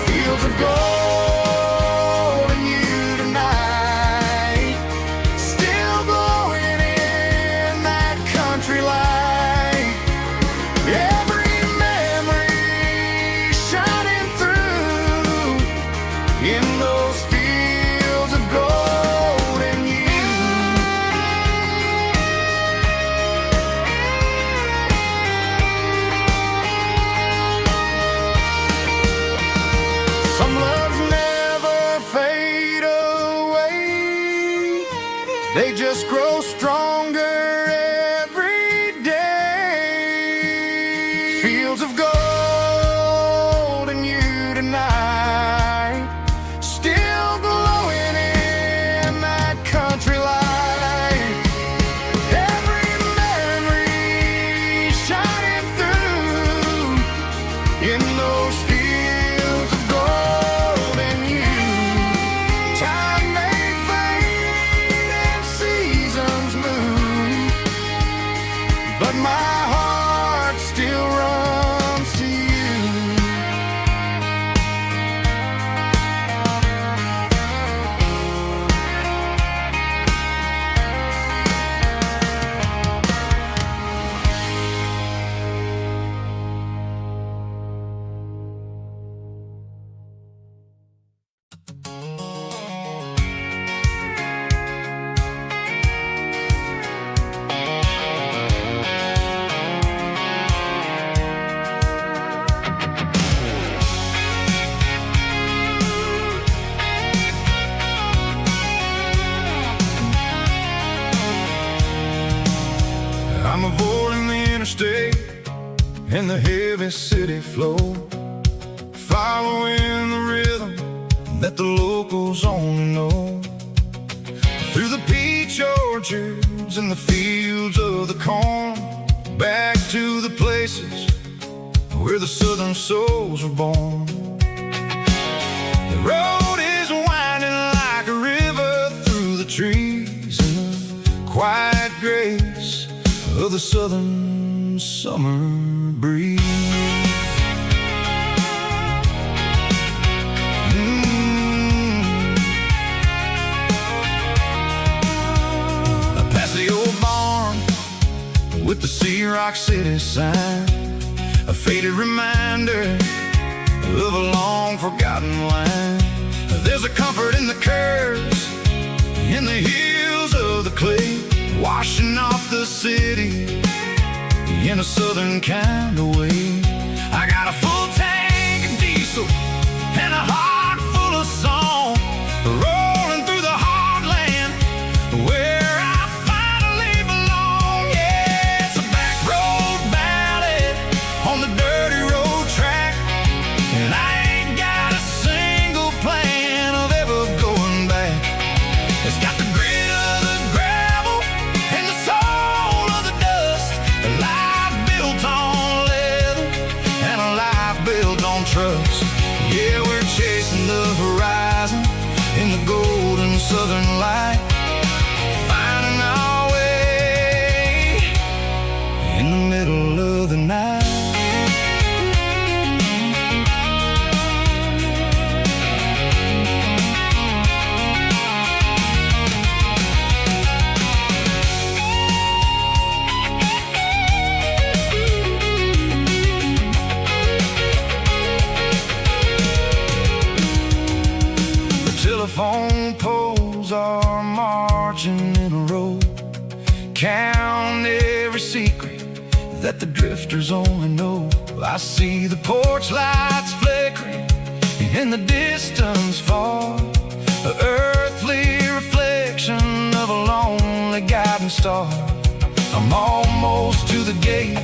[SPEAKER 1] Fields of gold and you tonight, still glowing in that country light. Every memory shining through in those fields of gold and you. Some loves never fade away, they just grow stronger every day. Fields of gold and you tonight, still glowing in that country light. Every memory shining through in those fields of gold and you. Time may fade and seasons move, but my heart still runs to you. and the heavy city flow, following the rhythm that the locals only know. Through the peach orchards and the fields of the corn, back to the places where the southern souls were born. The road is winding like a river through the trees, in the quiet grace of the southern summer breeze. Past the old barn with the Sea Rock City sign, a faded reminder of a long forgotten line. There's a comfort in the curves, in the hills of the clay, washing off the city in a southern kind of way. I got a full tank of diesel and a heart full of song, rolling through the heartland where I finally belong. Yeah, it's a back road ballad on the dirty road track, and I ain't got a single plan of ever going back. It's got the grit of the gravel and the soul of the dust, a life built on leather and a life built on trust. Yeah, we're chasing the horizon in the golden southern light, finding our way in the middle of the night. Telephone poles are marching in a row, count every secret that the drifters only know. I see the porch lights flickering in the distance far, an earthly reflection of a lonely guiding star. I'm almost to the gate,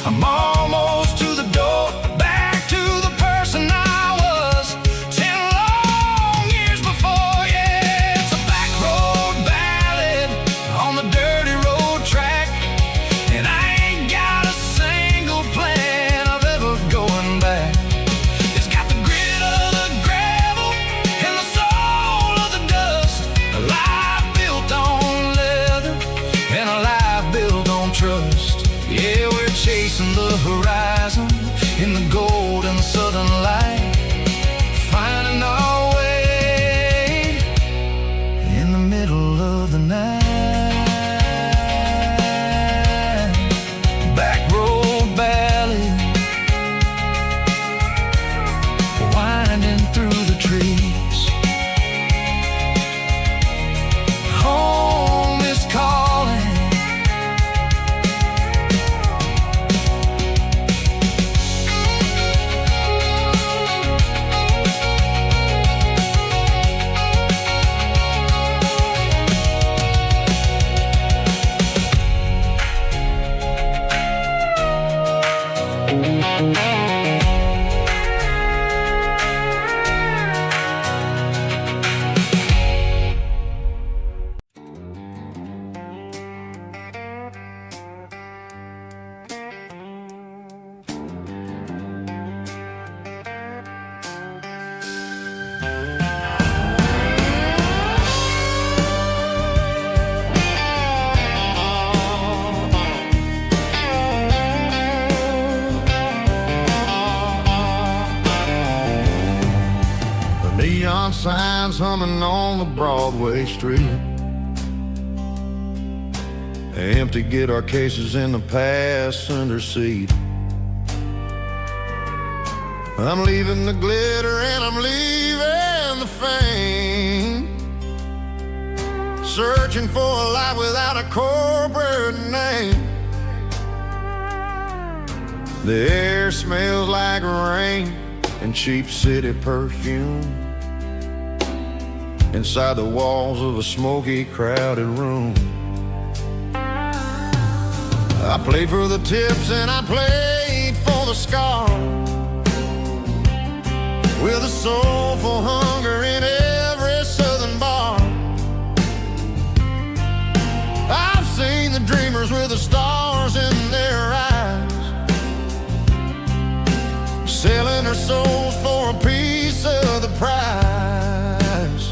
[SPEAKER 1] I'm almost to the door, back to the person I was 10 long years before. Yeah, it's a back road ballad on the dirty road track, and I ain't got a single plan of ever going back. It's got the grit of the gravel and the soul of the dust, a life built on leather and a life built on trust. Yeah, we're chasing the horizon in the golden southern light, finding our way in the middle of the night. Back road ballad, winding through the trees. Home is calling. Neon signs humming on the Broadway street, empty guitar cases in the passenger seat. I'm leaving the glitter and I'm leaving the fame, searching for a life without a corporate name. The air smells like rain and cheap city perfume inside the walls of a smoky, crowded room. I played for the tips and I played the scar, with a soulful hunger in every southern bar. I've seen the dreamers with the stars in their eyes, selling their souls for a piece of the prize.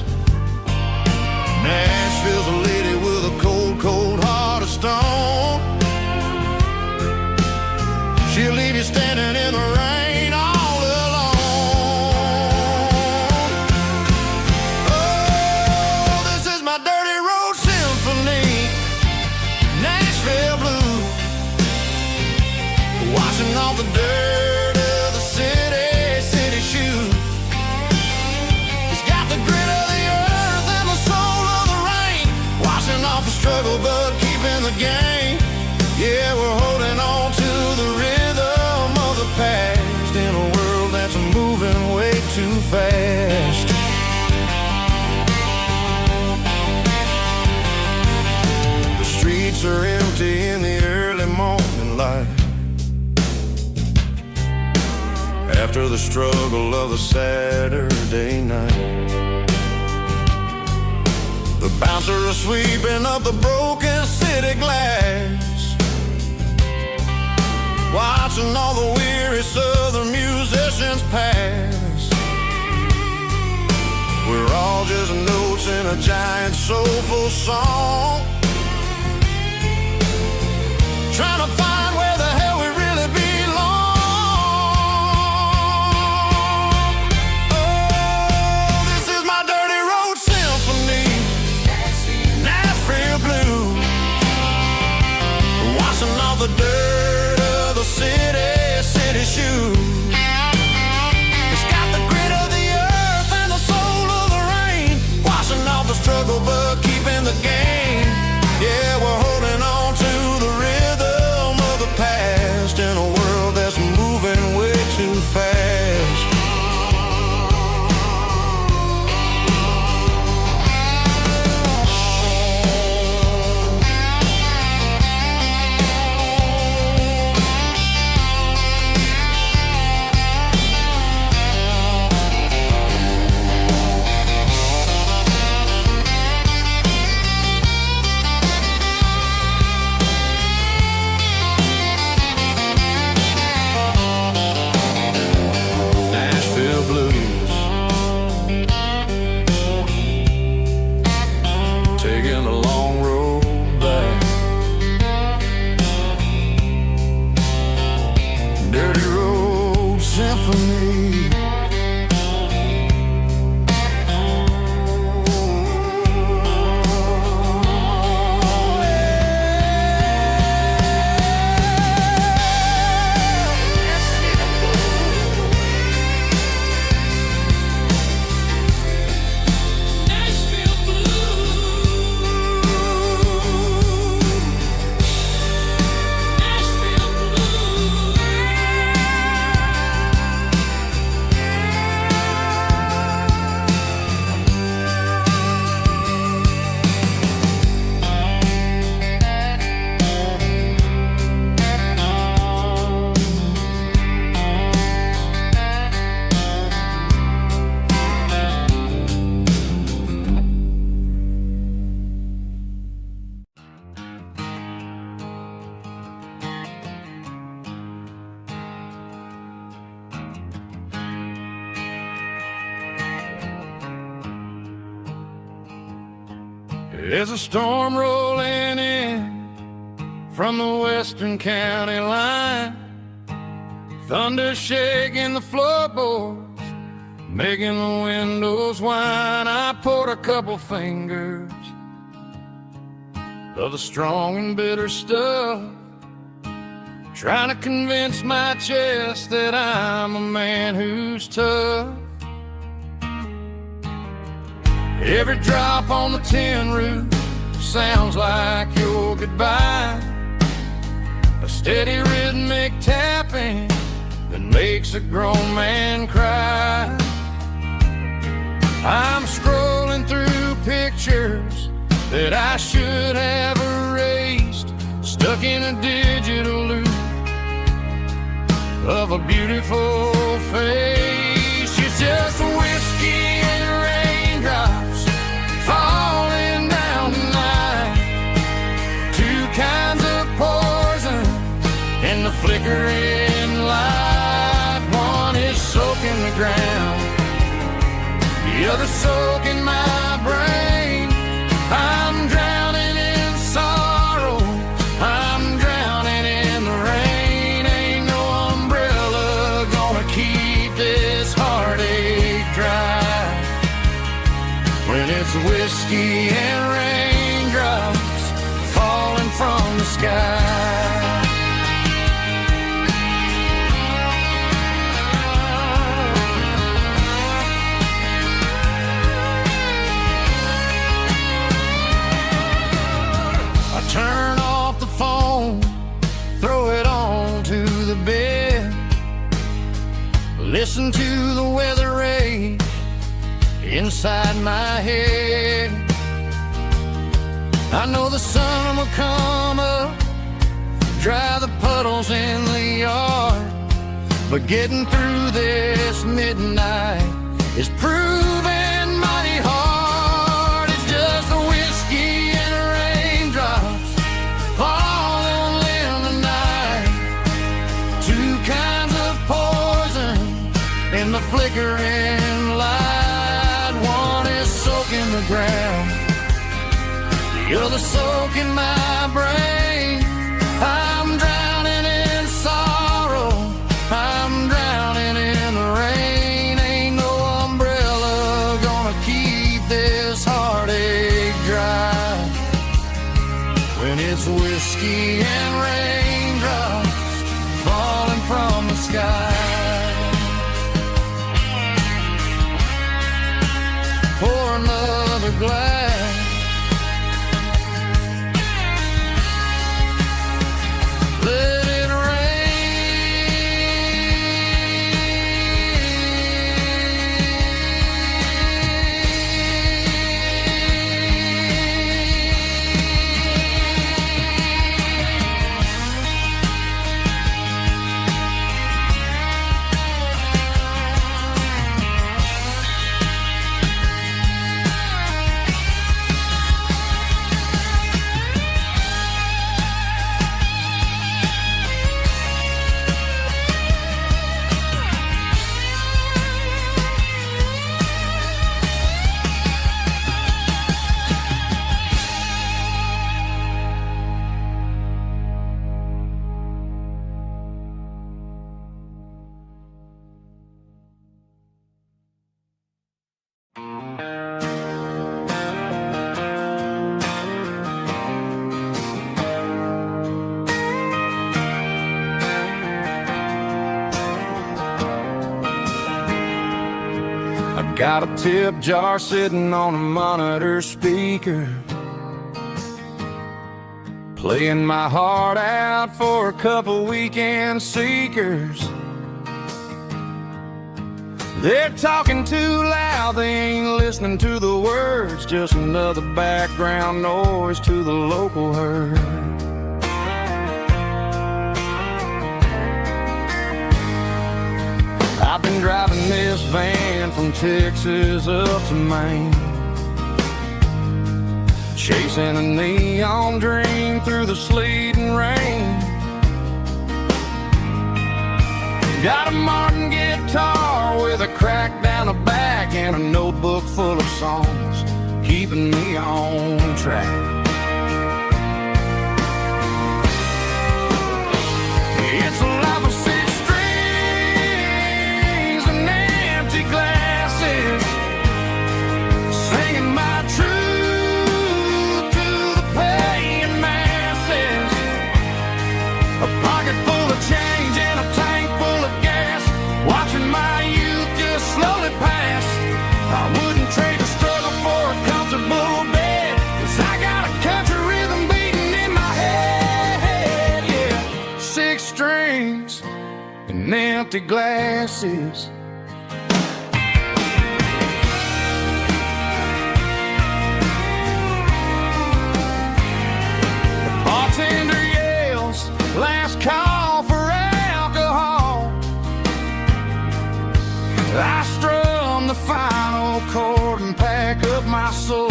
[SPEAKER 1] Nashville's a lady with a cold, cold heart of stone. She'll leave you standing in the rain all alone. Oh, this is my dirty road symphony, Nashville blue, washing off the dirt of the city shoe. It's got the grit of the earth and the soul of the rain, washing off the struggle but keeping the game. Yeah, we're holding on to the rhythm of the past in a world that's moving way too fast. The streets are empty in the early morning light, after the struggle of the Saturday night. The bouncers are sweeping up the broken city glass, watching all the weary southern musicians pass. We're all just notes in a giant soulful song, trying to find where the hell we really belong. Oh, this is my dirty road symphony, Nashville blue, washing off the dirt of the city shoe. It's got the grit of the earth and the soul of the rain, washing off the struggle but keeping the game. Yeah, we're holding on to the rhythm of the past in a world that's moving way too fast. There's a storm rolling in from the western county line, thunder shaking the floorboards, making the windows whine. I poured a couple fingers of the strong and bitter stuff, trying to convince my chest that I'm a man who's tough. Every drop on the tin roof sounds like your goodbye, a steady rhythmic tapping that makes a grown man cry. I'm scrolling through pictures that I should have erased, stuck in a digital loop
[SPEAKER 2] of a beautiful face. It's just whiskey and raindrops falling down tonight. Two kinds of poison in the flickering light. One is soaking the ground, the other soaking my brain. I'm drowning in sorrow, I'm drowning in the rain. Ain't no umbrella gonna keep this heartache dry when it's whiskey and raindrops falling from the sky. Turn off the phone, throw it on to the bed. Listen to the weather rage inside my head. I know the sun will come up, dry the puddles in the yard, but getting through this midnight is proving mighty hard. It's just a whiskey and raindrops falling in the night. Two kinds of poison in the flickering light. One is soaking the ground, the other soaking my brain. I'm drowning in sorrow, I'm drowning in the rain. Ain't no umbrella gonna keep this heartache dry when it's whiskey and raindrops falling from the sky. Pour another glass. Let it got a tip jar sitting on a monitor speaker, playing my heart out for a couple weekend seekers. They're talking too loud, they ain't listening to the words, just another background noise to the local herd. I've been driving this van from Texas up to Maine, chasing a neon dream through the sleet and rain. Got a Martin guitar with a crack down the back and a notebook full of songs, keeping me on track. It's a life of six strings and empty glasses, singing my truth to the paying masses. A pocket full of change and a tank full of gas, watching my youth just slowly pass. I wouldn't trade the struggle for a comfortable bed, 'cause I got a country rhythm beating in my head. Yeah, six strings and empty glasses. The bartender yells, last call for alcohol. I strum the final chord and pack up my soul.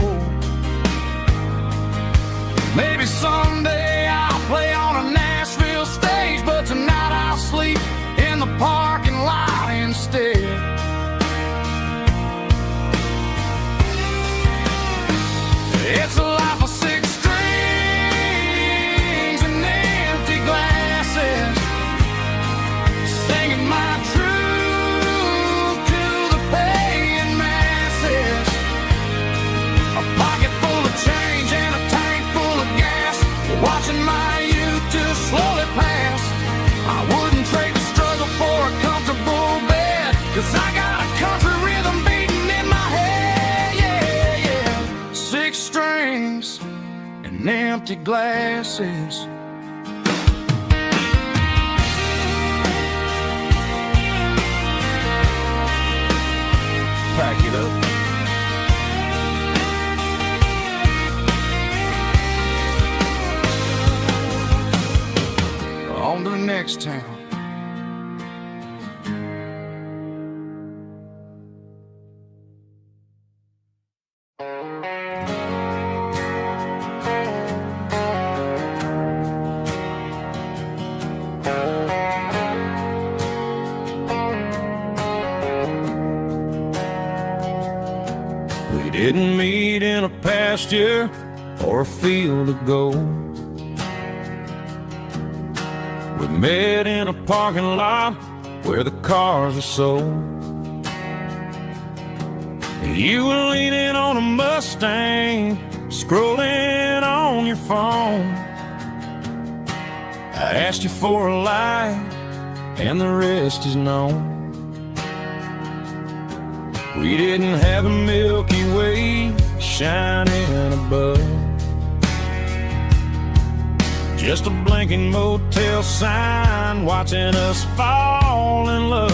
[SPEAKER 2] Maybe someday I'll play on a Nashville stage, but tonight I'll sleep in the parking lot instead. It's a life of six strings and empty glasses, singing my truth to the paying masses. A pocket full of change and a tank full of gas, watching my youth just slowly pass. I wouldn't trade the struggle for a comfortable bed, 'cause I got a country rhythm beating in my head, yeah, yeah. Six strings and empty glasses. Pack it up. On to the next town.
[SPEAKER 3] We didn't meet in a pasture or a field of gold. We met in a parking lot where the cars are sold. You were leaning on a Mustang, scrolling on your phone. I asked you for a light, and the rest is known. We didn't have a Milky Way shining above, just a blinking motel sign watching us fall in love.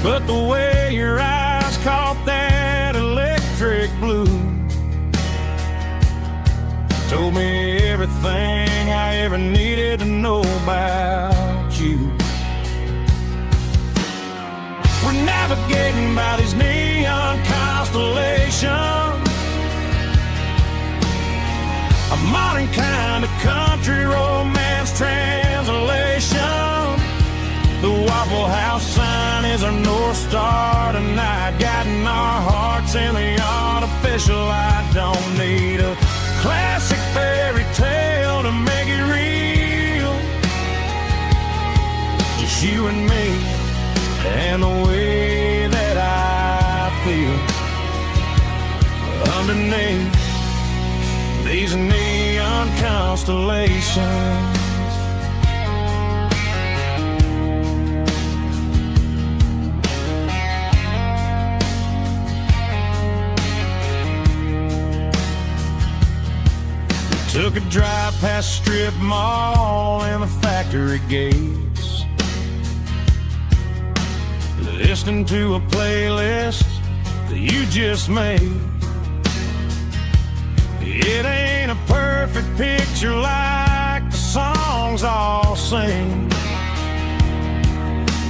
[SPEAKER 3] But the way your eyes caught that electric blue told me everything I ever needed to know about you. We're navigating by these neon constellations, a modern kind of country romance translation. The Waffle House sign is our North Star tonight, guiding our hearts in the artificial light. Don't need a classic fairy tale to make it real, just you and me and the way that I feel underneath these neon constellations. We took a drive past Strip Mall and the factory gates, listening to a playlist that you just made. It ain't a perfect picture like the songs all sing,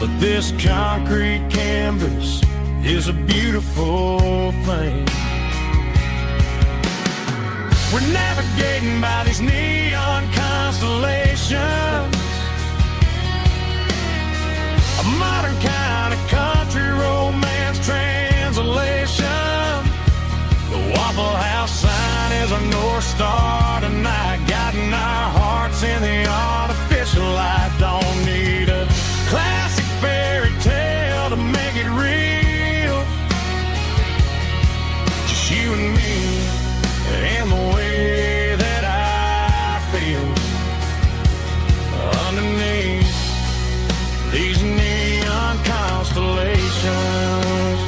[SPEAKER 3] but this concrete canvas is a beautiful thing. We're navigating by these neon constellations, a modern kind of country romance translation. The Waffle House sign is our North Star tonight, guiding our hearts in the artificial light. Don't need a classic fairy tale to make it real, just you and me and the way that I feel underneath these neon constellations.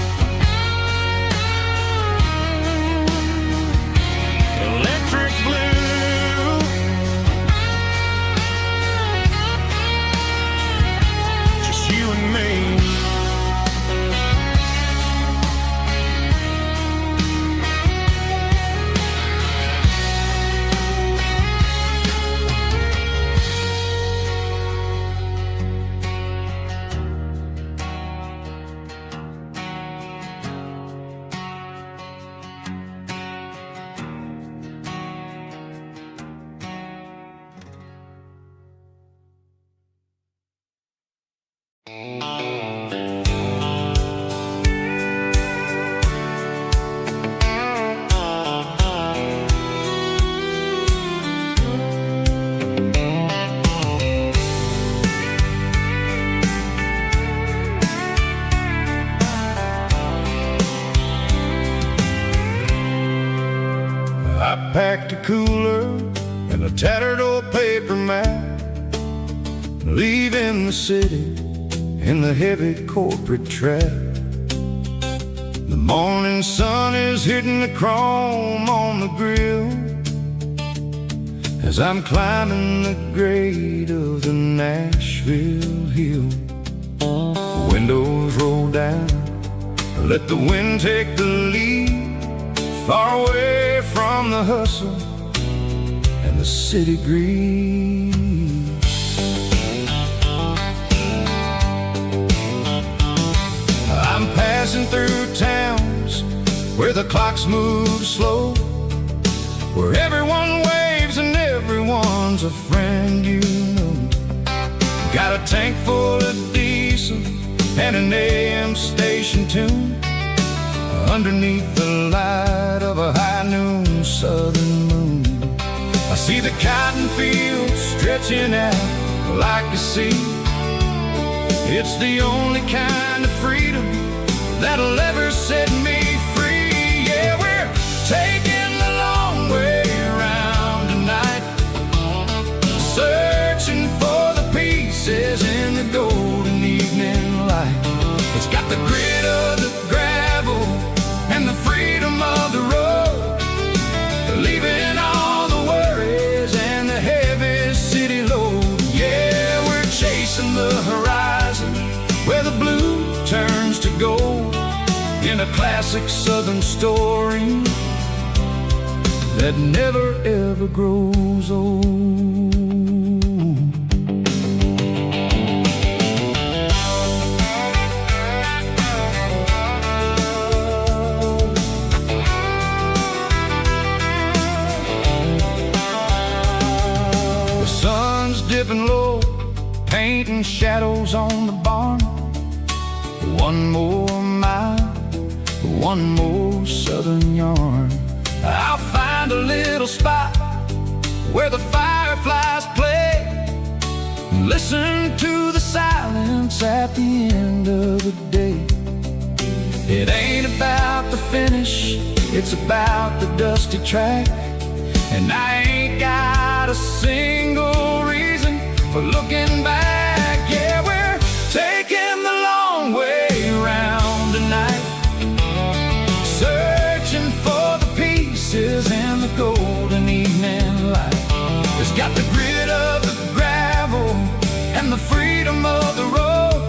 [SPEAKER 3] Electric blue
[SPEAKER 1] cooler and a tattered old paper map, leaving the city in the heavy corporate trap. The morning sun is hitting the chrome on the grill as I'm climbing the grade of the Nashville hill. Windows roll down, let the wind take the lead, far away from the hustle and the city breeze. I'm passing through towns where the clocks move slow, where everyone waves and everyone's a friend you know. Got a tank full of diesel and an AM station tune underneath the light of a high noon southern moon. I see the cotton fields stretching out like a sea. It's the only kind of freedom that'll ever set me free. Yeah, we're taking the long way around tonight, searching for the pieces in the golden evening light. It's got the grit of the gravel and the freedom of the road, leaving all the worries and the heavy city load. Yeah, we're chasing the horizon where the blue turns to gold, in a classic southern story that never ever grows old. The sun's dipping low, painting shadows on the barn. One more mile, one more southern yarn. I'll find a little spot where the fireflies play, listen to the silence at the end of the day. It ain't about the finish, it's about the dusty track, and I ain't got a single reason for looking back. Yeah, we're taking the long way around tonight, searching for the pieces in the golden evening light. It's got the grit of the gravel and the freedom of the road,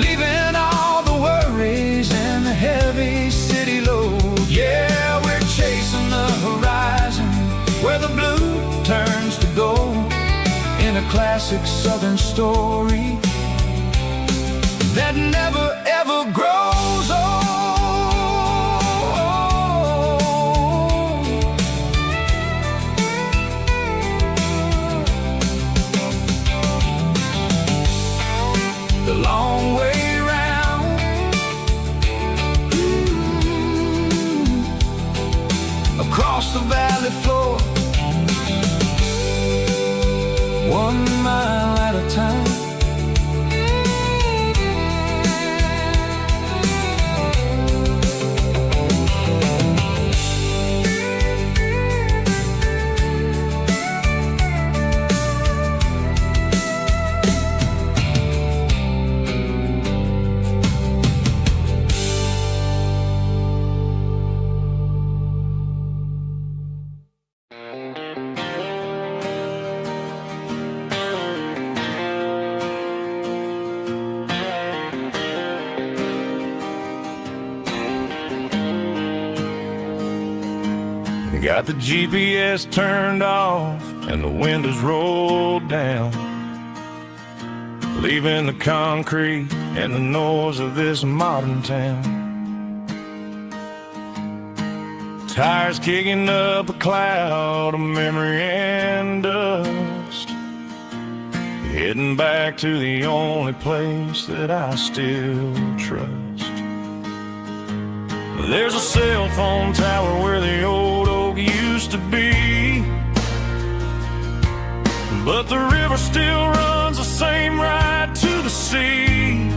[SPEAKER 1] leaving all the worries and the heavy city load. Yeah, we're chasing the horizon where the blue turns to gold, in a classic southern story that never ever grows old. The long way round, across the valley floor, 1 mile at a time. Got the GPS turned off and the windows rolled down, leaving the concrete and the noise of this modern town. Tires kicking up a cloud of memory and dust, heading back to the only place that I still trust. There's a cell phone tower where the old oak used to be, but the river still runs the same right to the sea.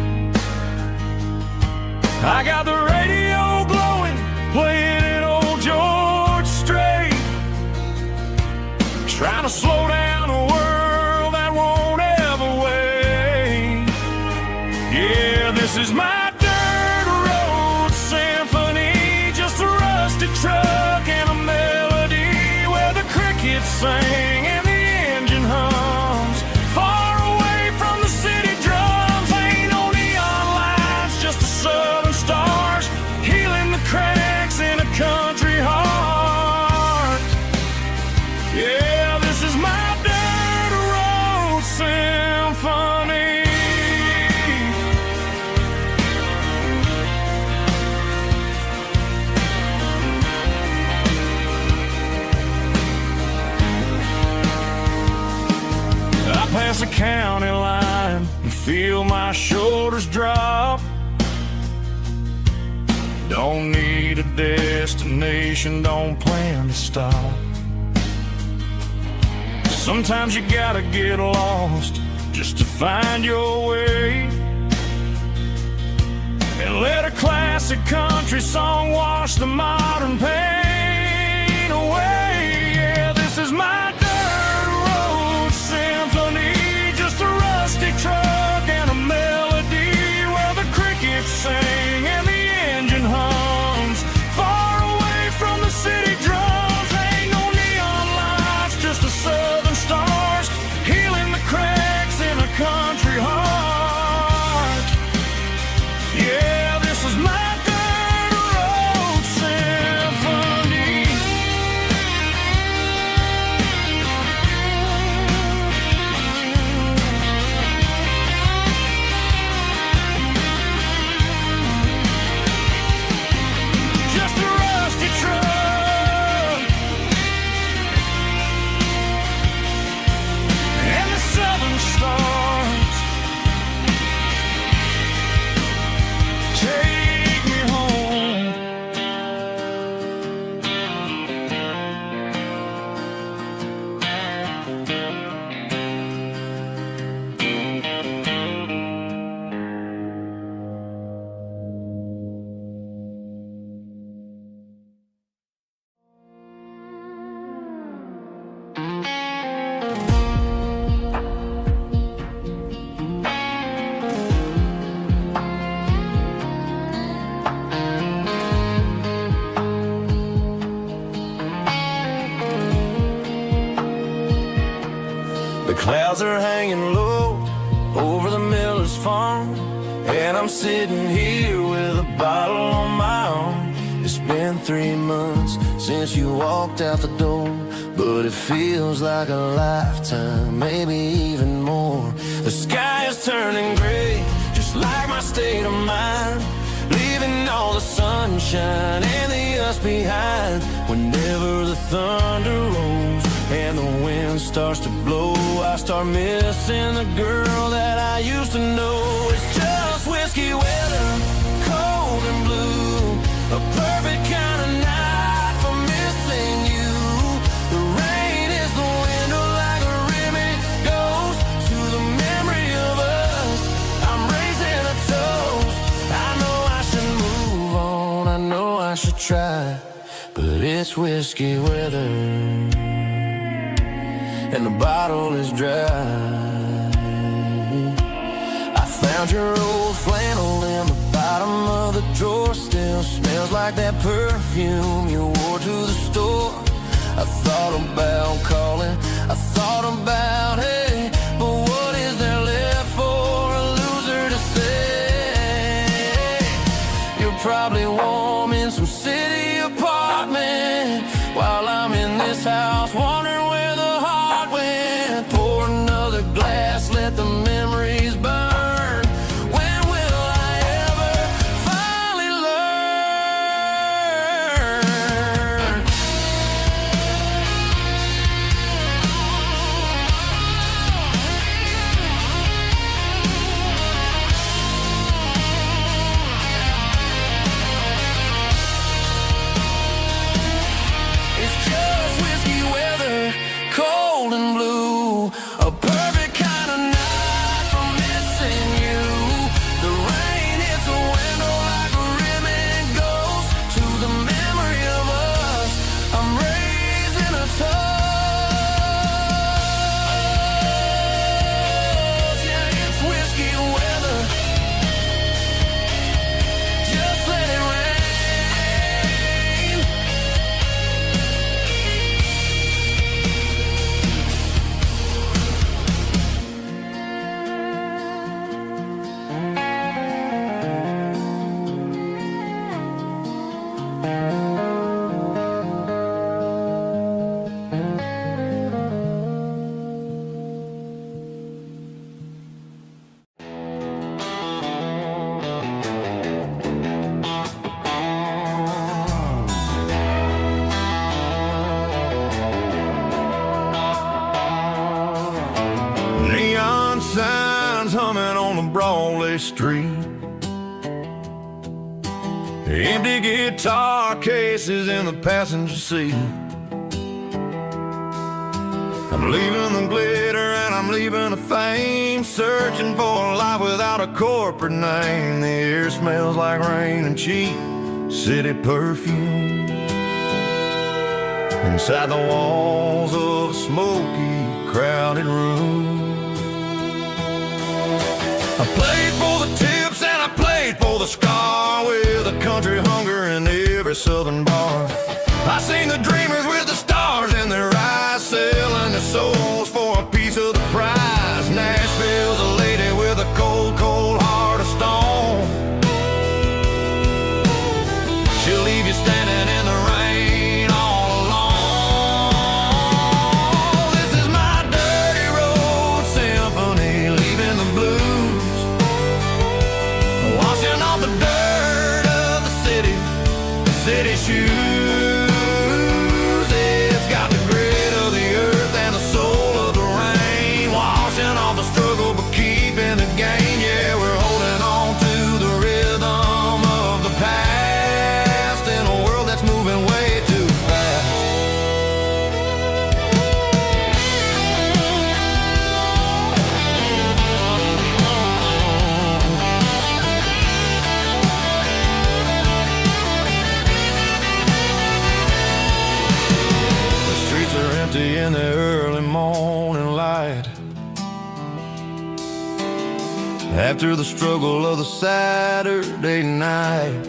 [SPEAKER 1] I got the radio glowing, playing an old George Strait,
[SPEAKER 2] Yeah, this is my dirt road symphony, just a rusty truck and a melody where the crickets sing and the engine hums. Far away from the city drums, ain't no neon lights, just the southern stars healing the cracks in a country heart. Yeah, this is my dirt road symphony. I pass a county line and feel my shoulders drop. Don't need a destination, don't plan to stop. Sometimes you gotta get lost just to find your way, and let a classic country song wash the modern pain away. Yeah, this is my dirt road symphony, just a rusty truck and a melody where the crickets sing and the engine hums. Far away from the city drums, ain't no neon lights, just the southern stars healing the cracks in a country heart. Yeah, this is my dirt road symphony. Just a rusty truck and the southern stars take me home.
[SPEAKER 3] The clouds are hanging low over the miller's farm, and I'm sitting here with a bottle on my arm. It's been 3 months since you walked out the door, but it feels like a lifetime, maybe even more. The sky is turning gray, just like my state of mind, leaving all the sunshine and the us behind. Whenever the thunder rolls and the wind starts to blow, I start missing the girl that I used to know. It's just whiskey weather, cold and blue, a perfect kind of night for missing you. The rain is the window like a ribbon goes to the memory of us. I'm raising a toast. I know I should move on, I know I should try, but it's whiskey weather and the bottle is dry. I found your old flannel in the bottom of the drawer, still smells like that perfume you wore to the store. I thought about calling, I thought about, hey, but what is there left for a loser to say? You're probably warm in some city apartment while I'm in this house wondering where the heart went. Pour another glass, let the memories burn. When will I ever finally learn?
[SPEAKER 1] busy street. Empty guitar cases in the passenger seat. I'm leaving the glitter and I'm leaving the fame, searching for a life without a corporate name. The air smells like rain and cheap city perfume. Inside the walls of a smoky, crowded room. I played for the tips and I played for the scar, with a country hunger in every southern bar. I seen the dreamers with the stars in their eyes, selling their souls for a piece of the prize. Nashville's a lady with a cold, cold heart of stone. She'll leave you standing in the rain all alone. This is my dirty road symphony, leaving the blues, washing off the dirt of the city shoes. It's got the grit of the earth and the soul of the rain, washing off the struggle but keeping the gain. Yeah, we're holding on to the rhythm of the past in a world that's moving way too fast. The streets are empty in the early morning light, after the struggle of the Saturday night.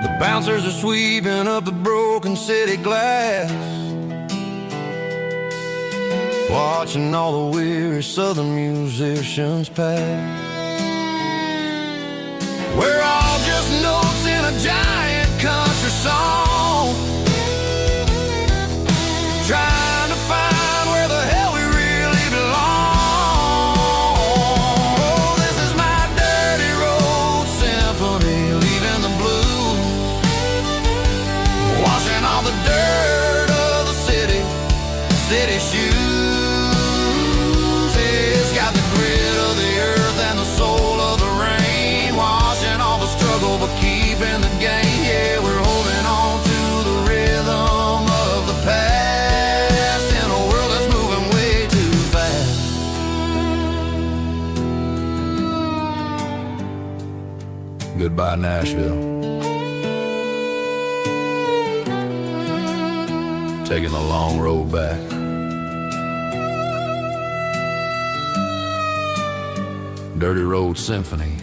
[SPEAKER 1] The bouncers are sweeping up the broken city glass, watching all the weary southern musicians pass. We're all just notes in a giant country song, trying to find where the hell we really belong. Oh, this is my dirty road symphony, leaving the blues, washing all the dirt of the city shoes. It's got the grit of the earth and the soul of the rain, washing all the struggle but keeping the gain. Yeah, we're holding on to the rhythm of the past in a world that's moving way too fast. Goodbye, Nashville. Taking the long road back. Dirty Road Symphony.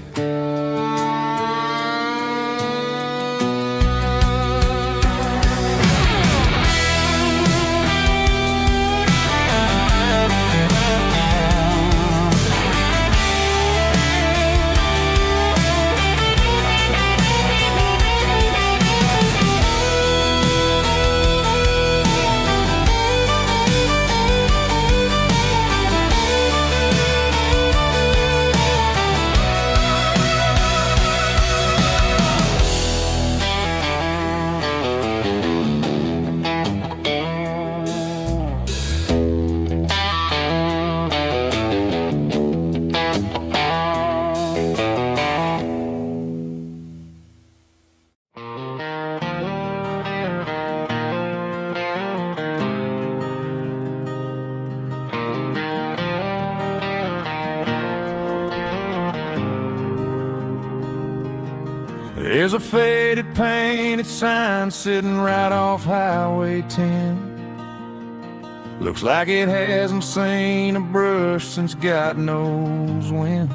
[SPEAKER 1] There's a faded painted sign sitting right off Highway 10. Looks like it hasn't seen a brush since God knows when.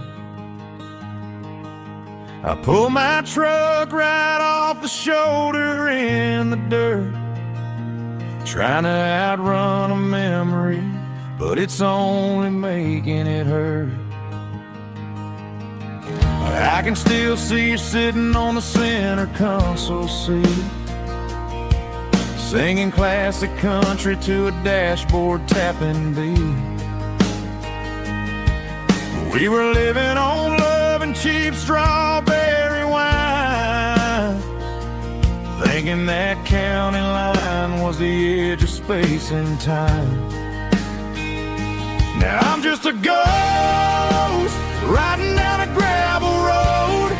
[SPEAKER 1] I pull my truck right off the shoulder in the dirt, trying to outrun a memory, but it's only making it hurt. I can still see you sitting on the center console seat, singing classic country to a dashboard tapping beat. We were living on love and cheap strawberry wine, thinking that county line was the edge of space and time. Now I'm just a ghost riding down a gravel road,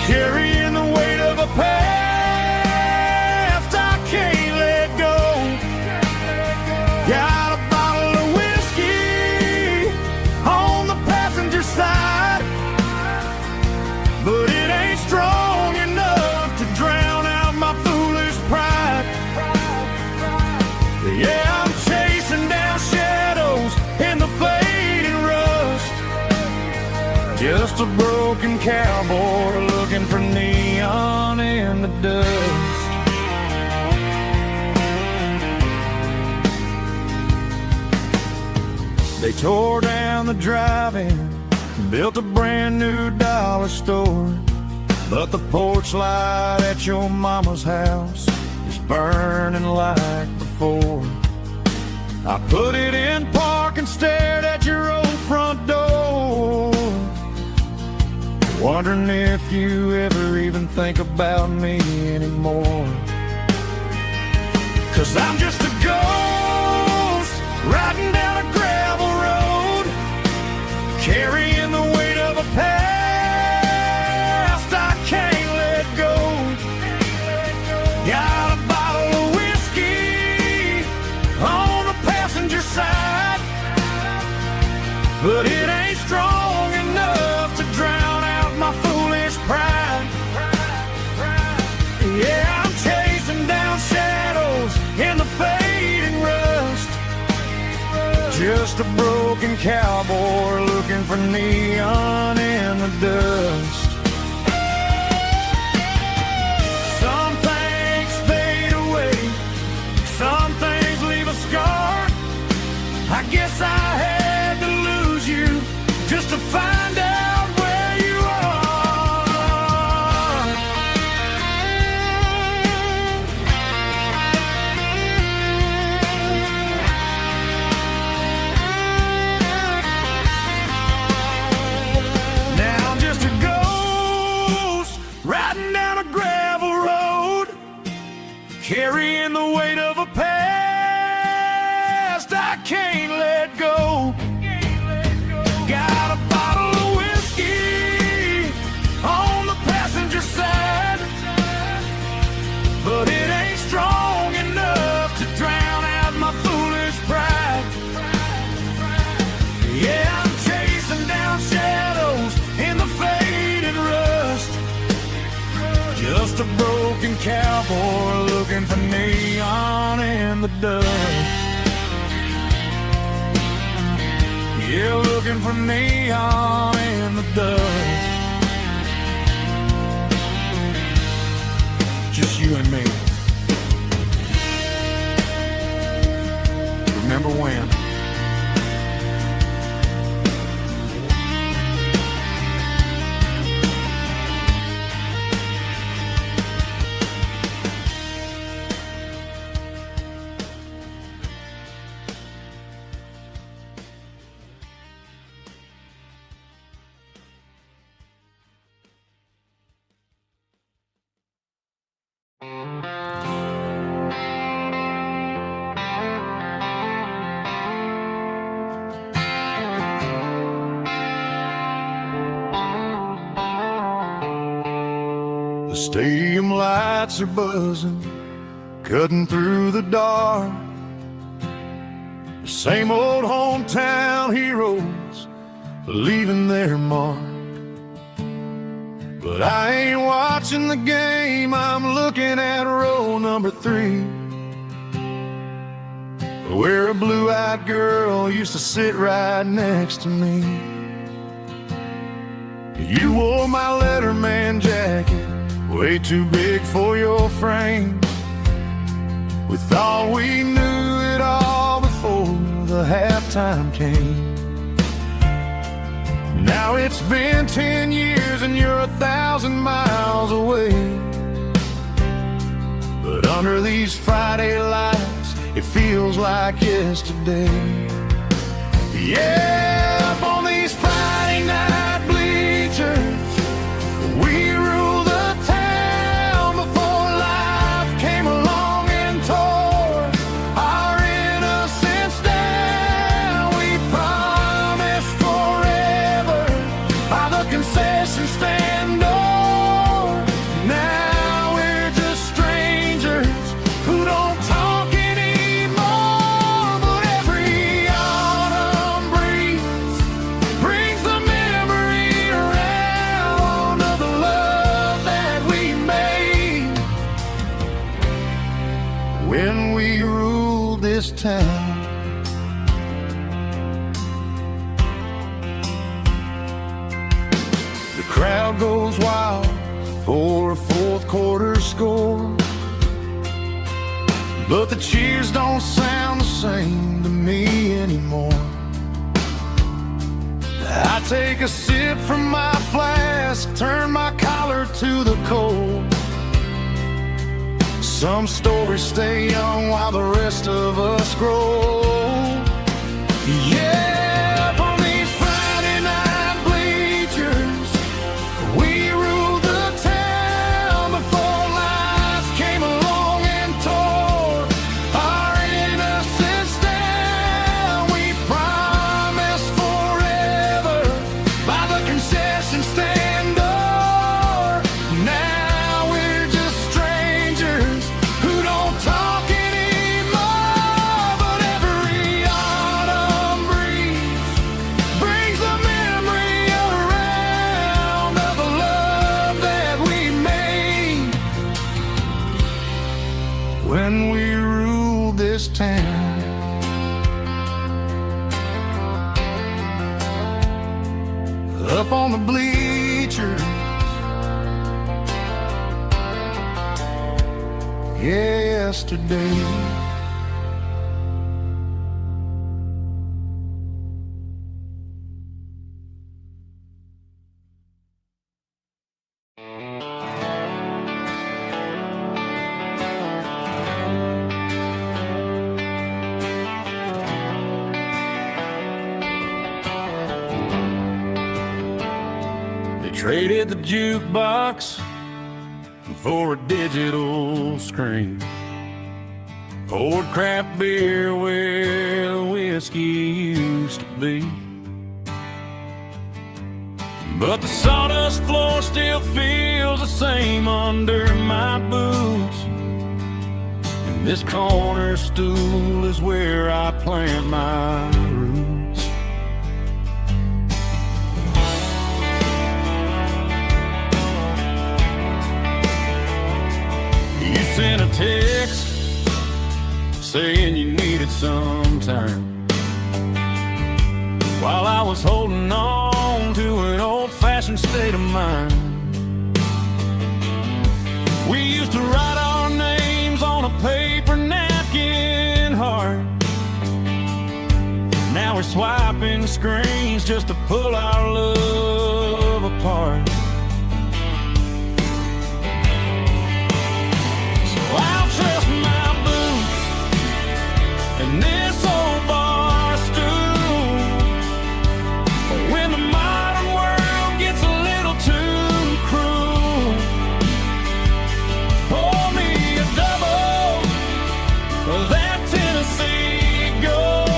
[SPEAKER 1] carrying the weight of a past I can't let go. Got a bottle of whiskey on the passenger side, but it ain't strong enough to drown out my foolish pride. Yeah, I'm chasing down shadows in the fading rust, just a broken cowboy looking for neon in the dust. They tore down the drive-in, built a brand new dollar store, but the porch light at your mama's house is burning like before. I put it in park and stared at your old front door, wondering if you ever even think about me anymore. 'Cause I'm just a ghost riding down a gravel road, carrying the weight of a past I can't let go. Got a bottle of whiskey on the passenger side, but it ain't strong enough to drown out my foolish pride. Yeah, I'm chasing down shadows in the fading rust, just a broken cowboy looking for neon in the dust. Some things fade away, some things leave a scar. I guess I had to lose you just to find out where you are. Now I'm just a ghost riding down a gravel road, carrying the weight of a past I can't let go. Got a bottle of whiskey on the passenger side, but it ain't strong enough to drown out my foolish pride. Yeah, I'm chasing down shadows in the faded rust, just a broken cowboy looking for neon in the dust. Yeah, looking for neon in the dust. Just you and me. Remember when? The stadium lights are buzzing, cutting through the dark. The same old hometown heroes leaving their mark. But I ain't watching the game, I'm looking at row number 3, where a blue-eyed girl used to sit right next to me. You wore my Letterman jacket, way too big for your frame. We thought we knew it all before the halftime came. Now it's been 10 years and you're 1,000 miles away. But under these Friday lights, it feels like yesterday. Yeah, up on these Friday night bleachers, we rule the town before life came along and tore our innocence down. We promised forever
[SPEAKER 2] the concession stand door. Now we're just strangers who don't talk anymore. But every autumn breeze brings the memory around of the love that we made when we ruled this town. The crowd goes wild for a fourth quarter score, but the cheers don't sound the same to me anymore. I take a sip from my flask, turn my collar to the cold. Some stories stay young while the rest of us grow. Yeah, up on these Friday night bleachers, we ruled the town before life came along and tore our innocence down. We promised forever by the concession stand door. Now we're just strangers who don't talk anymore. But every autumn breeze brings the memory around of the love that we made when we ruled this town. Up on the bleachers, yesterday. They traded the jukebox for a digital screen, poured craft beer where the whiskey used to be. But the sawdust floor still feels the same under my boots, and this corner stool is where I plant my roots. You sent a text saying you needed some time, while I was holding on to an old-fashioned state of mind. We used to write our names on a paper napkin heart. Now we're swiping screens just to pull our love apart. So I'll trust my boots and this old bar stool when the modern world gets a little too cruel. Pour me a double of that Tennessee Gold,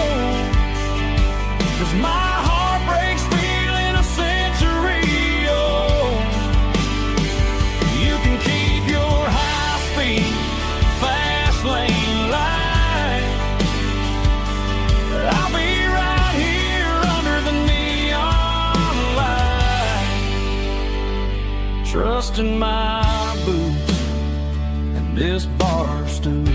[SPEAKER 2] 'cause my heart breaks feeling a century old. You can keep your high-speed, fast lane light, but I'll be right here under the neon light, trusting my boots and this bar stool.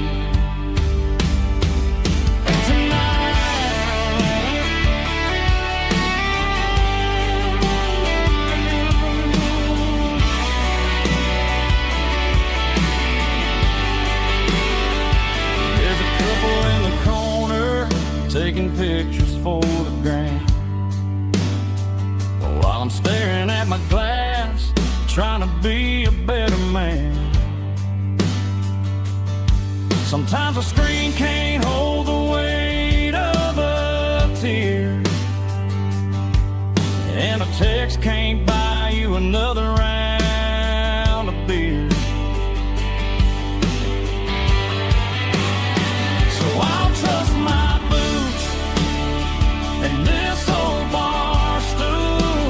[SPEAKER 2] There's a couple in the corner taking pictures for the gram, while I'm staring at my glass, trying to be a better man. Sometimes a screen can't hold the weight of a tear, and a text can't buy you another round of beer. So I'll trust my boots and this old bar stool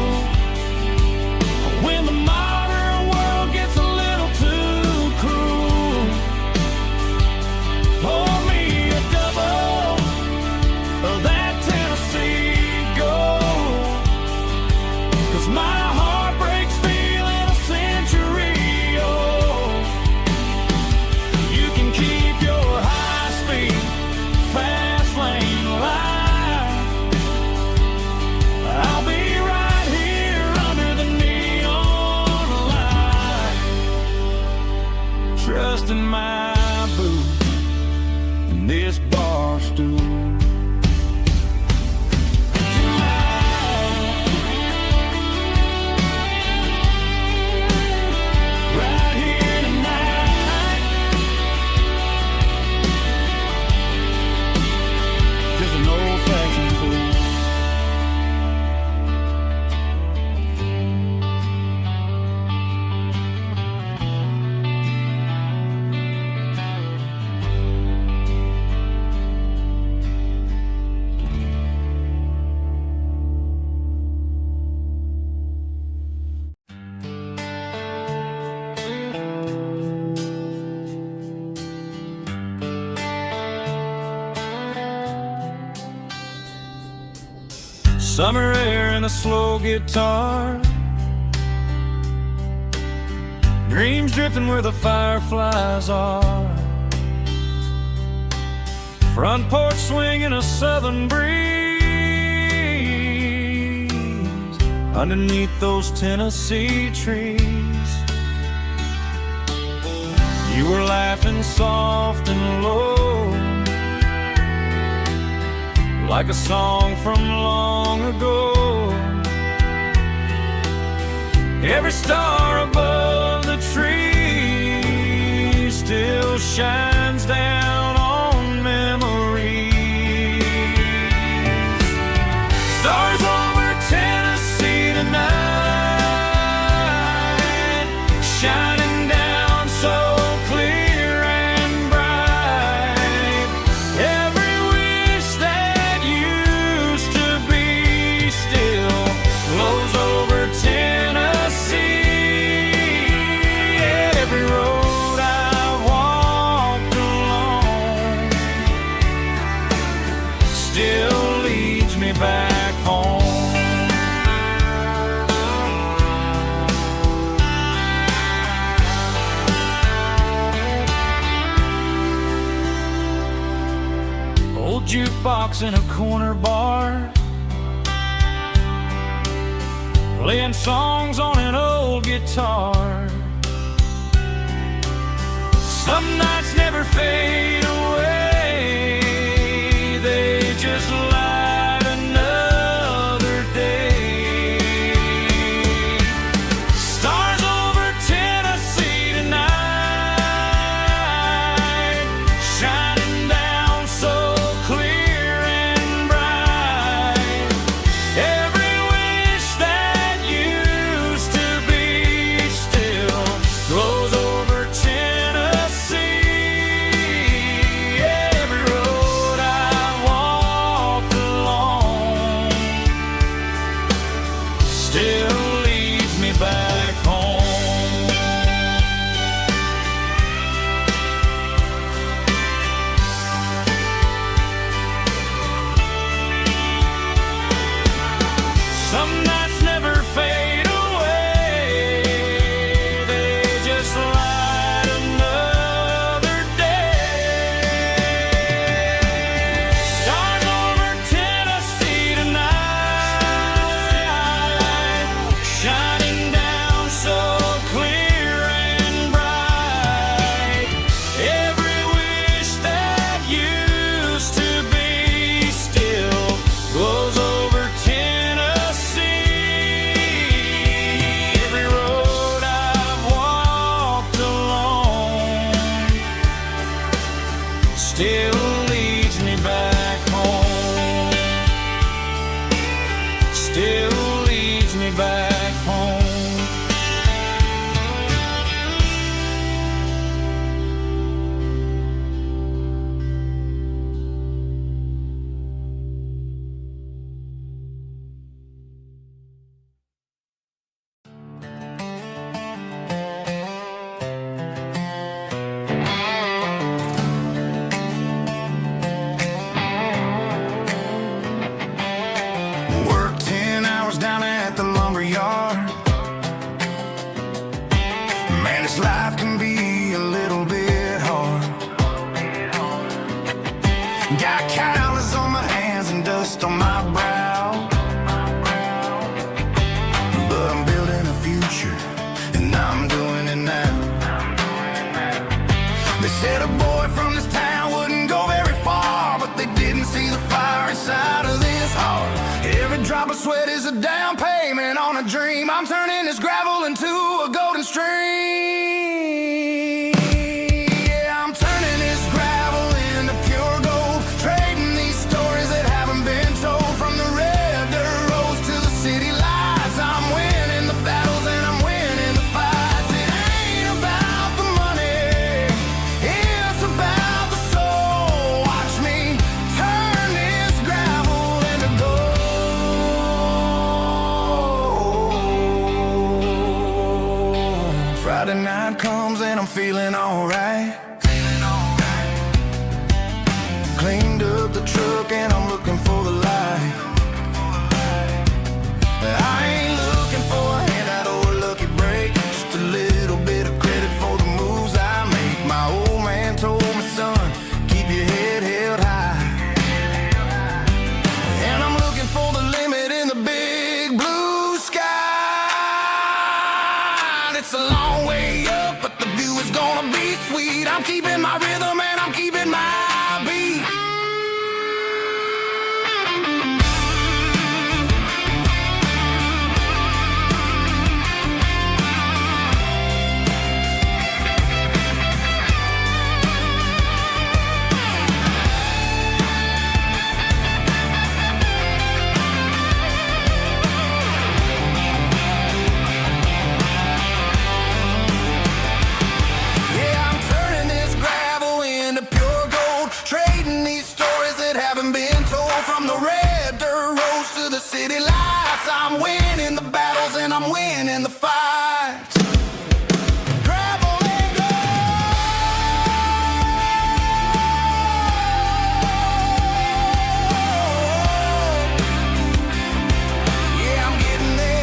[SPEAKER 5] Summer air and a slow guitar, dreams drifting where the fireflies are. Front porch swinging a southern breeze underneath those Tennessee trees. You were laughing soft and low, like a song from long ago. Every star above the tree still shines down on memories. Stars over Tennessee tonight, shining down so clear and bright. Every wish that used to be still glows over Tennessee. Every road I've walked along still leads me back home. Old jukebox in a corner bar, playing songs on an old guitar. Some nights never fade away, they just light another day. Stars over Tennessee tonight, shining down so clear and bright. Every wish that used to be still glows over Tennessee. Every road I walked along still leads me back home. Some nights never fade away, they just light another day. Stars over Tennessee tonight, shining down so clear and bright. Every wish that used to be still glows over Tennessee. Every road I've walked along still leads me back home. Still leads me back home.
[SPEAKER 1] Worked 10 hours down at the lumber yard. Man, this life can be a little bit hard. Got calluses on my hands and dust on my brow, but I'm building a future, and I'm doing it now. They said a boy from this town wouldn't go very far, but they didn't see the fire inside of this heart. Every drop of sweat is a down payment on a dream. I'm turning this gravel into a golden stream. Yeah, I'm turning this gravel into pure gold, trading these stories that haven't been told. From the red dirt roads to the city lights, I'm winning the battles and I'm winning the fights. It ain't about the money, it's about the soul. Watch me turn this gravel into gold. Friday night comes and I'm feeling alright. Cleaned up the truck and I'm looking for the light.
[SPEAKER 2] it's a long way up, but the view is gonna be sweet. I'm keeping my rhythm and I'm keeping my beat. City lights, I'm winning the battles and I'm winning the fights. Gravel and gold. Yeah, I'm getting there.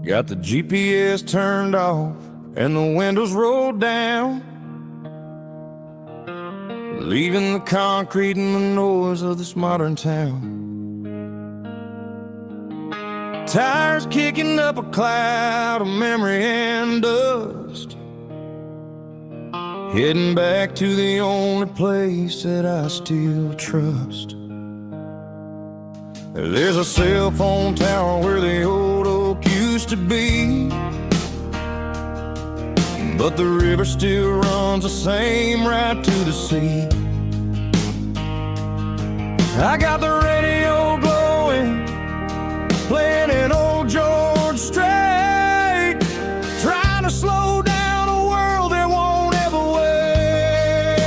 [SPEAKER 1] Got the GPS turned off and the windows rolled down, leaving the concrete and the noise of this modern town. Tires kicking up a cloud of memory and dust, heading back to the only place that I still trust. There's a cell phone tower where the old oak used to be, but the river still runs the same right to the sea. I got the radio glowing, playing an old George Strait, trying to slow down a world that won't ever wait.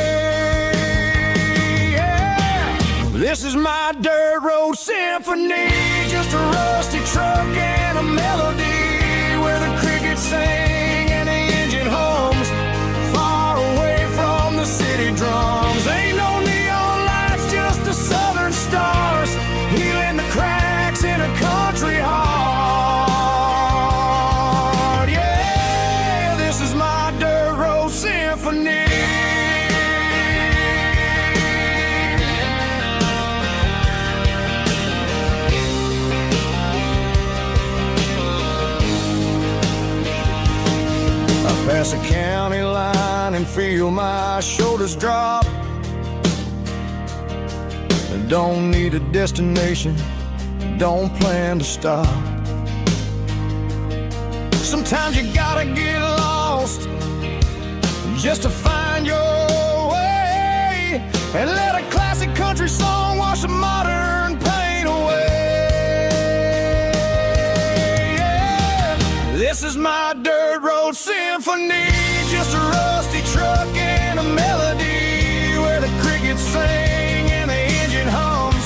[SPEAKER 1] Yeah. This is my dirt road symphony, just a rusty truck and a melody where the crickets sing and the engine hums, far away from the city drums. Ain't no neon lights, just the southern stars, healing the cracks in a country heart. Yeah, this is my dirt road symphony. Pass a county line and feel my shoulders drop. Don't need a destination, don't plan to stop. Sometimes you gotta get lost just to find your way, and let a classic country song wash the modern pain away. Yeah. This is my dirt road symphony, just a rusty truck and a melody where the crickets sing and the engine hums,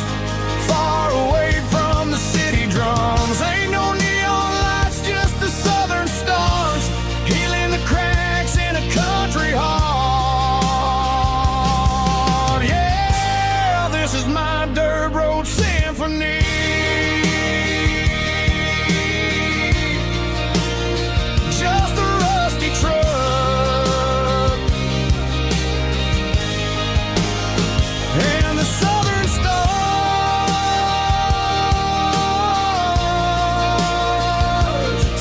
[SPEAKER 1] far away from the city drums. Ain't no neon lights, just the southern stars, healing the cracks in a country heart. Yeah, this is my dirt road symphony. Just a rusty truck and the southern stars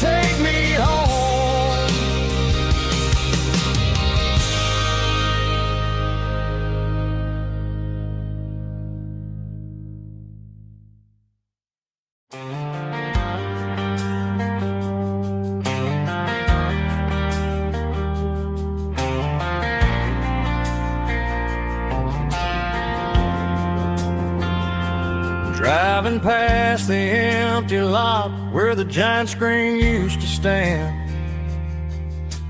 [SPEAKER 1] take me home. Driving past the empty lot where the giant screen used to stand.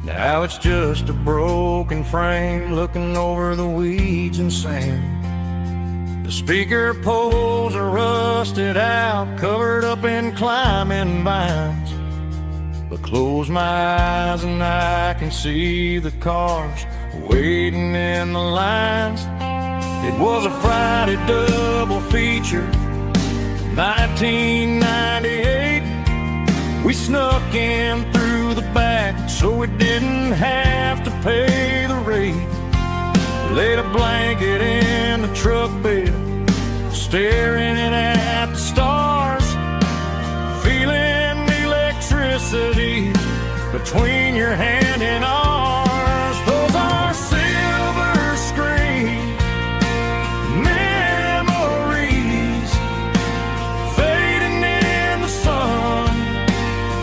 [SPEAKER 1] Now it's just a broken frame looking over the weeds and sand. The speaker poles are rusted out, covered up in climbing vines, but Close my eyes and I can see the cars waiting in the lines. It was a Friday double feature, 1998. We snuck in through the back so we didn't have to pay the rate. Laid a blanket in the truck bed, staring at the stars, feeling the electricity between your hand and ours. Those are silver screen memories fading in the sun.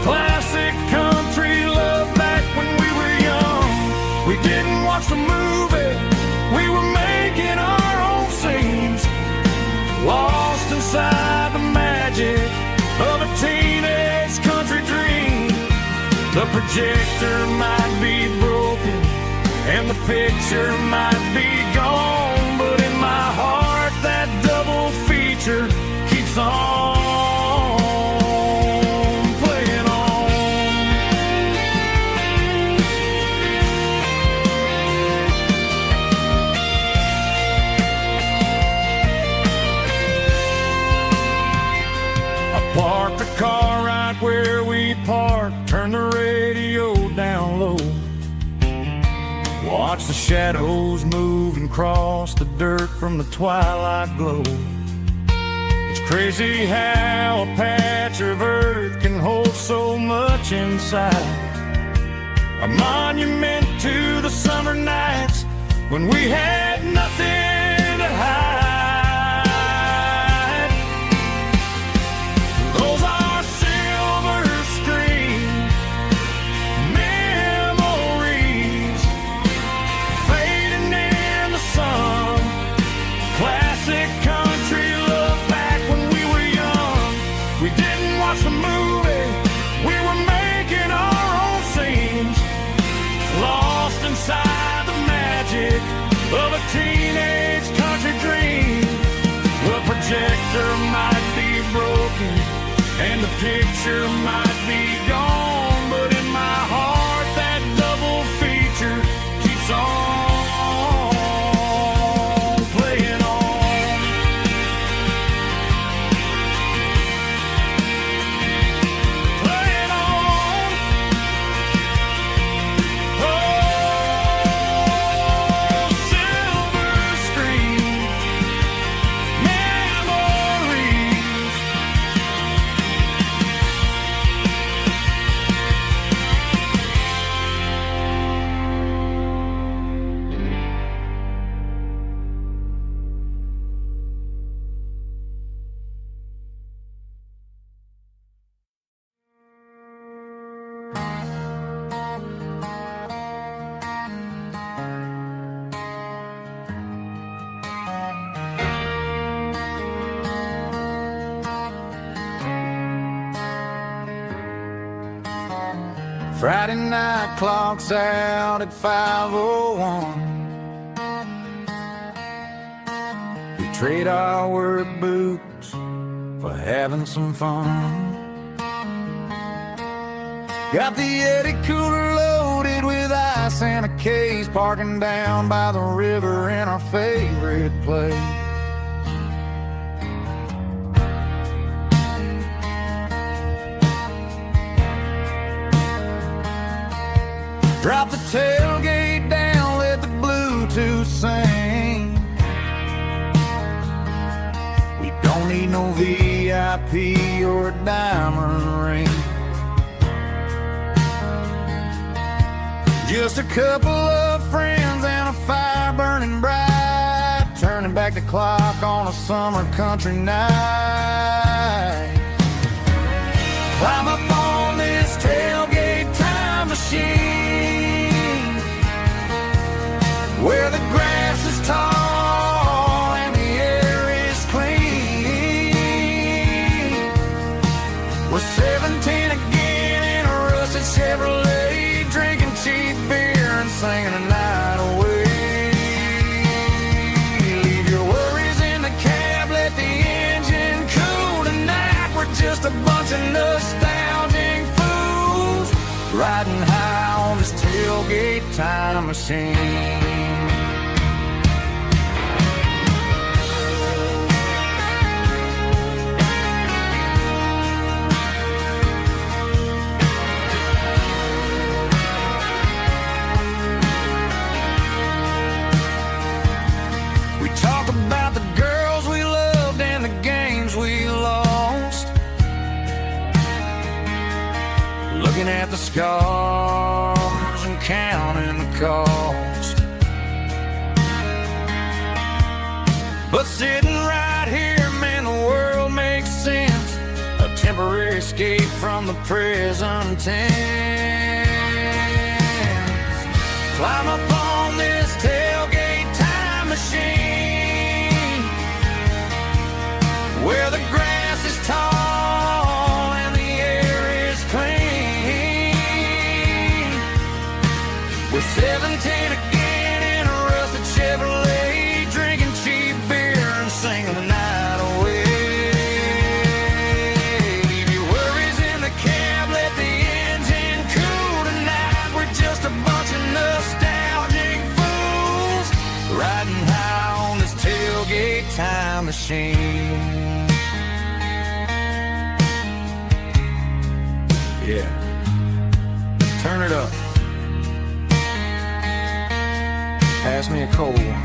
[SPEAKER 1] Classic country love back when we were young. We didn't watch the movie, we were making our own scenes, lost inside the magic of a teenage country dream. The projector might be broken and the picture might be gone, but in my heart that double feature keeps on playing on. I parked the car right where we parked, turned the radio down low, watch the shadows move and cross the dirt from the twilight glow. It's crazy how a patch of earth can hold so much inside. A monument to the summer nights when we had nothing to hide. Those are silver screen memories fading in the sun. Classic country love back when we were young. We didn't watch the movie, we were making our own scenes, lost inside the magic of a teenage country dream. The projector might be broken and the picture might be gone, but in my heart that double feature keeps on playing on. Playing on. Oh, silver screen memories. Friday night clocks out at 5:01. We trade our work boots for having some fun. Got the Eddie cooler loaded with ice and a case, parking down by the river in our favorite place. Drop the tailgate down, let the Bluetooth sing. We don't need no VIP or a diamond ring. Just a couple of friends and a fire burning bright, turning back the clock on a summer country night. Climb up on this tailgate time machine, where the grass is tall and the air is clean. We're 17 again in a rusted Chevrolet, drinking cheap beer and singing a night away. Leave your worries in the cab, let the engine cool tonight. We're just a bunch of nostalgic fools
[SPEAKER 2] tailgate time machine. We talk about the girls we loved and the games we lost, looking at the scars and counting the cost. But sitting right here, man, the world makes sense. A temporary escape from the present tense. Climb up on this tailgate time machine, where the grass is tall and the air is clean. We're 17 again in a rusted Chevrolet, drinking cheap beer and singing the night away. Leave your worries in the cab, let the engine cool tonight. We're just a bunch of nostalgic fools riding high on this tailgate time machine. Yeah, turn it up. Pass me a cold one.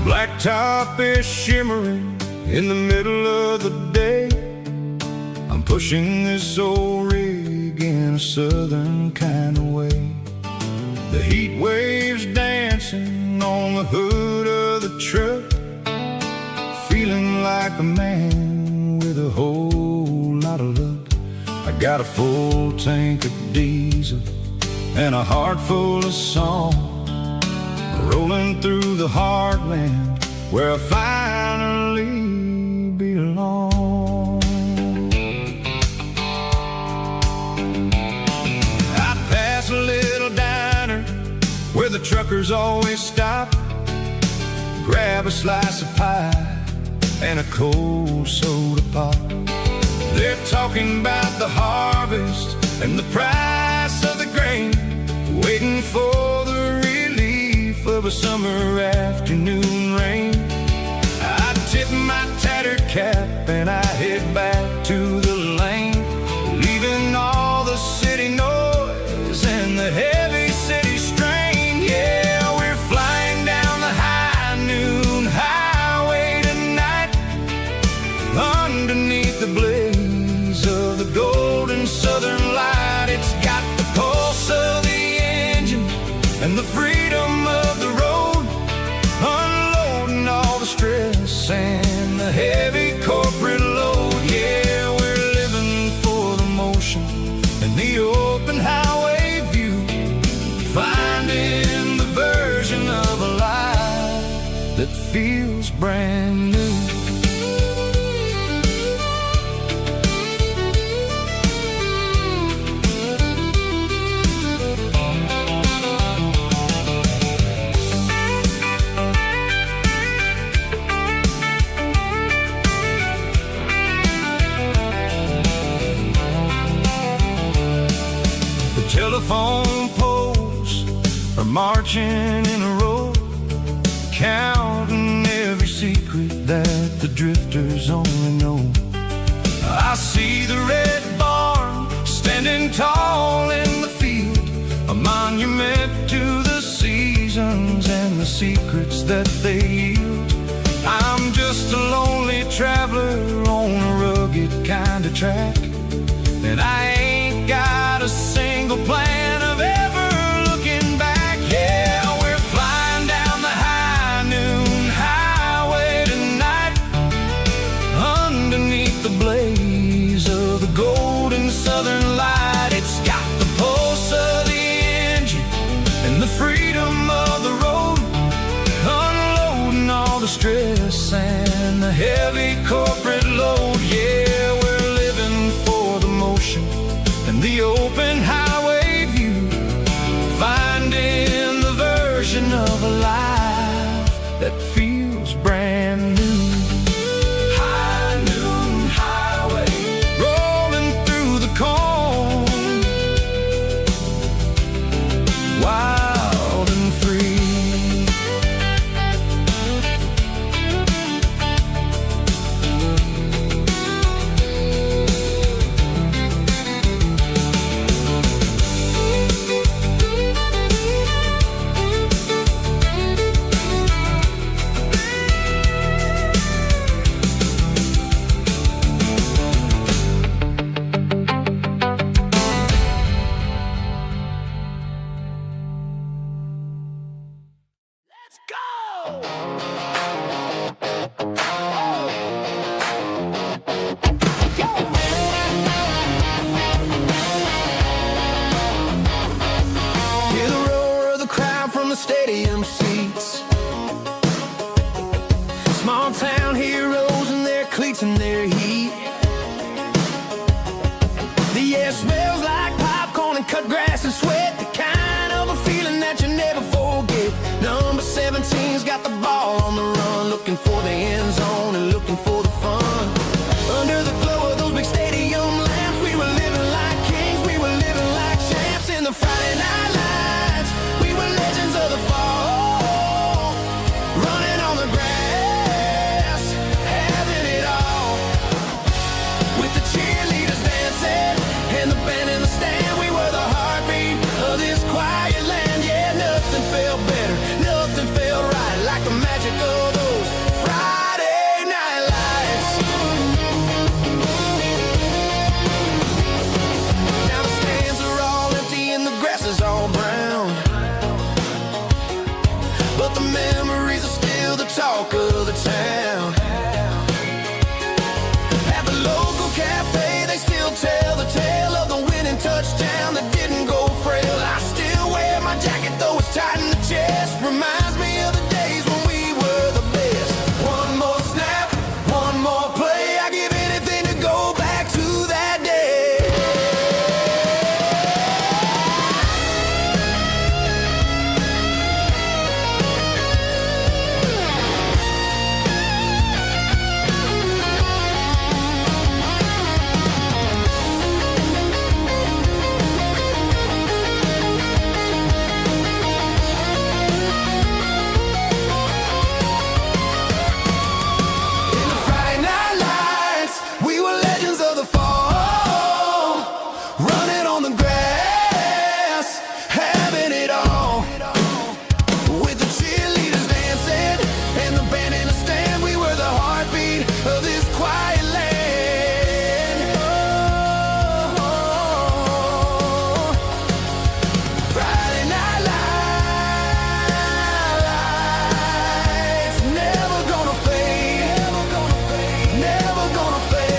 [SPEAKER 1] Blacktop is shimmering in the middle of the day. I'm pushing this old rig in a southern kind of way. The heat waves dancing on the hood of the truck, feeling like a man with a whole lot of luck. I got a full tank of diesel and a heart full of song, rolling through the heartland where I finally belong. I pass a little diner where the truckers always stop, grab a slice of pie and a cold soda pop. They're talking about the harvest and the price of the grain, waiting for the relief of a summer afternoon rain. I tip my tattered cap and I head back to the lane, leaving all the city noise and the heavy city strain. Yeah, we're flying down the high noon highway tonight, underneath the blaze of the golden southern light. It's got the pulse of the engine and the freedom of the road, unloading all the stress and the heavy corporate load. Yeah, we're living for the motion and the open highway view, finding the version of a life that feels brand new. Telephone poles are marching in a row, counting every secret that the drifters only know. I see the red barn standing tall in the field, a monument to the seasons and the secrets that they yield. I'm just a lonely traveler on a rugged kind of track, and I ain't got a single plan of ever looking back. Yeah, we're flying down the high noon highway tonight, underneath the blaze of
[SPEAKER 4] looking for the end zone and looking for the fun. Under the glow of those big stadium lamps, we were living like kings, we were living like champs in the Friday night lights. We were legends of the fall, running on the grass, having it all. With the cheerleaders dancing and the band in the stand, we were the heartbeat of this quiet land. Yeah, nothing felt better, nothing felt right like the magic of those Friday night lights. Now the stands are all empty and the grass is all brown, but the memories are still the talk of the town. At the local cafe, they still tell the tale of the winning touchdown that didn't go frail. I still wear my jacket though it's tight in the chest. Reminds me of the days when we were the best. One more snap, one more play. I give anything to go back to that day. In the Friday night lights, we were legends of the fall, running on the grass, having it all. With the cheerleaders dancing and the band in the stand, we were the heartbeat of this quiet land. Oh, Friday night lights, never gonna fade, never gonna fade, never gonna fade.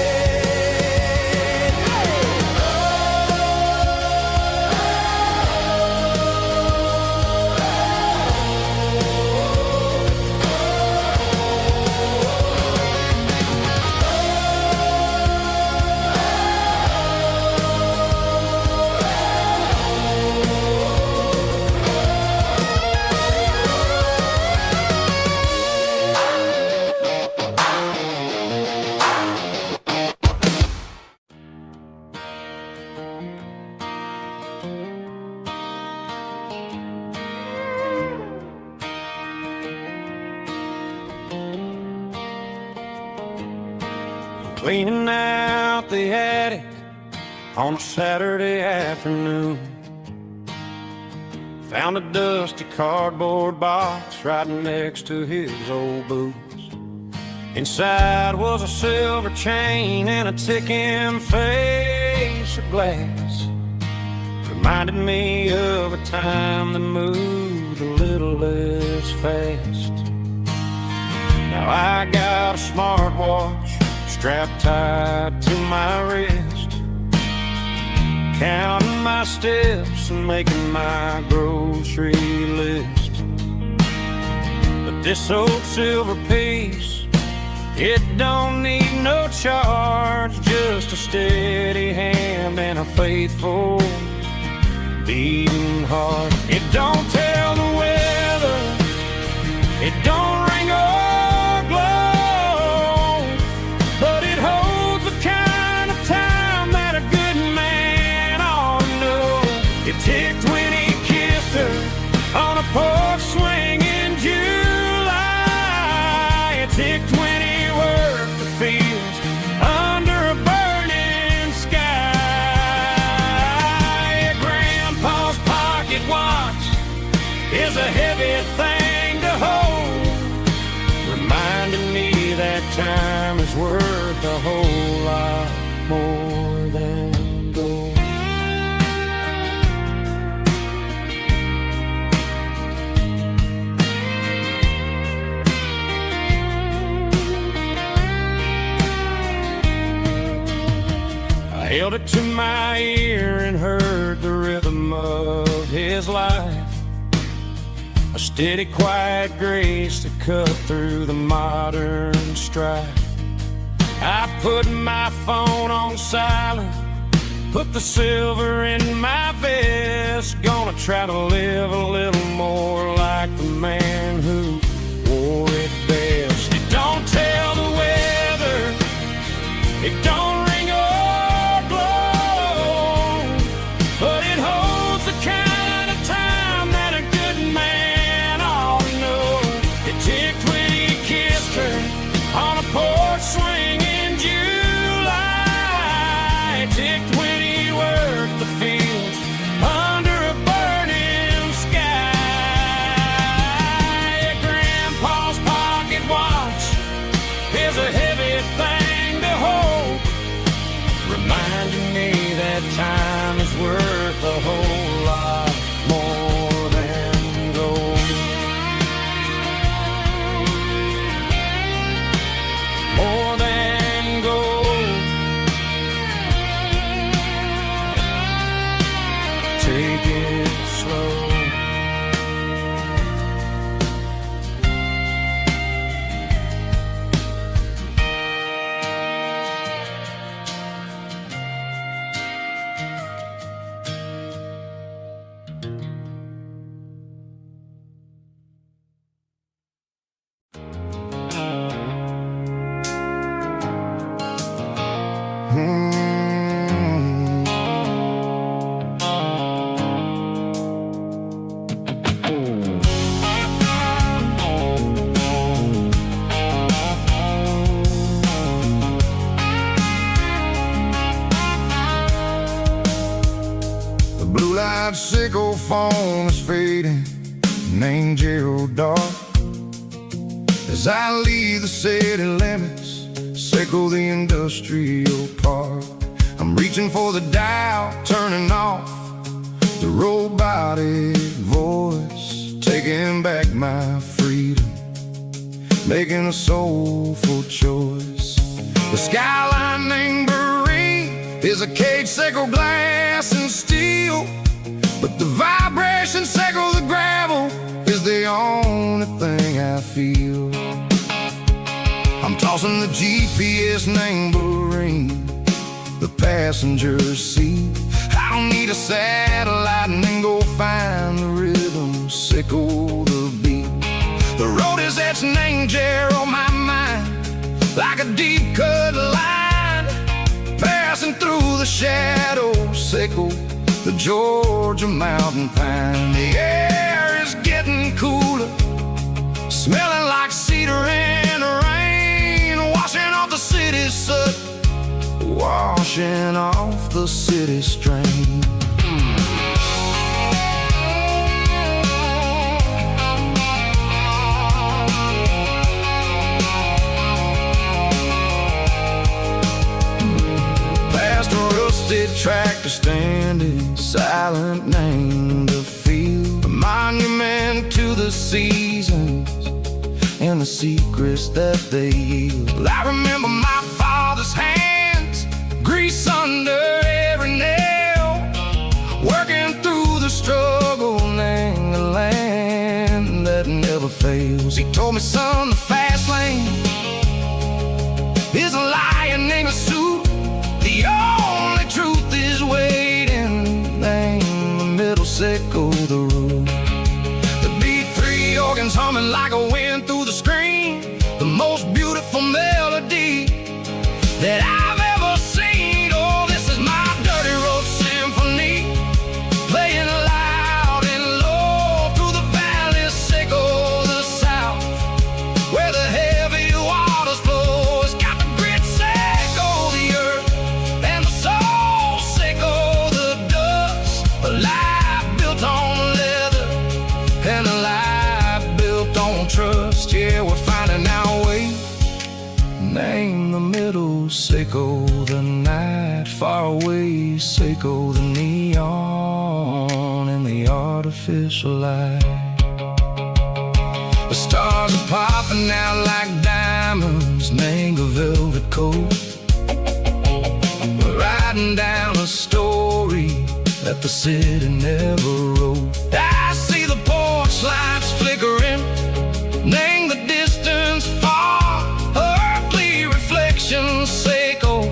[SPEAKER 3] Cleaning out the attic on a Saturday afternoon. Found a dusty cardboard box right next to his old boots. Inside was a silver chain and a ticking face of glass. Reminded me of a time that moved a little less fast. Now I got a smartwatch strapped tight to my wrist, counting my steps and making my grocery list. But this old silver piece, it don't need no charge, just a steady hand and a faithful beating heart. It don't tell the weather, it don't ring or glow, but it holds the kind of time that a good man ought to know. It ticked when he kissed her on a porch swing in July. It ticked when he worked the fields under a burning sky. Grandpa's pocket watch is a heavy thing to hold, reminding me that time is worth a whole lot more than gold. I held it to my ear and heard the rhythm of his life, a steady, quiet grace to cut through the modern strife. I put my phone on silent, put the silver in my vest. Gonna try to live a little more like the man who wore it best. It
[SPEAKER 2] It don't ring or glow, but it holds the kind of time that a good man ought to know. It ticked when he kissed her on a porch swing in July. It ticked when he worked the fields under a burning sky. Grandpa's pocket watch is a heavy thing to hold, reminding me that time is worth a whole lot more than gold. More than gold. Take it slow.
[SPEAKER 1] The blue light sickle phone is fading, an angel dark. As I leave the city limits, sickle the industrial park. I'm reaching for the dial, turning off the robotic voice, taking back my freedom, making a soulful choice. The skyline named Marine is a cage, sickle glass and steel, but the vibration sickle the gravel is the only thing I feel. I'm tossing the GPS named Marine, the passenger seat. I don't need a satellite and then go find the rhythm, sickle the beat. The road is etched an angel on my mind, like a deep cut line, passing through the shadows, sickle the Georgia mountain pine. The air is getting cooler, smelling like cedar in the rain, washing off the city soot, washing off the city strain. Past a rusted tractor standing silent, named the field, a monument to the seasons and the secrets that they yield. I remember my father's hands, grease under every nail, working through the struggle, name the land that never fails. He told me, son, the fast lane is a lion in a suit. The only truth is waiting. Name the middle, sickle the root. The beat, three organs humming like a wind through the screen, the most beautiful melody that I've ever seen. Oh, this is my dirty road symphony, playing loud and low through the valleys, sickle the south, where the heavy waters flow. It's got the grit, sickle the earth, and the soul, sickle the dust. A life built on leather and a life built on trust. Yeah, we're finding our way. Name the middle, sickle the night, far away, sickle the neon and the artificial light. The stars are popping out like diamonds, name a velvet coat. We're riding down a story that the city never wrote. I see the porch lights flickering, name the distance far, earthly reflections, sickle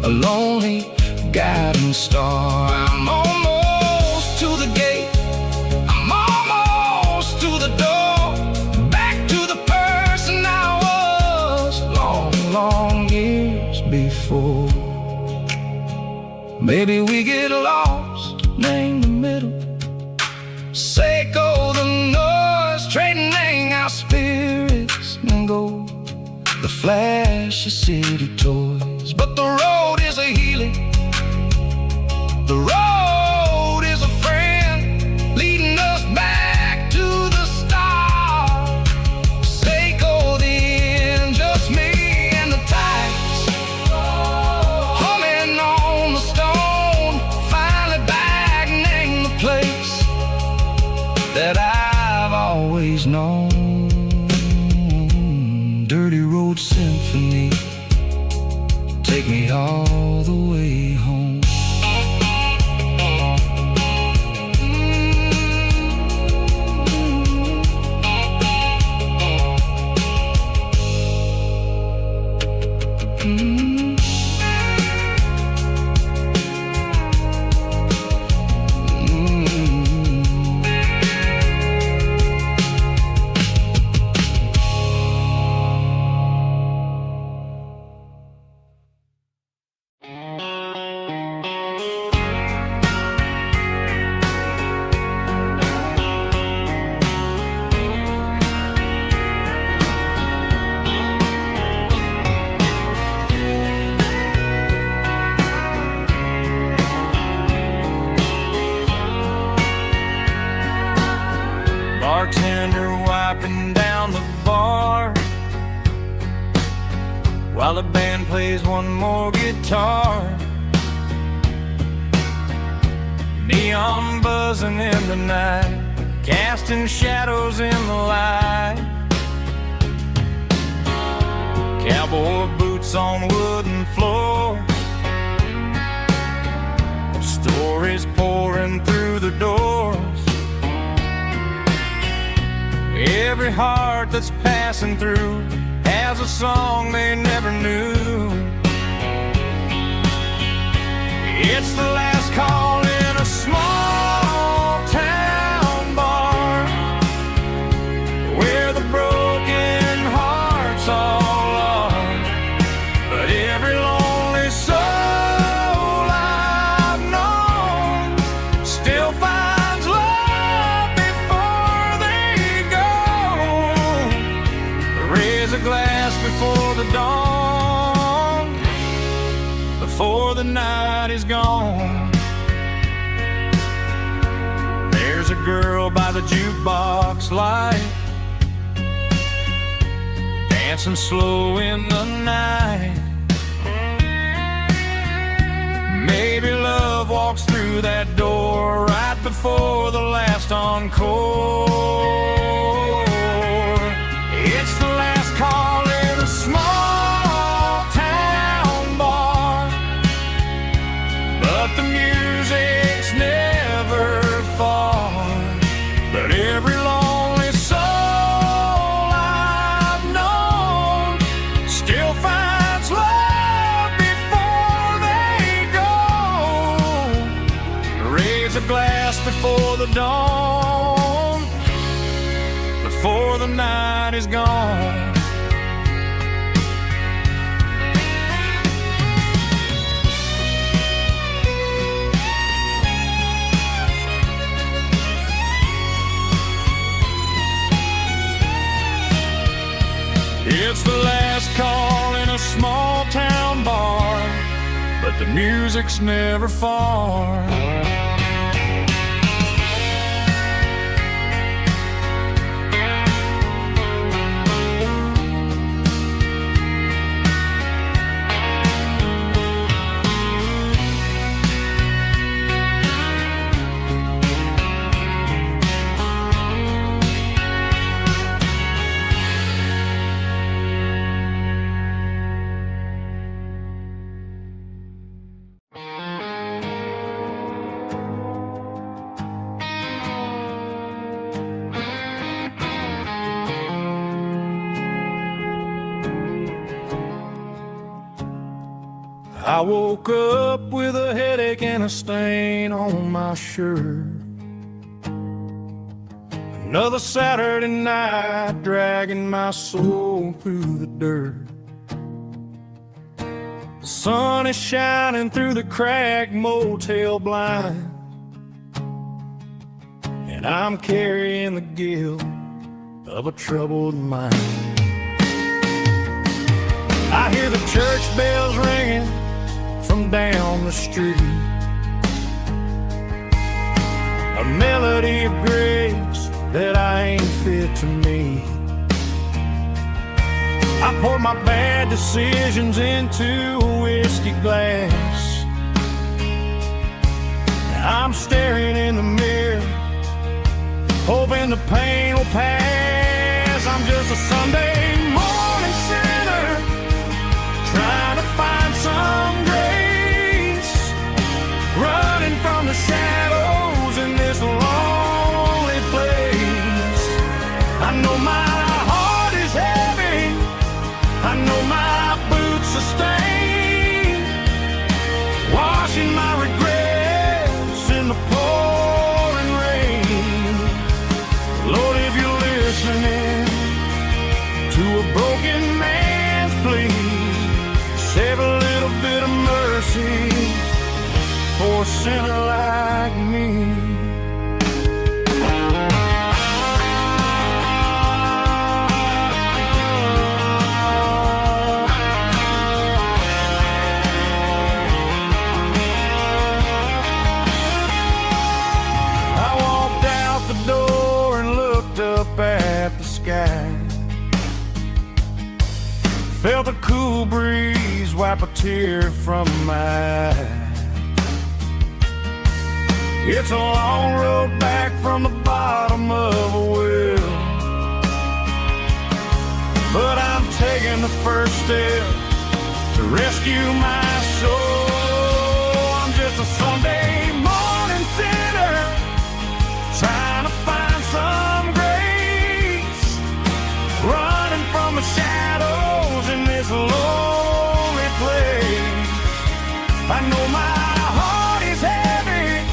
[SPEAKER 1] a lonely guiding star. I'm almost to the gate, I'm almost to the door, back to the person I was long, long years before. Maybe we get lost, name the middle. Seiko the noise, trading our spirits and go. The flash of city toys, but the road is a healing. The road is a friend, leading us back to the start. Seiko the end, just me and the tides, humming on the stone. Finally back, name the place that I've always known. Dirty Road Symphony, take me all the way home.
[SPEAKER 3] Bartender wiping down the bar while the band plays one more guitar. Neon buzzing in the night, casting shadows in the light. Cowboy boots on wooden floors, stories pouring through the doors. Every heart that's passing through has a song they never knew. It's the last call in a small town bar where the broken hearts all are. But every lonely soul I've known still finds love before they go. Raise a glass before the dawn, before the night is gone. There's a girl by the jukebox light, dancing slow in the night. Maybe love walks through that door right before the last encore. It's the last call in a small town bar, but the music's never far. But every lonely soul I've known still finds love before they go. Raise a glass before the dawn, before the night is gone. It's the last call in a small town bar, but the music's never far. I woke up with a headache and a stain on my shirt. Another Saturday night dragging my soul through the dirt.
[SPEAKER 2] The sun is shining through the cracked motel blind, and I'm carrying the guilt of a troubled mind. I hear the church bells ringing from down the street, a melody of grace that I ain't fit to meet. I pour my bad decisions into a whiskey glass. I'm staring in the mirror, hoping the pain will pass. I'm just a Sunday morning sinner, trying to find some grace, running from the shadows in this lonely place. I know my heart is heavy, I know my boots are stained, washing my regrets in the pouring rain. Lord, if you're listening to a broken man's plea, save a little bit of mercy for a sinner like me. At the sky, felt a cool breeze wipe a tear from my eye. It's a long road back from the bottom of a well, but I'm taking the first step to rescue my soul. I'm just a Sunday morning sinner, trying to find some grace, running from the shadows in this lonely place. I know my heart is heavy,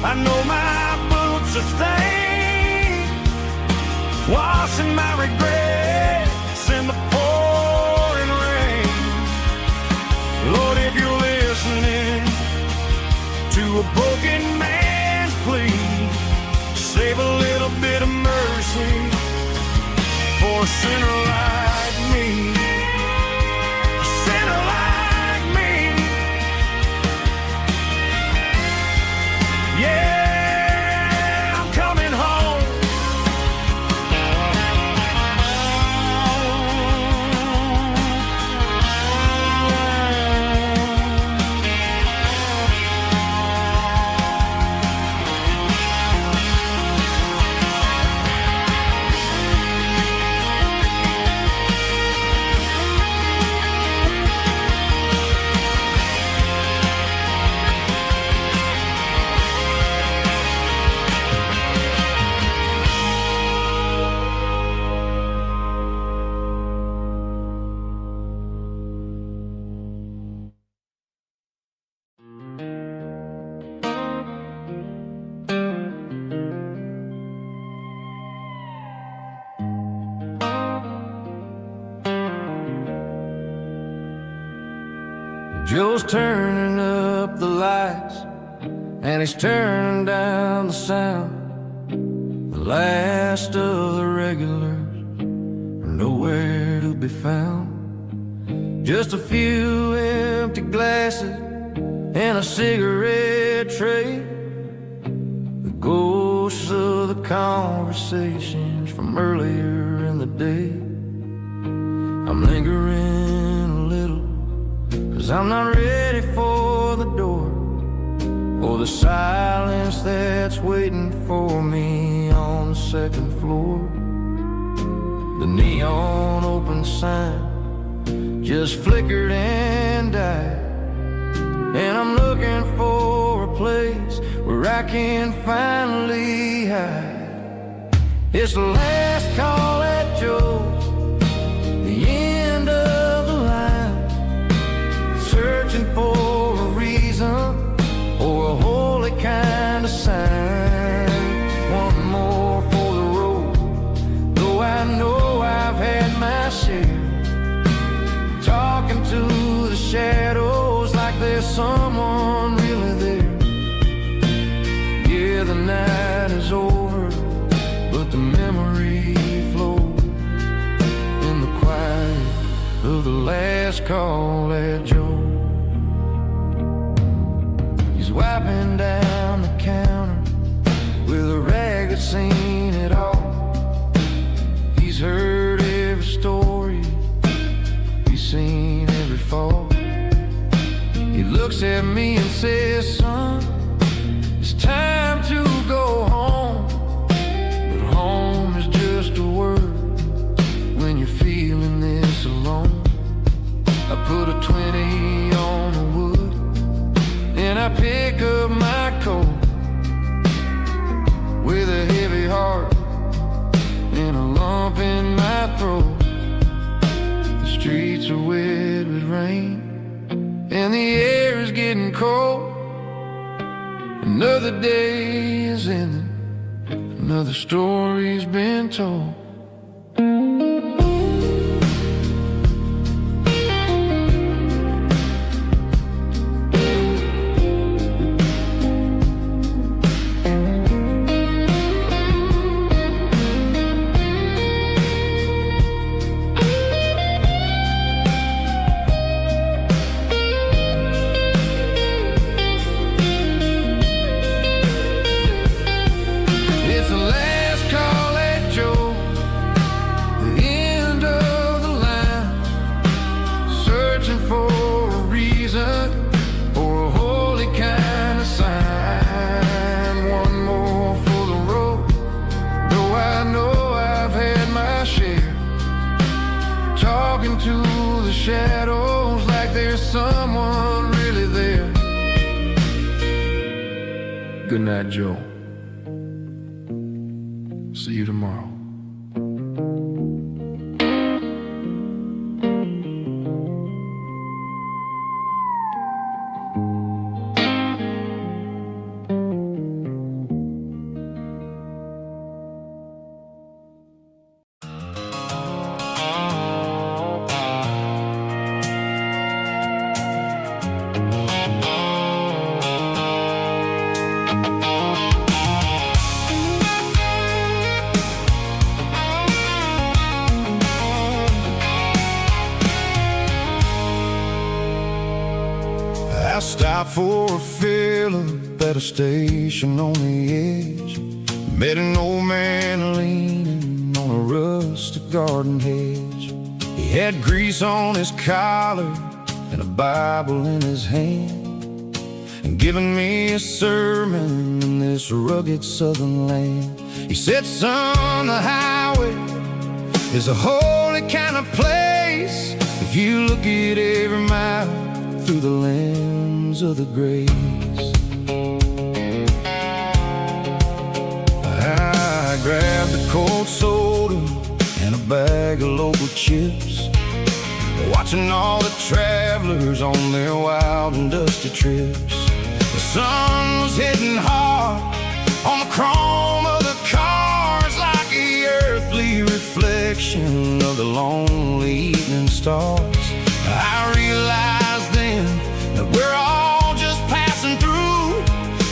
[SPEAKER 2] I know my boots are stained, washing my regrets in the pouring rain. Lord, if you're listening to a broken man's plea, save a little bit of mercy for a sinner like me. A sinner like me. Yeah, I'm coming home. Joe's turning up the lights, and he's turning down the sound. The last of the regulars are nowhere to be found. Just a few empty glasses and a cigarette tray, the ghosts of the conversations from earlier in the day. I'm lingering a little, 'cause I'm not ready for the door, or the silence that's waiting for me on the second floor. The neon open sign just flickered and died, and I'm looking for a place where I can finally hide. It's the last call at Joe's, the end of the line, searching for a reason or a holy kind of sign. One more for the road, though I know I've had my share, talking to the sheriff
[SPEAKER 1] He's wiping down the counter with a rag that's seen it all. He's heard every story, he's seen every fall. He looks at me and says, son, it's time to go home. But home is just a word when you're feeling this alone. I put a 20 on the wood and I pick up my coat with a heavy heart and a lump in my throat. The streets are wet with rain and the air is getting cold. Another day is ending, another story's been told. Shadows like there's someone really there. Good night, Joe. See you tomorrow. Stopped for a fill-up at a station on the edge. Met an old man leaning on a rustic garden hedge. He had grease on his collar and a Bible in his hand, and giving me a sermon in this rugged southern land. He said, son, the highway is a holy kind of place if you look at every mile through the lens of the grace. I grabbed a cold soda and a bag of local chips, watching all the travelers on their wild and dusty trips. The sun was hitting hard on the chrome of the cars, like the earthly reflection of the lonely evening stars. I realized then that we're all just passing through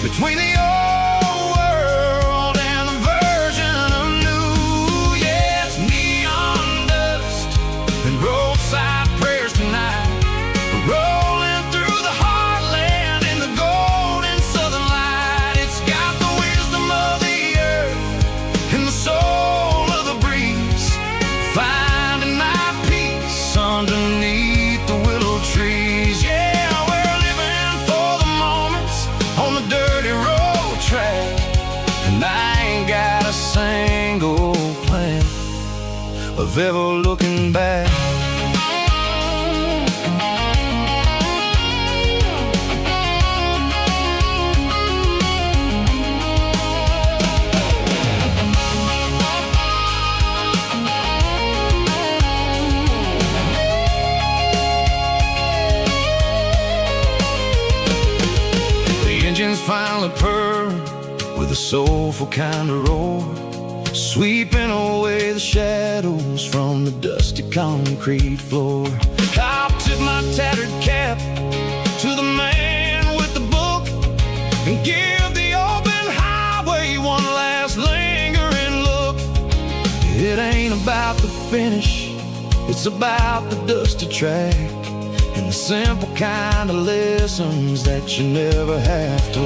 [SPEAKER 1] between the old world and the version of new. Yes, neon dust and roadside prayers tonight, rolling through the heartland in the golden southern light. It's got the wisdom of the earth and the soul of the breeze, finding my peace underneath the willow trees. Yeah, we're living for the moments on the dirty road track, and I ain't got a single plan of ever looking back. Engines finally purr with a soulful kind of roar, sweeping away the shadows from the dusty concrete floor. I'll tip my tattered cap to the man with the book and give the open highway one last lingering look. It ain't about the finish, it's about the dusty track and the simple kind of lessons that you never have to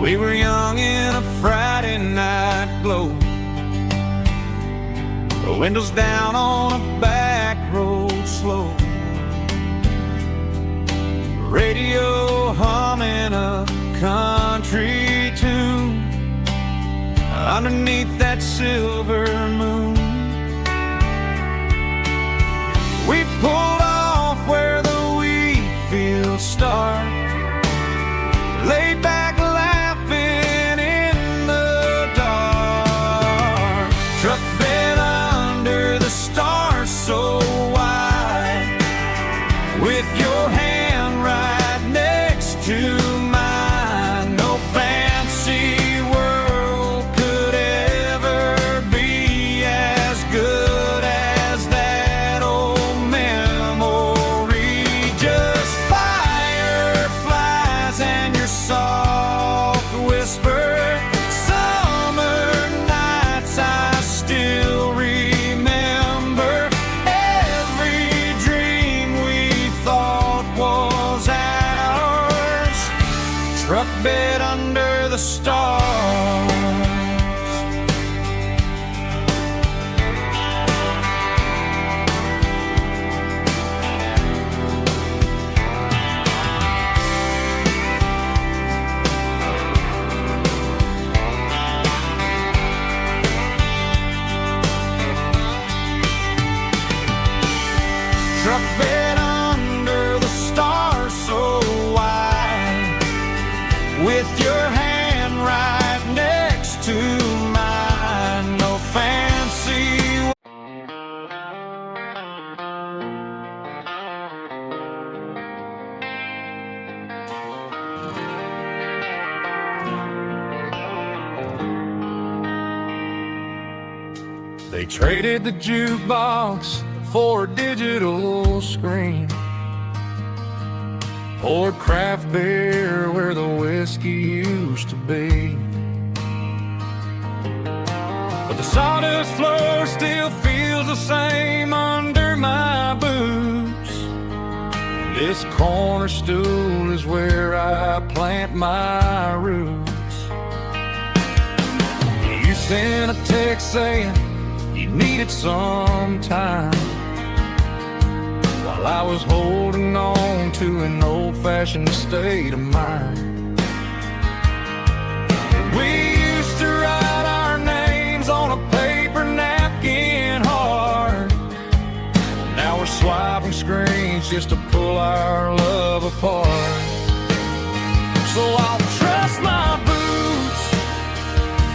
[SPEAKER 3] We were young in a Friday night glow, the windows down on a back road slow, radio humming a country tune underneath that silver moon. We pulled off where the wheat fields start, laid back laughing in the dark. Truck bed under the stars so wide, with your hand right next to mine. No fancy world could ever be as good as that old memory. Just fireflies and your soft whisper. Summer nights I still remember. Every dream we thought was ours. Truck bed under the stars. Truck bed under the stars so wide, with your hand right next to mine. No fancy. They traded the jukebox for a digital screen, poured craft beer where the whiskey used to be. But the sawdust floor still feels the same under my boots. This corner stool is where I plant my roots. You sent a text saying you needed some time, while I was holding on to an old-fashioned state of mind. We used to write our names on a paper napkin hard. Now we're swiping screens just to pull our love apart. So I'll trust my boots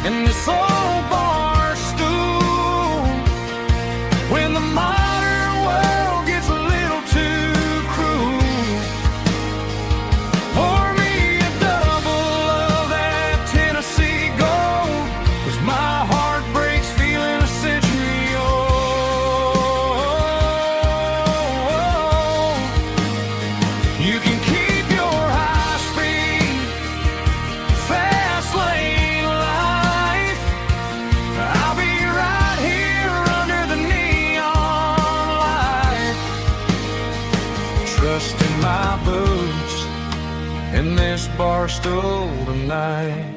[SPEAKER 3] in this old bar stool when the modern world gets a little too cruel. Pour me a double of that Tennessee Gold, 'cause my heart breaks feeling a century old. You can keep your high-speed, fast lane life. I'll be right here under the neon light, trusting my boots in this bar stool tonight.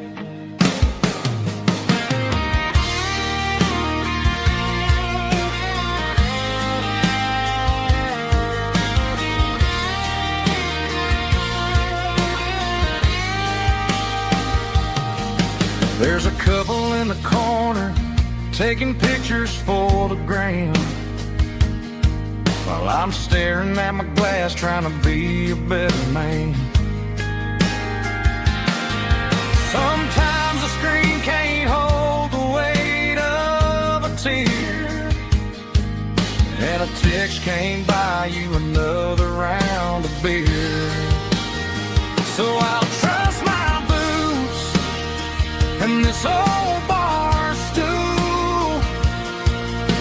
[SPEAKER 3] There's a couple in the corner taking pictures for the gram, while I'm staring at my glass trying to be a better man. Sometimes the screen can't hold the weight of a tear, and a text can't buy you another round of beer. So I'll trust my boots and this old bar stool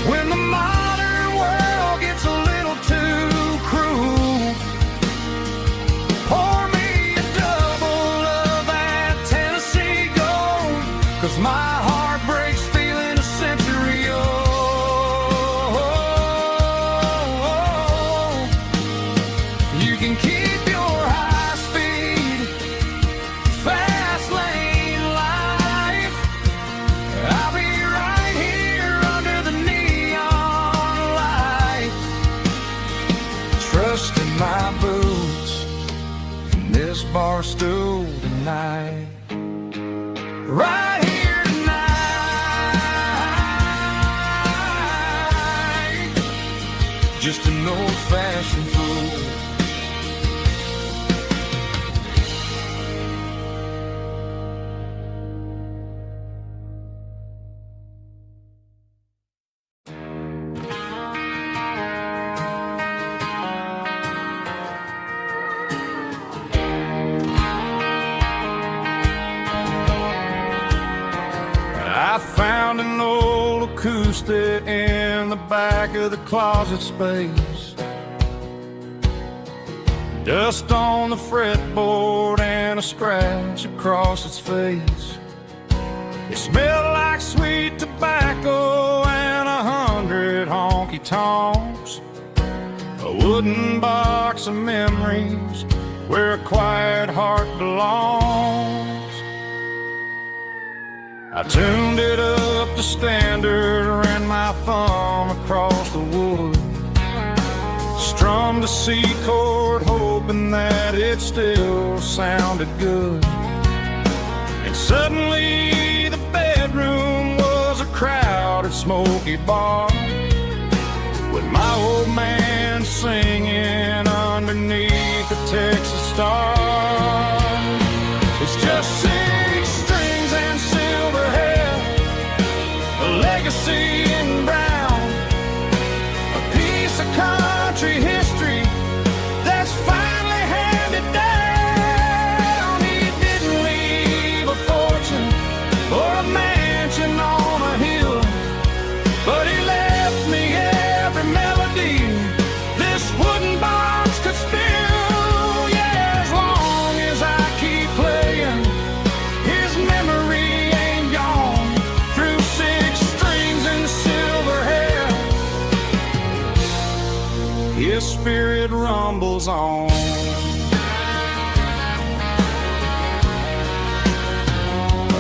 [SPEAKER 3] when the modern world gets a little too cruel. Pour me a double of that Tennessee Gold, 'cause my heart breaks feeling a century old. You can keep your high speed, fast lane
[SPEAKER 2] right here tonight. Just an old-fashioned fool. I found an old acoustic in the back of the closet space. Dust on the fretboard and a scratch across its face. It smelled like sweet tobacco and 100 honky-tonks. A wooden box of memories where a quiet heart belongs. I tuned it up to standard, ran my thumb across the wood, strummed a C chord, hoping that it still sounded good. And suddenly the bedroom was a crowded, smoky bar, with my old man singing underneath the Texas stars. It's just 6 strings and silver hair, a legacy in brown, a piece of country history that's finally handed down. He didn't leave a fortune or a mansion on a hill, but he left me every melody this wooden box could spill. Yeah, as long as I keep playing, his memory ain't gone. Through 6 strings and silver hair, his spirit rumbles on.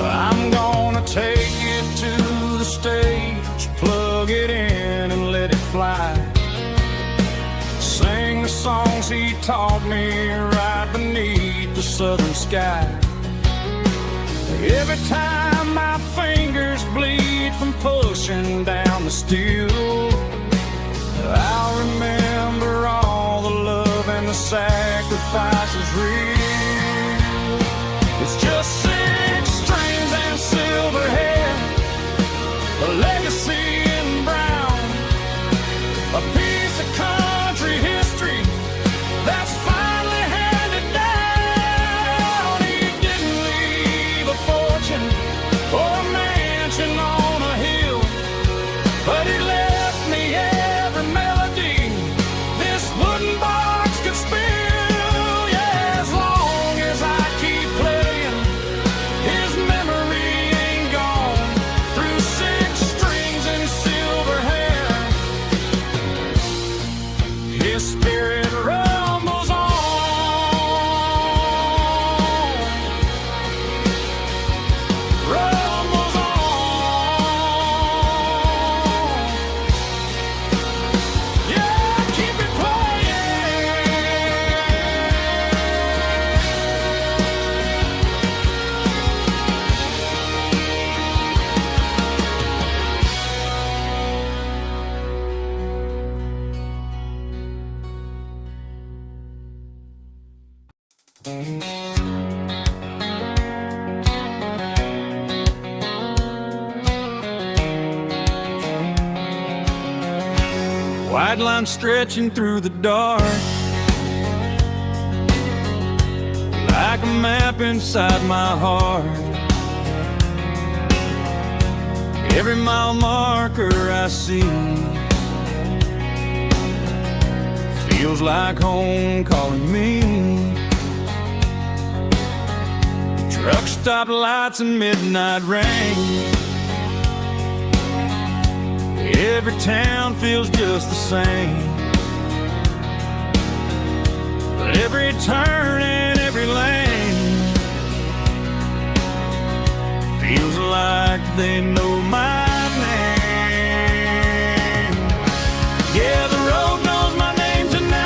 [SPEAKER 2] I'm gonna take it to the stage, plug it in and let it fly. Sing the songs he taught me right beneath the southern sky. Every time my fingers bleed from pushing down the steel, I'll remember all the love and the sacrifices real. It's just 6 strings and silver hair, a legacy in brown, a piece of country history that's finally handed down. He didn't leave a fortune or a mansion on a hill, but he left me every melody this wooden box could spill. Yeah, as long as I keep playing, his memory ain't gone. Through 6 strings and silver hair, his spirit rumbles on. Rumbles on. Yeah, keep it white line stretching through the dark, like a map inside my heart. Every mile marker I see feels like home calling me. Truck stop lights and midnight rain, every town feels just the same. But every turn and every lane feels like they know my name. Yeah, the road knows my name tonight,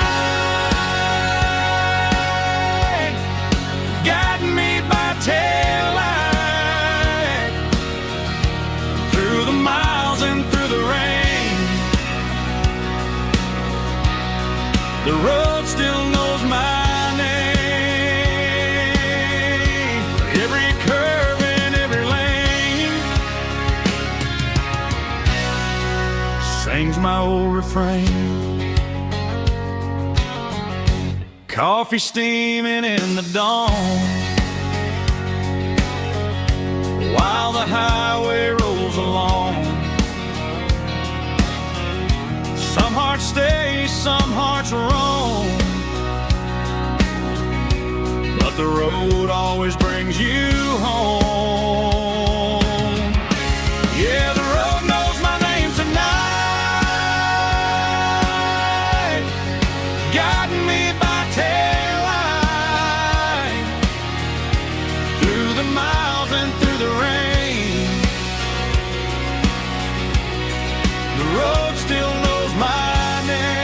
[SPEAKER 2] guiding me by tail lights. The road still knows my name. Every curve and every lane sings my old refrain. Coffee steaming in the dawn, while the highway rolls along. Some hearts stay, some hearts roam, but the road always brings you home. Yeah, the road knows my name tonight, guiding me by taillight, through the miles and through the rain. The road still knows my name.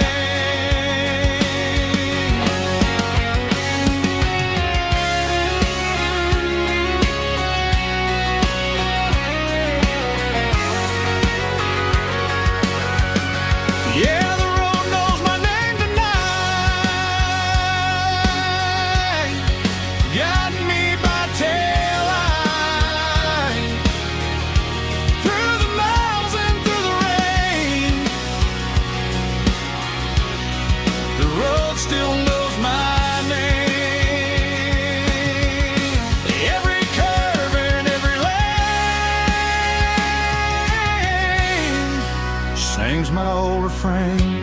[SPEAKER 2] Yeah, the road knows my name tonight, guiding me by taillight, through the miles and through the rain. The road still knows my name. Every curve and every lane sings my old refrain.